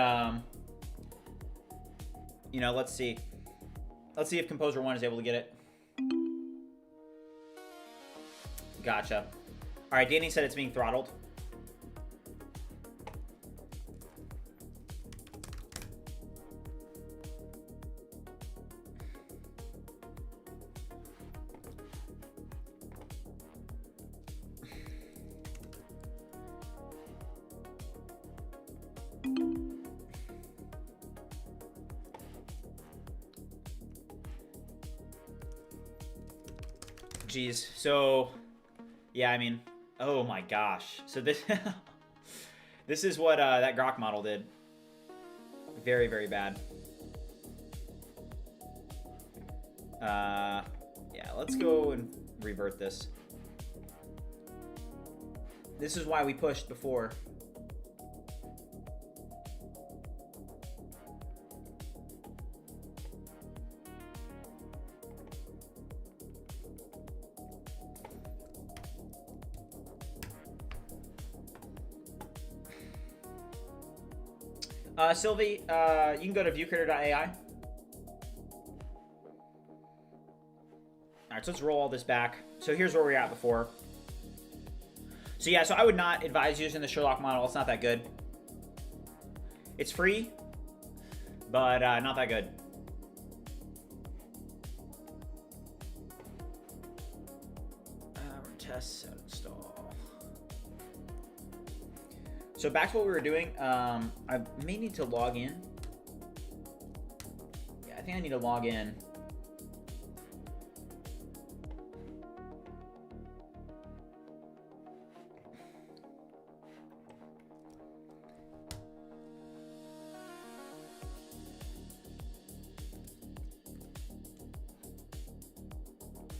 you know, let's see. Let's see if Composer 1 is able to get it. Gotcha. All right, Danny said it's being throttled. Jeez. So, yeah, I mean, oh my gosh. So this this is what that Grok model did. Very, very bad. Yeah, let's go and revert this. This is why we pushed before. Sylvie, you can go to ViewCreator.ai. Alright, so let's roll all this back. So here's where we were at before. So yeah, so I would not advise using the Sherlock model. It's not that good. It's free, but not that good. test set install. So back to what we were doing. I may need to log in. Yeah, I think I need to log in.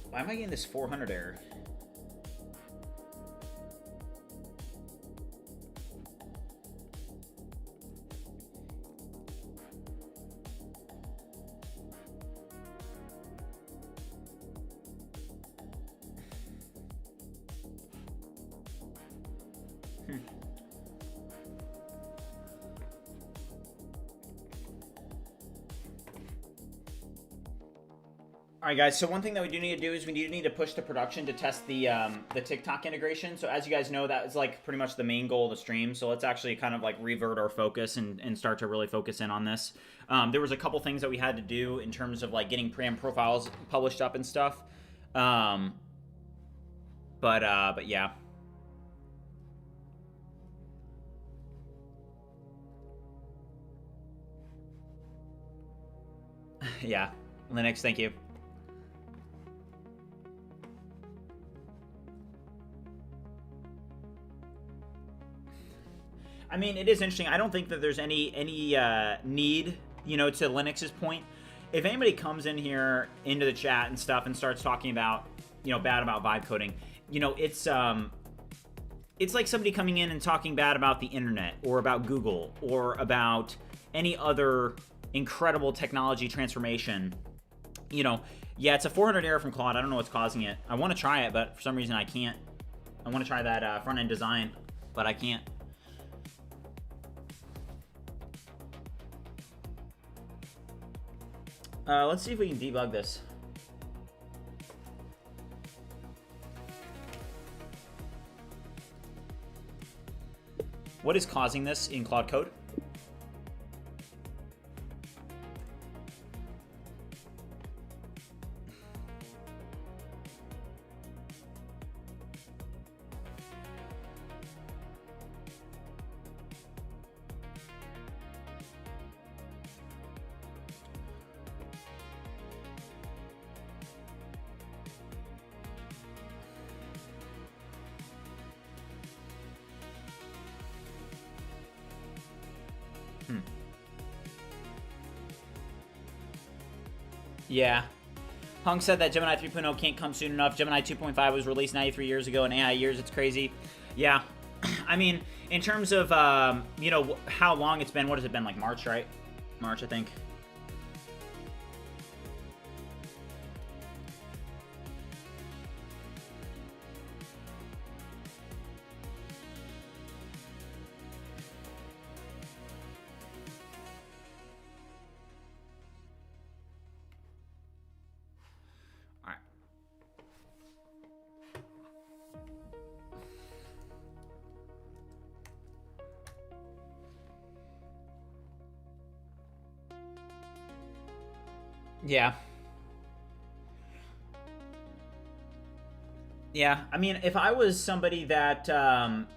Why am I getting this 400 error? All right, guys, so one thing that we do need to do is we need to push to production to test the TikTok integration. So as you guys know, that is like pretty much the main goal of the stream. So let's actually kind of like revert our focus and start to really focus in on this. There was a couple things that we had to do in terms of like getting preamp profiles published up and stuff. But yeah. Yeah, Linux, thank you. I mean, it is interesting. I don't think that there's any need, you know, to Linux's point. If anybody comes in here into the chat and stuff and starts talking about, you know, bad about vibe coding, you know, it's like somebody coming in and talking bad about the internet or about Google or about any other incredible technology transformation. You know, yeah, it's a 400 error from Claude. I don't know what's causing it. I want to try it, but for some reason I can't. I want to try that front-end design, but I can't. Let's see if we can debug this. What is causing this in Claude Code? Yeah. Hung said that Gemini 3.0 can't come soon enough. Gemini 2.5 was released 93 years ago. In AI years, it's crazy. Yeah. I mean, in terms of, you know, how long it's been, what has it been, like March, right? March, I think. Yeah. Yeah, I mean, if I was somebody that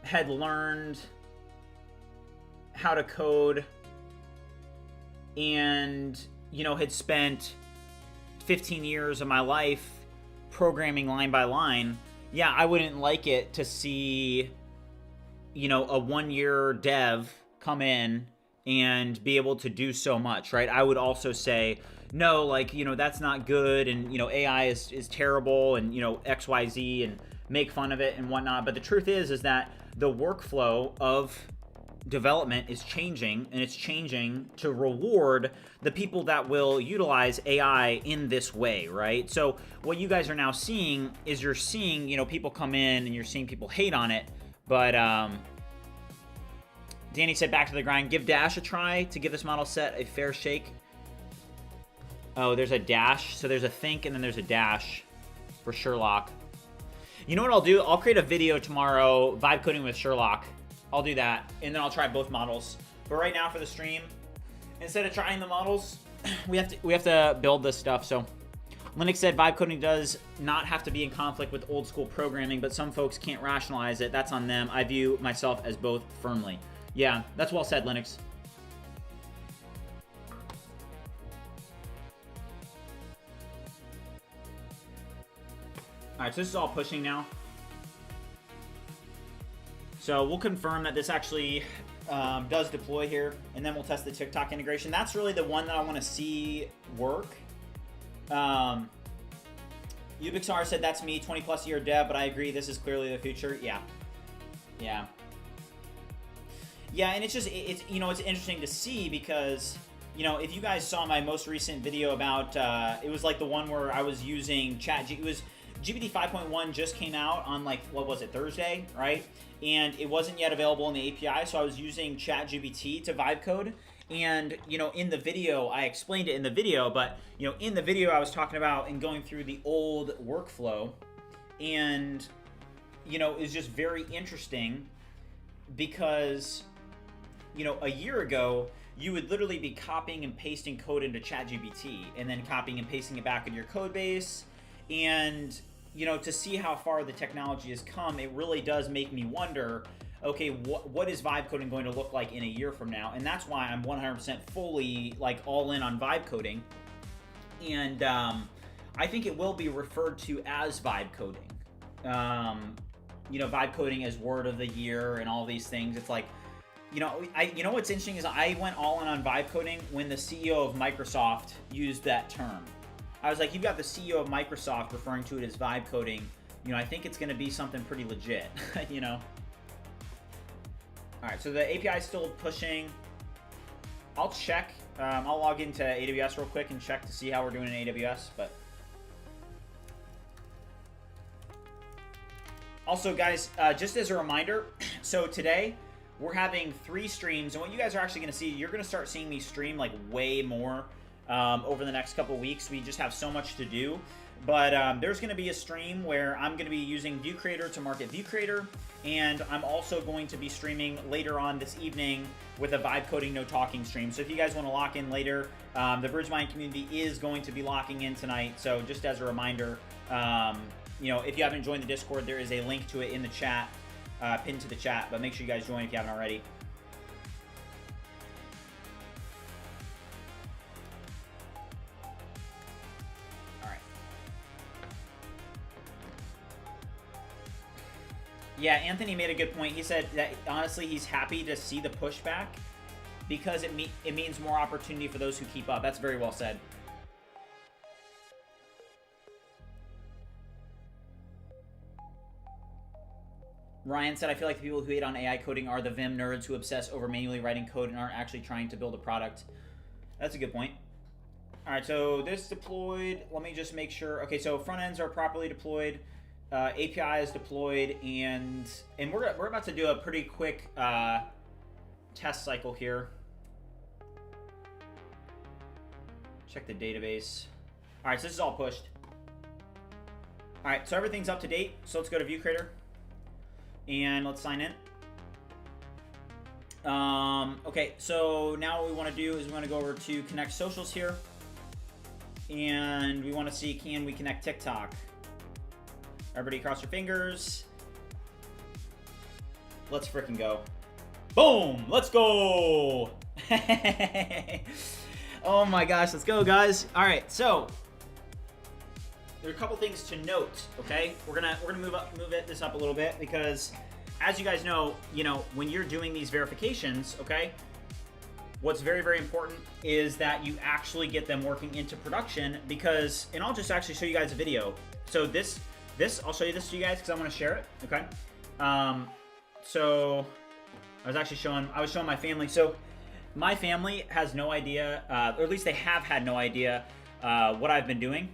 had learned how to code and, you know, had spent 15 years of my life programming line by line, yeah, I wouldn't like it to see, you know, a one-year dev come in and be able to do so much, right? I would also say, no, like, you know, that's not good, and, you know, AI is terrible, and, you know, XYZ, and make fun of it and whatnot. But the truth is that the workflow of development is changing, and it's changing to reward the people that will utilize AI in this way, right? So what you guys are now seeing is you're seeing, you know, people come in and you're seeing people hate on it, but Danny said back to the grind, give Dash a try to give this model set a fair shake. Oh, there's a dash. So there's a think and then there's a dash for Sherlock. You know what I'll do? I'll create a video tomorrow, vibe coding with Sherlock. I'll do that, and then I'll try both models. But right now for the stream, instead of trying the models, we have to build this stuff. So Linux said vibe coding does not have to be in conflict with old school programming, but some folks can't rationalize it. That's on them. I view myself as both firmly. Yeah, that's well said, Linux. All right, so this is all pushing now. So we'll confirm that this actually does deploy here, and then we'll test the TikTok integration. That's really the one that I want to see work. Ubixar said, that's me, 20 plus year dev, but I agree, this is clearly the future. Yeah. And it's just, it's interesting to see because, if you guys saw my most recent video about, it was like the one where I was using it was GPT 5.1 just came out on like, what was it, Thursday, right? And it wasn't yet available in the API, so I was using ChatGPT to vibe code. And, in the video, I explained it in the video, but, in the video I was talking about and going through the old workflow, and, it's just very interesting because, a year ago, you would literally be copying and pasting code into ChatGPT and then copying and pasting it back in your code base. And, to see how far the technology has come, it really does make me wonder, okay, what is vibe coding going to look like in a year from now? And that's why I'm 100% fully like all in on vibe coding. And I think it will be referred to as vibe coding. Vibe coding as word of the year and all these things. It's like, what's interesting is I went all in on vibe coding when the CEO of Microsoft used that term. I was like, you've got the CEO of Microsoft referring to it as vibe coding. I think it's going to be something pretty legit, All right, so the API is still pushing. I'll check. I'll log into AWS real quick and check to see how we're doing in AWS. But also, guys, just as a reminder, so today we're having 3 streams, and what you guys are actually going to see, you're going to start seeing me stream like way more over the next couple weeks. We just have so much to do. But there's going to be a stream where I'm going to be using ViewCreator to market ViewCreator, and I'm also going to be streaming later on this evening with a vibe coding no talking stream. So if you guys want to lock in later, the Bridgemind community is going to be locking in tonight. So just as a reminder, if you haven't joined the Discord, there is a link to it in the chat, pinned to the chat. But make sure you guys join if you haven't already. Yeah, Anthony made a good point. He said that honestly he's happy to see the pushback because it means more opportunity for those who keep up. That's very well said. Ryan said, I feel like the people who hate on AI coding are the Vim nerds who obsess over manually writing code and aren't actually trying to build a product. That's a good point. All right, so this deployed. Let me just make sure. Okay, so front ends are properly deployed. API is deployed, and we're about to do a pretty quick test cycle here. Check the database. All right, so this is all pushed. All right, so everything's up to date. So let's go to ViewCreator, and let's sign in. Okay, so now what we want to do is we want to go over to connect socials here, and we want to see, can we connect TikTok? Everybody cross your fingers. Let's freaking go. Boom! Let's go! Oh my gosh, let's go, guys. All right, so there are a couple things to note, okay? We're gonna move this up a little bit because, as you guys know, when you're doing these verifications, okay, what's very, very important is that you actually get them working into production and I'll just actually show you guys a video. So I'll show you this to you guys because I want to share it, okay? So I was showing my family. So my family has no idea, or at least they have had no idea what I've been doing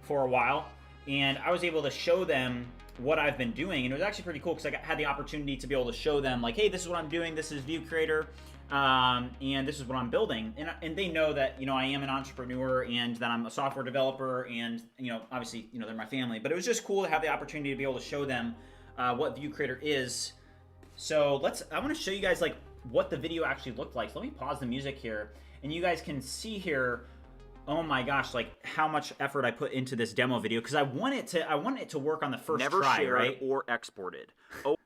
for a while. And I was able to show them what I've been doing. And it was actually pretty cool because I had the opportunity to be able to show them like, hey, this is what I'm doing. This is ViewCreator. And this is what I'm building. And they know that, I am an entrepreneur and that I'm a software developer and, obviously, they're my family. But it was just cool to have the opportunity to be able to show them what ViewCreator is. So I want to show you guys like what the video actually looked like. So let me pause the music here and you guys can see here oh my gosh, like how much effort I put into this demo video because I want it to work on the first Never try, shared right? or exported. Oh.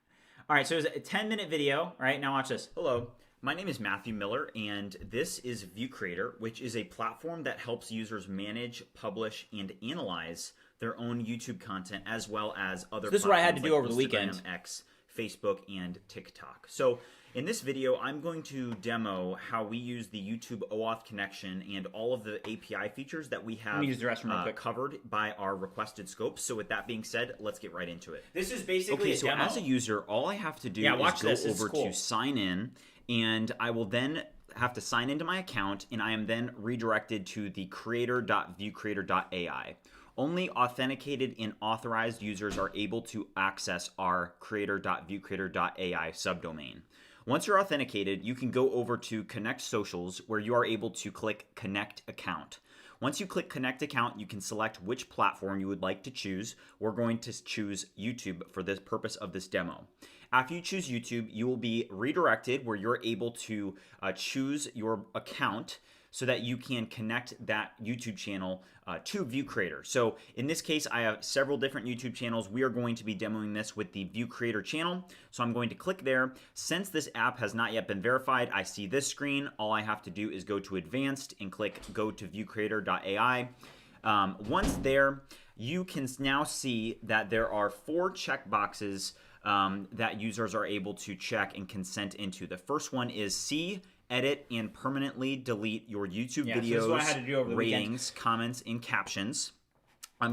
All right, so it's a 10-minute video. Right, now watch this. Hello, my name is Matthew Miller, and this is ViewCreator, which is a platform that helps users manage, publish, and analyze their own YouTube content as well as other This is what I had to do like over the weekend. Instagram, X, Facebook, and TikTok. So in this video, I'm going to demo how we use the YouTube OAuth connection and all of the API features that we have use the restroom real quick. covered by our requested scopes. So with that being said, let's get right into it. This is basically Okay, so as a user, all I have to do watch is go this. It's over cool. to sign in, and I will then have to sign into my account, and I am then redirected to the creator.viewcreator.ai. Only authenticated and authorized users are able to access our creator.viewcreator.ai subdomain. Once you're authenticated, you can go over to Connect Socials, where you are able to click Connect Account. Once you click Connect Account, you can select which platform you would like to choose. We're going to choose YouTube for the purpose of this demo. After you choose YouTube, you will be redirected where you're able to choose your account so that you can connect that YouTube channel to ViewCreator. So in this case, I have several different YouTube channels. We are going to be demoing this with the ViewCreator channel. So I'm going to click there. Since this app has not yet been verified, I see this screen. All I have to do is go to Advanced and click Go to ViewCreator.ai. Once there, you can now see that there are 4 checkboxes that users are able to check and consent into. The first one is see, edit, and permanently delete your YouTube videos, so this is what I had to do over the ratings, comments, and captions.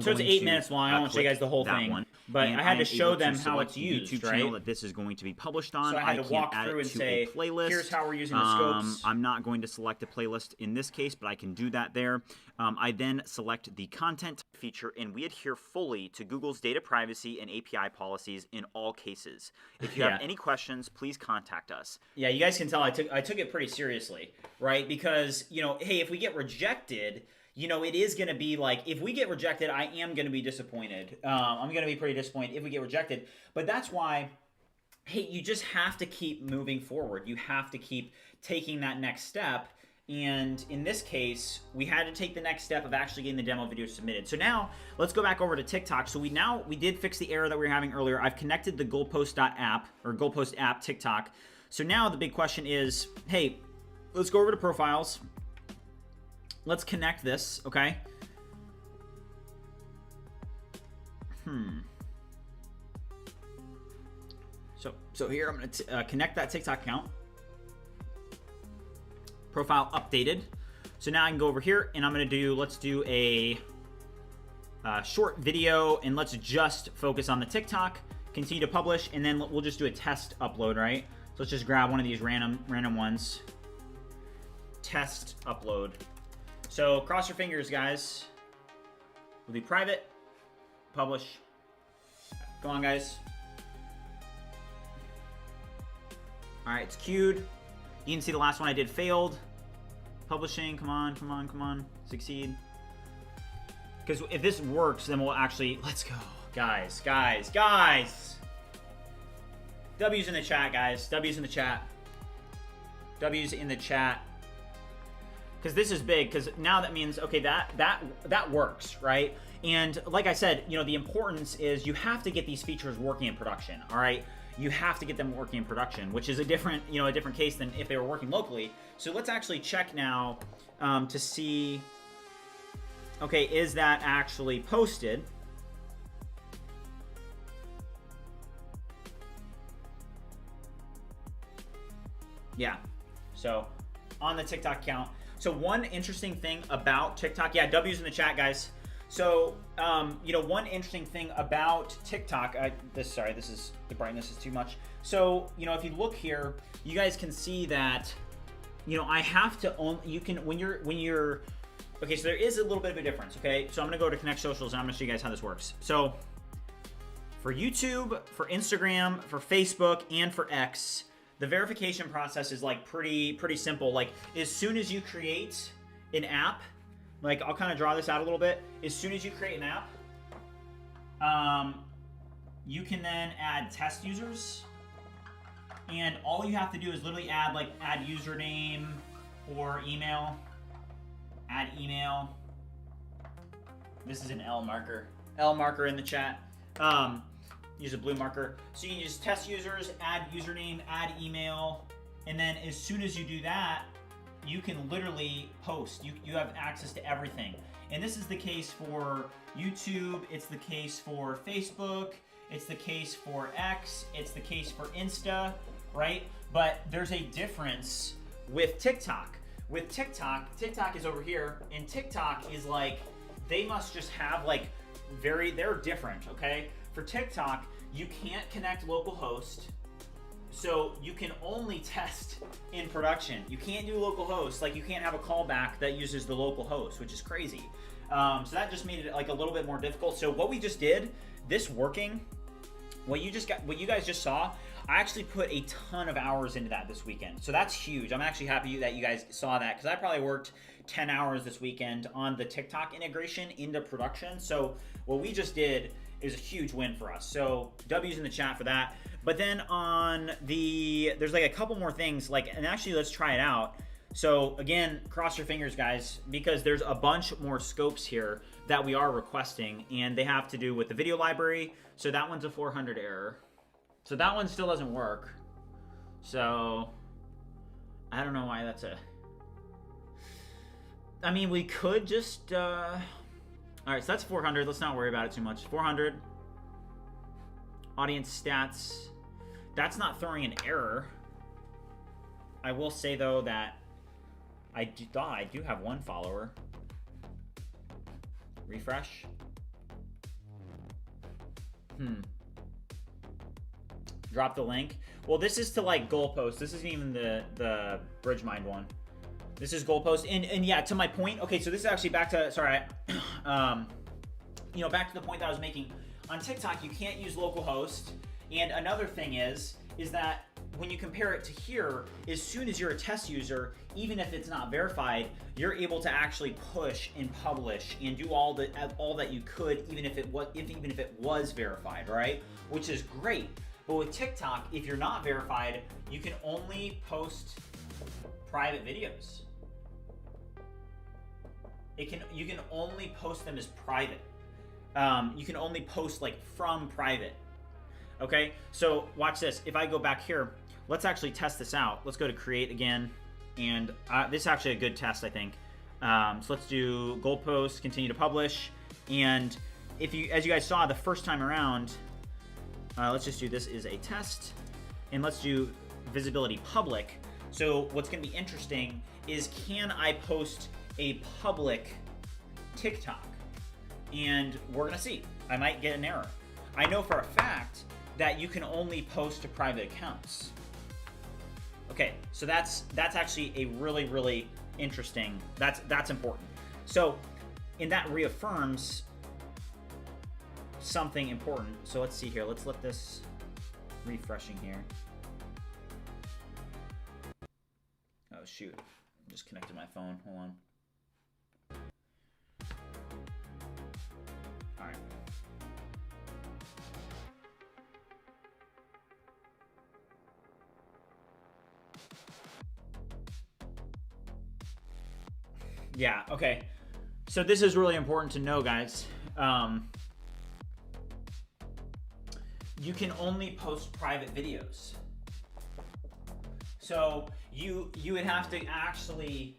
So it's 8 minutes long. I won't show you guys the whole thing, but I had to show them how it's used, YouTube right? channel that this is going to be published on. So I had to walk add through it and to say, a playlist. here's how we're using the scopes. I'm not going to select a playlist in this case, but I can do that there. I then select the content feature, and we adhere fully to Google's data privacy and API policies in all cases. If you have any questions, please contact us. Yeah, you guys can tell I took it pretty seriously, right? Because, you know, hey, if we get rejected, you know, it is going to be like, if we get rejected, I am going to be disappointed. I'm going to be pretty disappointed if we get rejected. But that's why, hey, you just have to keep moving forward. You have to keep taking that next step. And in this case, we had to take the next step of actually getting the demo video submitted. So now let's go back over to TikTok. So we did fix the error that we were having earlier. I've connected the goalpost.app or goalpost app TikTok. So now the big question is, hey, let's go over to profiles. Let's connect this, okay? So here I'm going to connect that TikTok account. Profile updated. So now I can go over here and I'm going to do, let's do a short video and let's just focus on the TikTok. Continue to publish, and then we'll just do a test upload, right? So let's just grab one of these random ones. Test upload. So cross your fingers, guys. We'll do private, publish. Go on, guys. All right, it's queued. You can see the last one I did failed. Publishing, come on, succeed. Because if this works, then we'll actually, let's go. Guys. W's in the chat, guys. W's in the chat. W's in the chat. Because this is big, because now that means, okay, that works, right? And like I said, you know, the importance is you have to get these features working in production, all right? You have to get them working in production, which is a different case than if they were working locally. So let's actually check now to see, okay, is that actually posted? Yeah, so on the TikTok account. So one interesting thing about TikTok, yeah, W's in the chat, guys. So, you know, one interesting thing about TikTok, the brightness is too much. So, you know, if you look here, you guys can see that, you know, I have to own, you can, when you're, okay, so there is a little bit of a difference, okay? So I'm gonna go to Connect Socials and I'm gonna show you guys how this works. So for YouTube, for Instagram, for Facebook, and for X, the verification process is like pretty simple. Like as soon as you create an app, like I'll kind of draw this out a little bit. As soon as you create an app, you can then add test users, and all you have to do is literally add username or email. add email. This is an L marker. L marker in the chat. Use a blue marker. So you can use test users, add username, add email, and then as soon as you do that, you can literally post. You have access to everything. And this is the case for YouTube, it's the case for Facebook, it's the case for X, it's the case for Insta, right? But there's a difference with TikTok. With TikTok, TikTok is over here, and TikTok is like, they must just have like they're different, okay? For TikTok, you can't connect localhost, so you can only test in production. You can't do localhost, like you can't have a callback that uses the local host, which is crazy. So that just made it like a little bit more difficult. So what we just did, this working, what you guys just saw, I actually put a ton of hours into that this weekend. So that's huge. I'm actually happy that you guys saw that, because I probably worked 10 hours this weekend on the TikTok integration into production. So what we just did is a huge win for us. So W's in the chat for that. But then on there's like a couple more things, like, and actually let's try it out. So again, cross your fingers, guys, because there's a bunch more scopes here that we are requesting, and they have to do with the video library. So that one's a 400 error. So that one still doesn't work. So I don't know why that's a... I mean, we could just... All right, so that's 400. Let's not worry about it too much. 400. Audience stats. That's not throwing an error. I will say, though, that I do have one follower. Refresh. Drop the link. Well, this is to like goalpost. This isn't even the BridgeMind one. This is goalpost. And yeah, to my point. Okay, so this is actually back to, sorry, back to the point that I was making. On TikTok, you can't use localhost. And another thing is that when you compare it to here, as soon as you're a test user, even if it's not verified, you're able to actually push and publish and do all that you could, even if it was verified, right? Which is great. But with TikTok, if you're not verified, you can only post private videos. You can only post them as private. You can only post like from private. Okay, so watch this. If I go back here, let's actually test this out. Let's go to create again, and this is actually a good test, I think. So let's do goalpost, continue to publish, and as you guys saw the first time around, let's just do this is a test, and let's do visibility public. So what's going to be interesting is, can I post a public TikTok? And we're going to see. I might get an error. I know for a fact that you can only post to private accounts. Okay, so that's actually a really, really interesting, that's important. So, and that reaffirms something important. So let's see here, let's let this refreshing here. Oh shoot, I just connected my phone, hold on. All right. Yeah, okay. So this is really important to know, guys. You can only post private videos. So you would have to actually,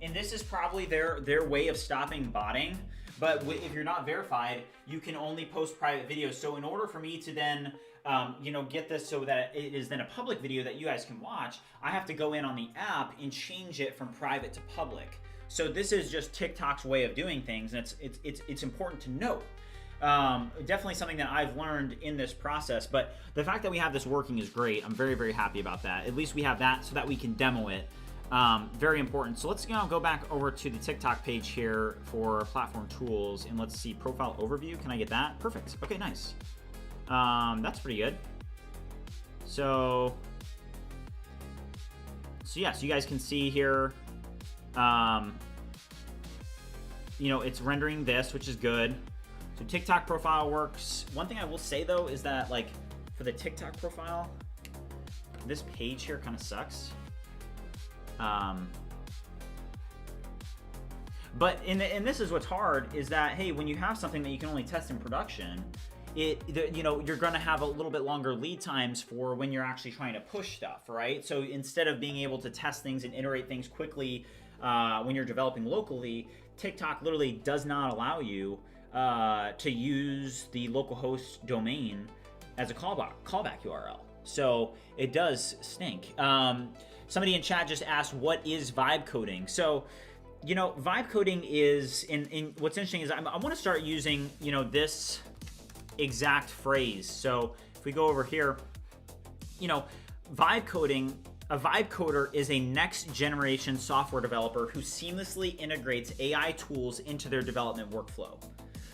and this is probably their way of stopping botting, but if you're not verified, you can only post private videos. So in order for me to then get this so that it is then a public video that you guys can watch, I have to go in on the app and change it from private to public. So this is just TikTok's way of doing things, and it's important to note. Definitely something that I've learned in this process, but the fact that we have this working is great. I'm very, very happy about that. At least we have that so that we can demo it. Very important. So let's go back over to the TikTok page here for platform tools, and let's see profile overview. Can I get that? Perfect. Okay, nice. That's pretty good. So yes, you guys can see here. It's rendering this, which is good. So TikTok profile works. One thing I will say though is that, like, for the TikTok profile, this page here kind of sucks. and this is what's hard is that, hey, when you have something that you can only test in production, you're going to have a little bit longer lead times for when you're actually trying to push stuff, right? So instead of being able to test things and iterate things quickly when you're developing locally, TikTok literally does not allow you to use the localhost domain as a callback URL. So it does stink. Somebody in chat just asked, what is vibe coding? So, vibe coding is, in what's interesting is I want to start using, this exact phrase. So if we go over here, vibe coding, a vibe coder is a next generation software developer who seamlessly integrates AI tools into their development workflow.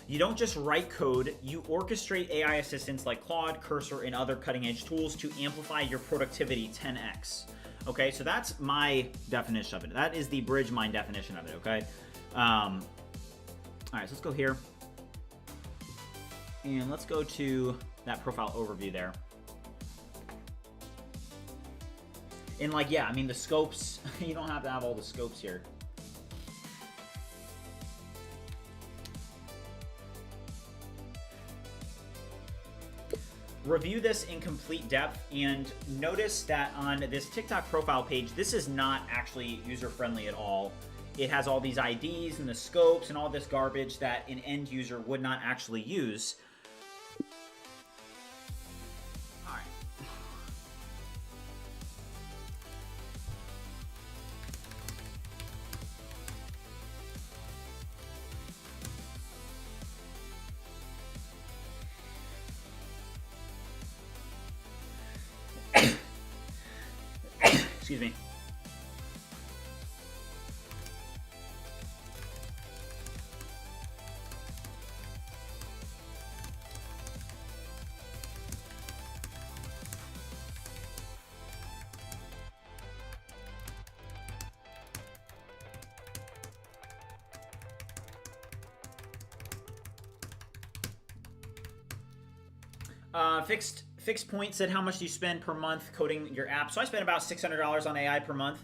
You don't just write code, you orchestrate AI assistants like Claude, Cursor, and other cutting edge tools to amplify your productivity 10x. Okay, so that's my definition of it. That is the Bridgemind definition of it, okay? All right, so let's go here. And let's go to that profile overview there. And the scopes, you don't have to have all the scopes here. Review this in complete depth and notice that on this TikTok profile page, this is not actually user-friendly at all. It has all these IDs and the scopes and all this garbage that an end user would not actually use. All right. Excuse me. Fixed point said, how much do you spend per month coding your app? So I spend about $600 on AI per month.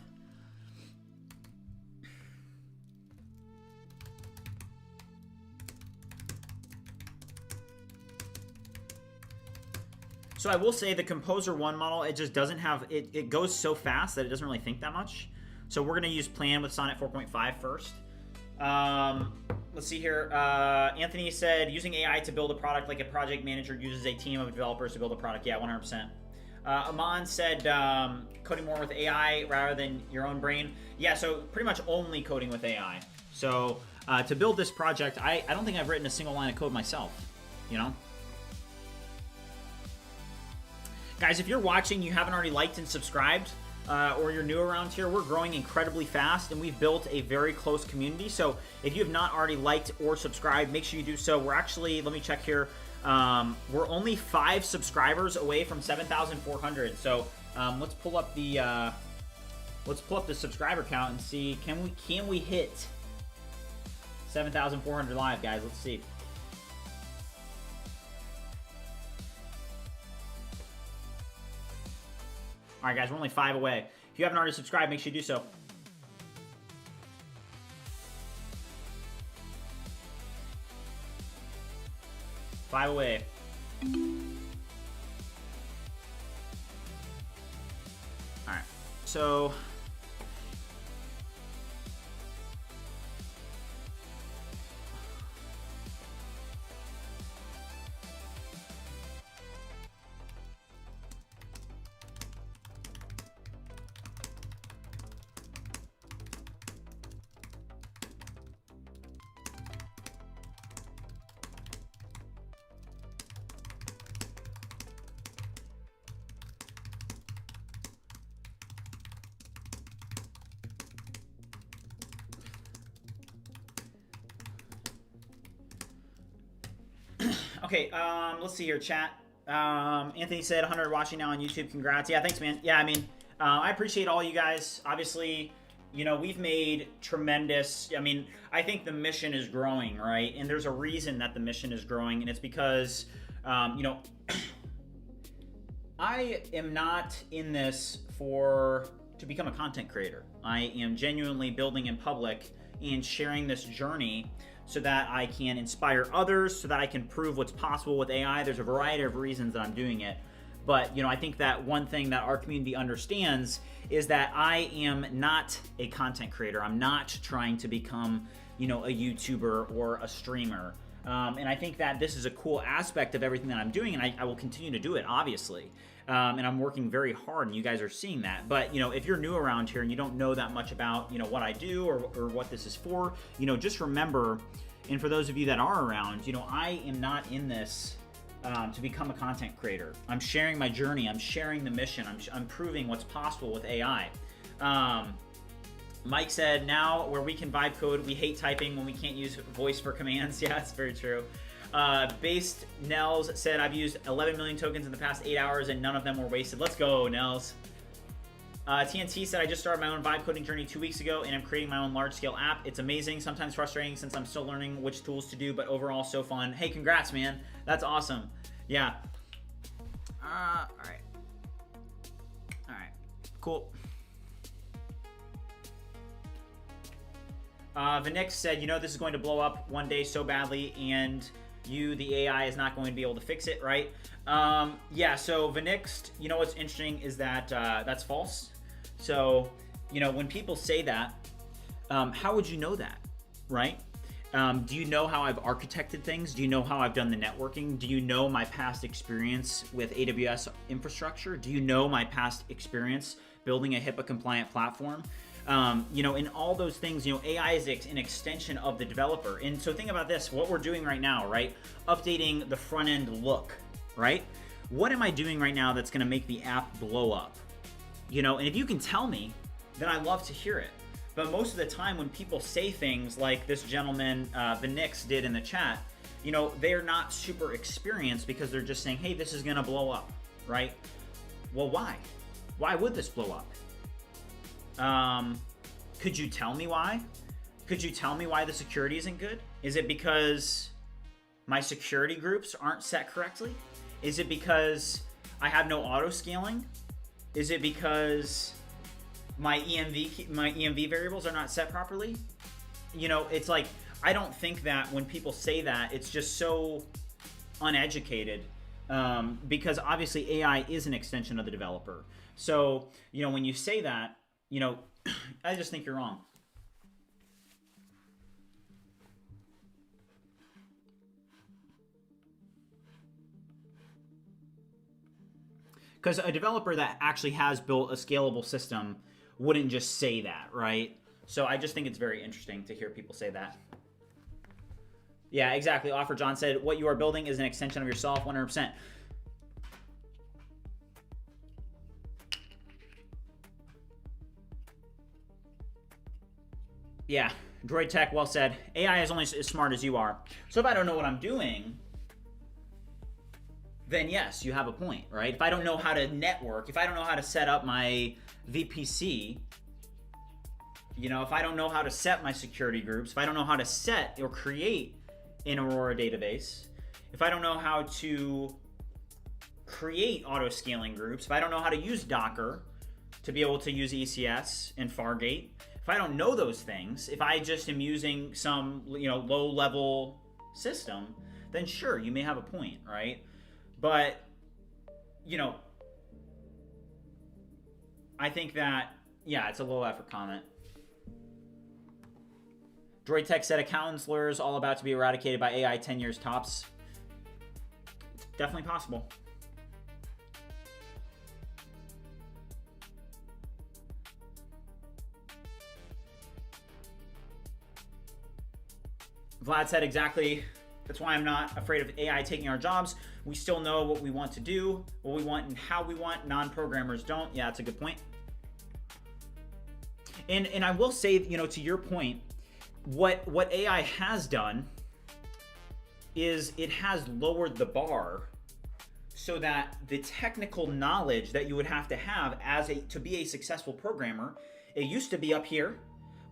So I will say the Composer 1 model, it just doesn't have, it goes so fast that it doesn't really think that much. So we're going to use Plan with Sonnet 4.5 first. Let's see here. Anthony said, using AI to build a product like a project manager uses a team of developers to build a product. Yeah, 100%. Aman said, coding more with AI rather than your own brain. Yeah, so pretty much only coding with AI. So to build this project, I don't think I've written a single line of code myself, Guys, if you're watching, you haven't already liked and subscribed, or you're new around here, we're growing incredibly fast and we've built a very close community. So if you have not already liked or subscribed, make sure you do so. We're actually, let me check here. We're only 5 subscribers away from 7,400. So let's pull up the subscriber count and see, can we hit 7,400 live, guys? Let's see. All right, guys, we're only 5 away. If you haven't already subscribed, make sure you do so. Five away. All right, so okay, let's see here, chat. Anthony said 100 watching now on YouTube. Congrats. Yeah, thanks, man. Yeah, I mean, I appreciate all you guys. Obviously, we've made tremendous, I think the mission is growing, right? And there's a reason that the mission is growing, and it's because, I am not in this for to become a content creator. I am genuinely building in public and sharing this journey so that I can inspire others, so that I can prove what's possible with AI. There's a variety of reasons that I'm doing it. But, I think that one thing that our community understands is that I am not a content creator. I'm not trying to become, a YouTuber or a streamer. And I think that this is a cool aspect of everything that I'm doing, and I will continue to do it, obviously. And I'm working very hard, and you guys are seeing that. But, if you're new around here and you don't know that much about, what I do or what this is for, just remember, and for those of you that are around, I am not in this to become a content creator. I'm sharing my journey. I'm sharing the mission. I'm proving what's possible with AI. Mike said, now where we can vibe code, we hate typing when we can't use voice for commands. Yeah, it's very true. Based Nels said, I've used 11 million tokens in the past 8 hours and none of them were wasted. Let's go, Nels. TNT said, I just started my own vibe coding journey 2 weeks ago and I'm creating my own large scale app. It's amazing, sometimes frustrating since I'm still learning which tools to do, but overall so fun. Hey, congrats, man. That's awesome. Yeah. All right. Cool. Vinix said, this is going to blow up one day so badly and the AI is not going to be able to fix it, right? Yeah, so Vinix, what's interesting is that that's false. So, when people say that, how would you know that, right? Do you know how I've architected things? Do you know how I've done the networking? Do you know my past experience with AWS infrastructure? Do you know my past experience building a HIPAA compliant platform? In all those things, AI is an extension of the developer. And so think about this, what we're doing right now, right? Updating the front end look, right? What am I doing right now that's gonna make the app blow up? And if you can tell me, then I love to hear it. But most of the time when people say things like this gentleman, Vinix did in the chat, they're not super experienced because they're just saying, hey, this is gonna blow up, right? Well, why? Why would this blow up? Could you tell me why? Could you tell me why the security isn't good? Is it because my security groups aren't set correctly? Is it because I have no auto scaling? Is it because my EMV variables are not set properly? It's like, I don't think that when people say that, it's just so uneducated, because obviously AI is an extension of the developer. So, when you say that, I just think you're wrong. Because a developer that actually has built a scalable system wouldn't just say that, right? So I just think it's very interesting to hear people say that. Yeah, exactly. Offer John said, what you are building is an extension of yourself, 100%. Yeah, Droid Tech, well said. AI is only as smart as you are. So if I don't know what I'm doing, then yes, you have a point, right? If I don't know how to network, if I don't know how to set up my VPC, if I don't know how to set my security groups, if I don't know how to set or create an Aurora database, if I don't know how to create auto-scaling groups, if I don't know how to use Docker to be able to use ECS and Fargate, if I don't know those things, if I just am using some, low-level system, then sure, you may have a point, right? But, I think that, yeah, it's a low-effort comment. Droid Tech said, account slurs all about to be eradicated by AI 10 years tops. It's definitely possible. Vlad said exactly, that's why I'm not afraid of AI taking our jobs. We still know what we want to do, what we want and how we want. Non-programmers don't. Yeah, that's a good point. And I will say, to your point, what AI has done is it has lowered the bar so that the technical knowledge that you would have to have to be a successful programmer, it used to be up here,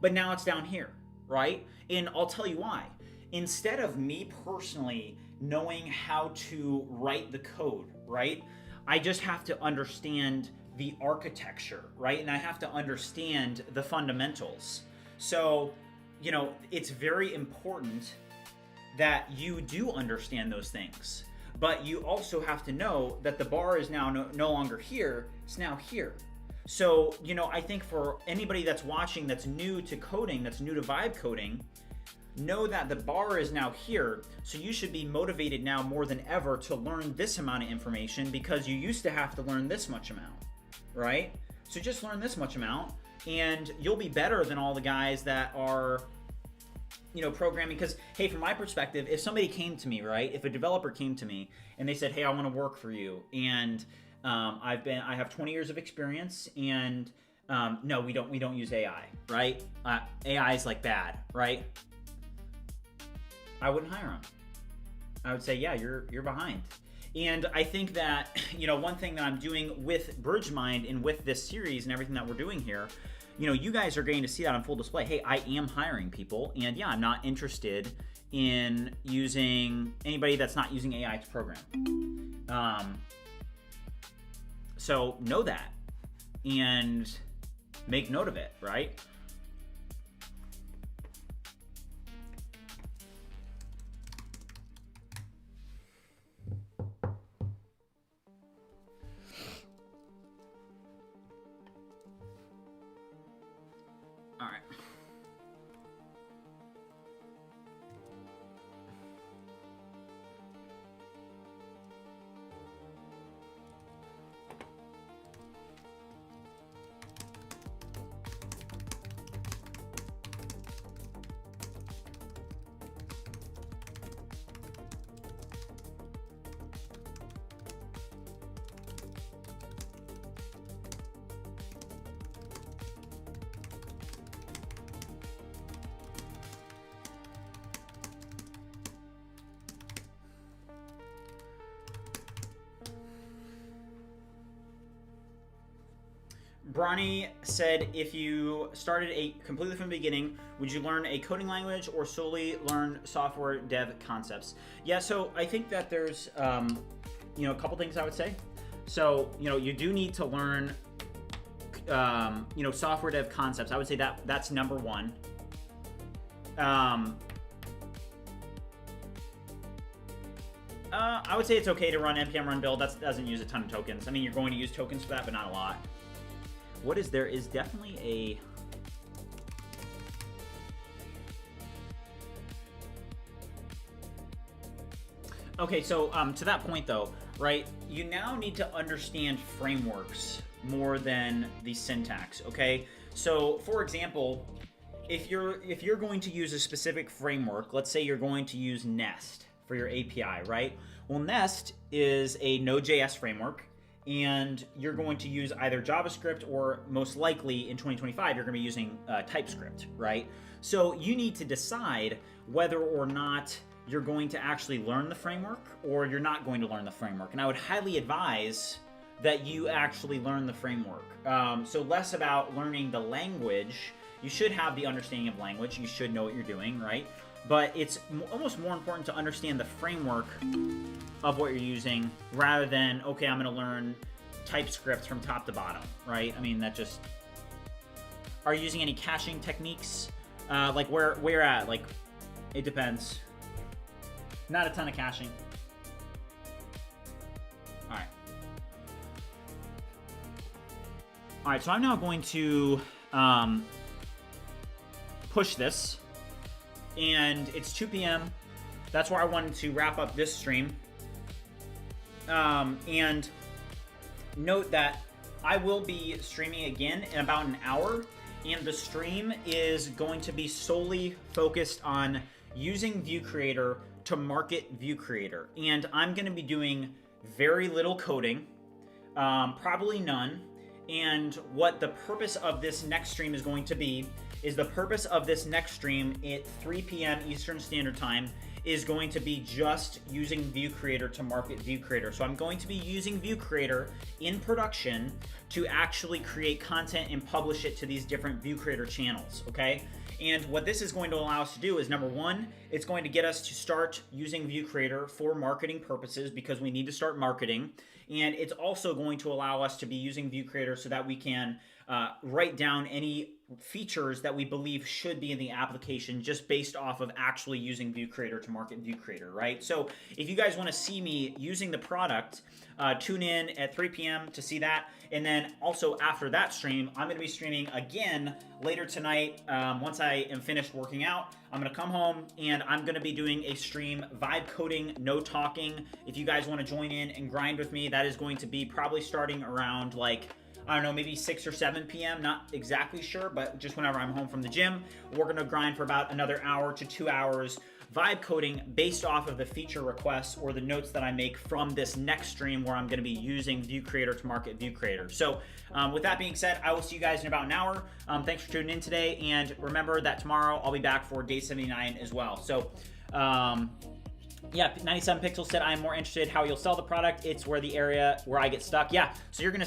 but now it's down here, right? And I'll tell you why. Instead of me personally knowing how to write the code, right? I just have to understand the architecture, right? And I have to understand the fundamentals. So, you know, it's very important that you do understand those things. But you also have to know that the bar is now no longer here, it's now here. So, you know, I think for anybody that's watching that's new to coding, that's new to vibe coding, know that the bar is now here. So you should be motivated now more than ever to learn this amount of information, because you used to have to learn this much amount, right? So just learn this much amount and you'll be better than all the guys that are, you know, programming. Because, hey, from my perspective, if somebody came to me, right, if a developer came to me and they said, hey, I want to work for you, and I have 20 years of experience, and no, we don't use AI, right? AI is like bad, right? I wouldn't hire them. I would say, yeah, you're behind. And I think that, you know, one thing that I'm doing with BridgeMind and with this series and everything that we're doing here, you know, you guys are getting to see that on full display. Hey, I am hiring people, and yeah, I'm not interested in using anybody that's not using AI to program. So know that and make note of it, right? All right. Bronny said, if you started completely from the beginning, would you learn a coding language or solely learn software dev concepts? Yeah, so I think that there's, you know, a couple things I would say. So, you know, you do need to learn, you know, software dev concepts. I would say that's number one. I would say it's okay to run npm run build. That doesn't use a ton of tokens. I mean, you're going to use tokens for that, but not a lot. There is definitely a... Okay, so to that point though, right, you now need to understand frameworks more than the syntax, okay? So for example, if you're going to use a specific framework, let's say you're going to use Nest for your API, right? Well, Nest is a Node.js framework, and you're going to use either JavaScript or most likely in 2025, you're gonna be using TypeScript, right? So you need to decide whether or not you're going to actually learn the framework or you're not going to learn the framework. And I would highly advise that you actually learn the framework. So less about learning the language. You should have the understanding of language. You should know what you're doing, right? But it's almost more important to understand the framework of what you're using rather than, okay, I'm gonna learn TypeScript from top to bottom, right? I mean, that just... Are you using any caching techniques? Like where at? Like, it depends. Not a ton of caching. All right. All right, so I'm now going to push this. And it's 2 p.m. That's where I wanted to wrap up this stream. And note that I will be streaming again in about an hour, and the stream is going to be solely focused on using ViewCreator to market ViewCreator. And I'm going to be doing very little coding, probably none. And what the purpose of this next stream is going to be is the purpose of this next stream at 3 p.m. Eastern Standard Time is going to be just using ViewCreator to market ViewCreator. So I'm going to be using ViewCreator in production to actually create content and publish it to these different ViewCreator channels, okay? And what this is going to allow us to do is, number one, it's going to get us to start using ViewCreator for marketing purposes because we need to start marketing. And it's also going to allow us to be using ViewCreator so that we can write down any features that we believe should be in the application just based off of actually using ViewCreator to market ViewCreator, right? So if you guys want to see me using the product, tune in at 3 p.m. to see that. And then also after that stream, I'm going to be streaming again later tonight. Once I am finished working out, I'm going to come home and I'm going to be doing a stream, vibe coding, no talking. If you guys want to join in and grind with me, that is going to be probably starting around like, I don't know, maybe 6 or 7 p.m. Not exactly sure, but just whenever I'm home from the gym, we're going to grind for about another hour to 2 hours vibe coding based off of the feature requests or the notes that I make from this next stream where I'm going to be using ViewCreator to market ViewCreator. So with that being said, I will see you guys in about an hour. Thanks for tuning in today. And remember that tomorrow I'll be back for day 79 as well. So yeah, 97 Pixels said, I'm more interested how you'll sell the product. It's where the area where I get stuck. Yeah, so you're going to see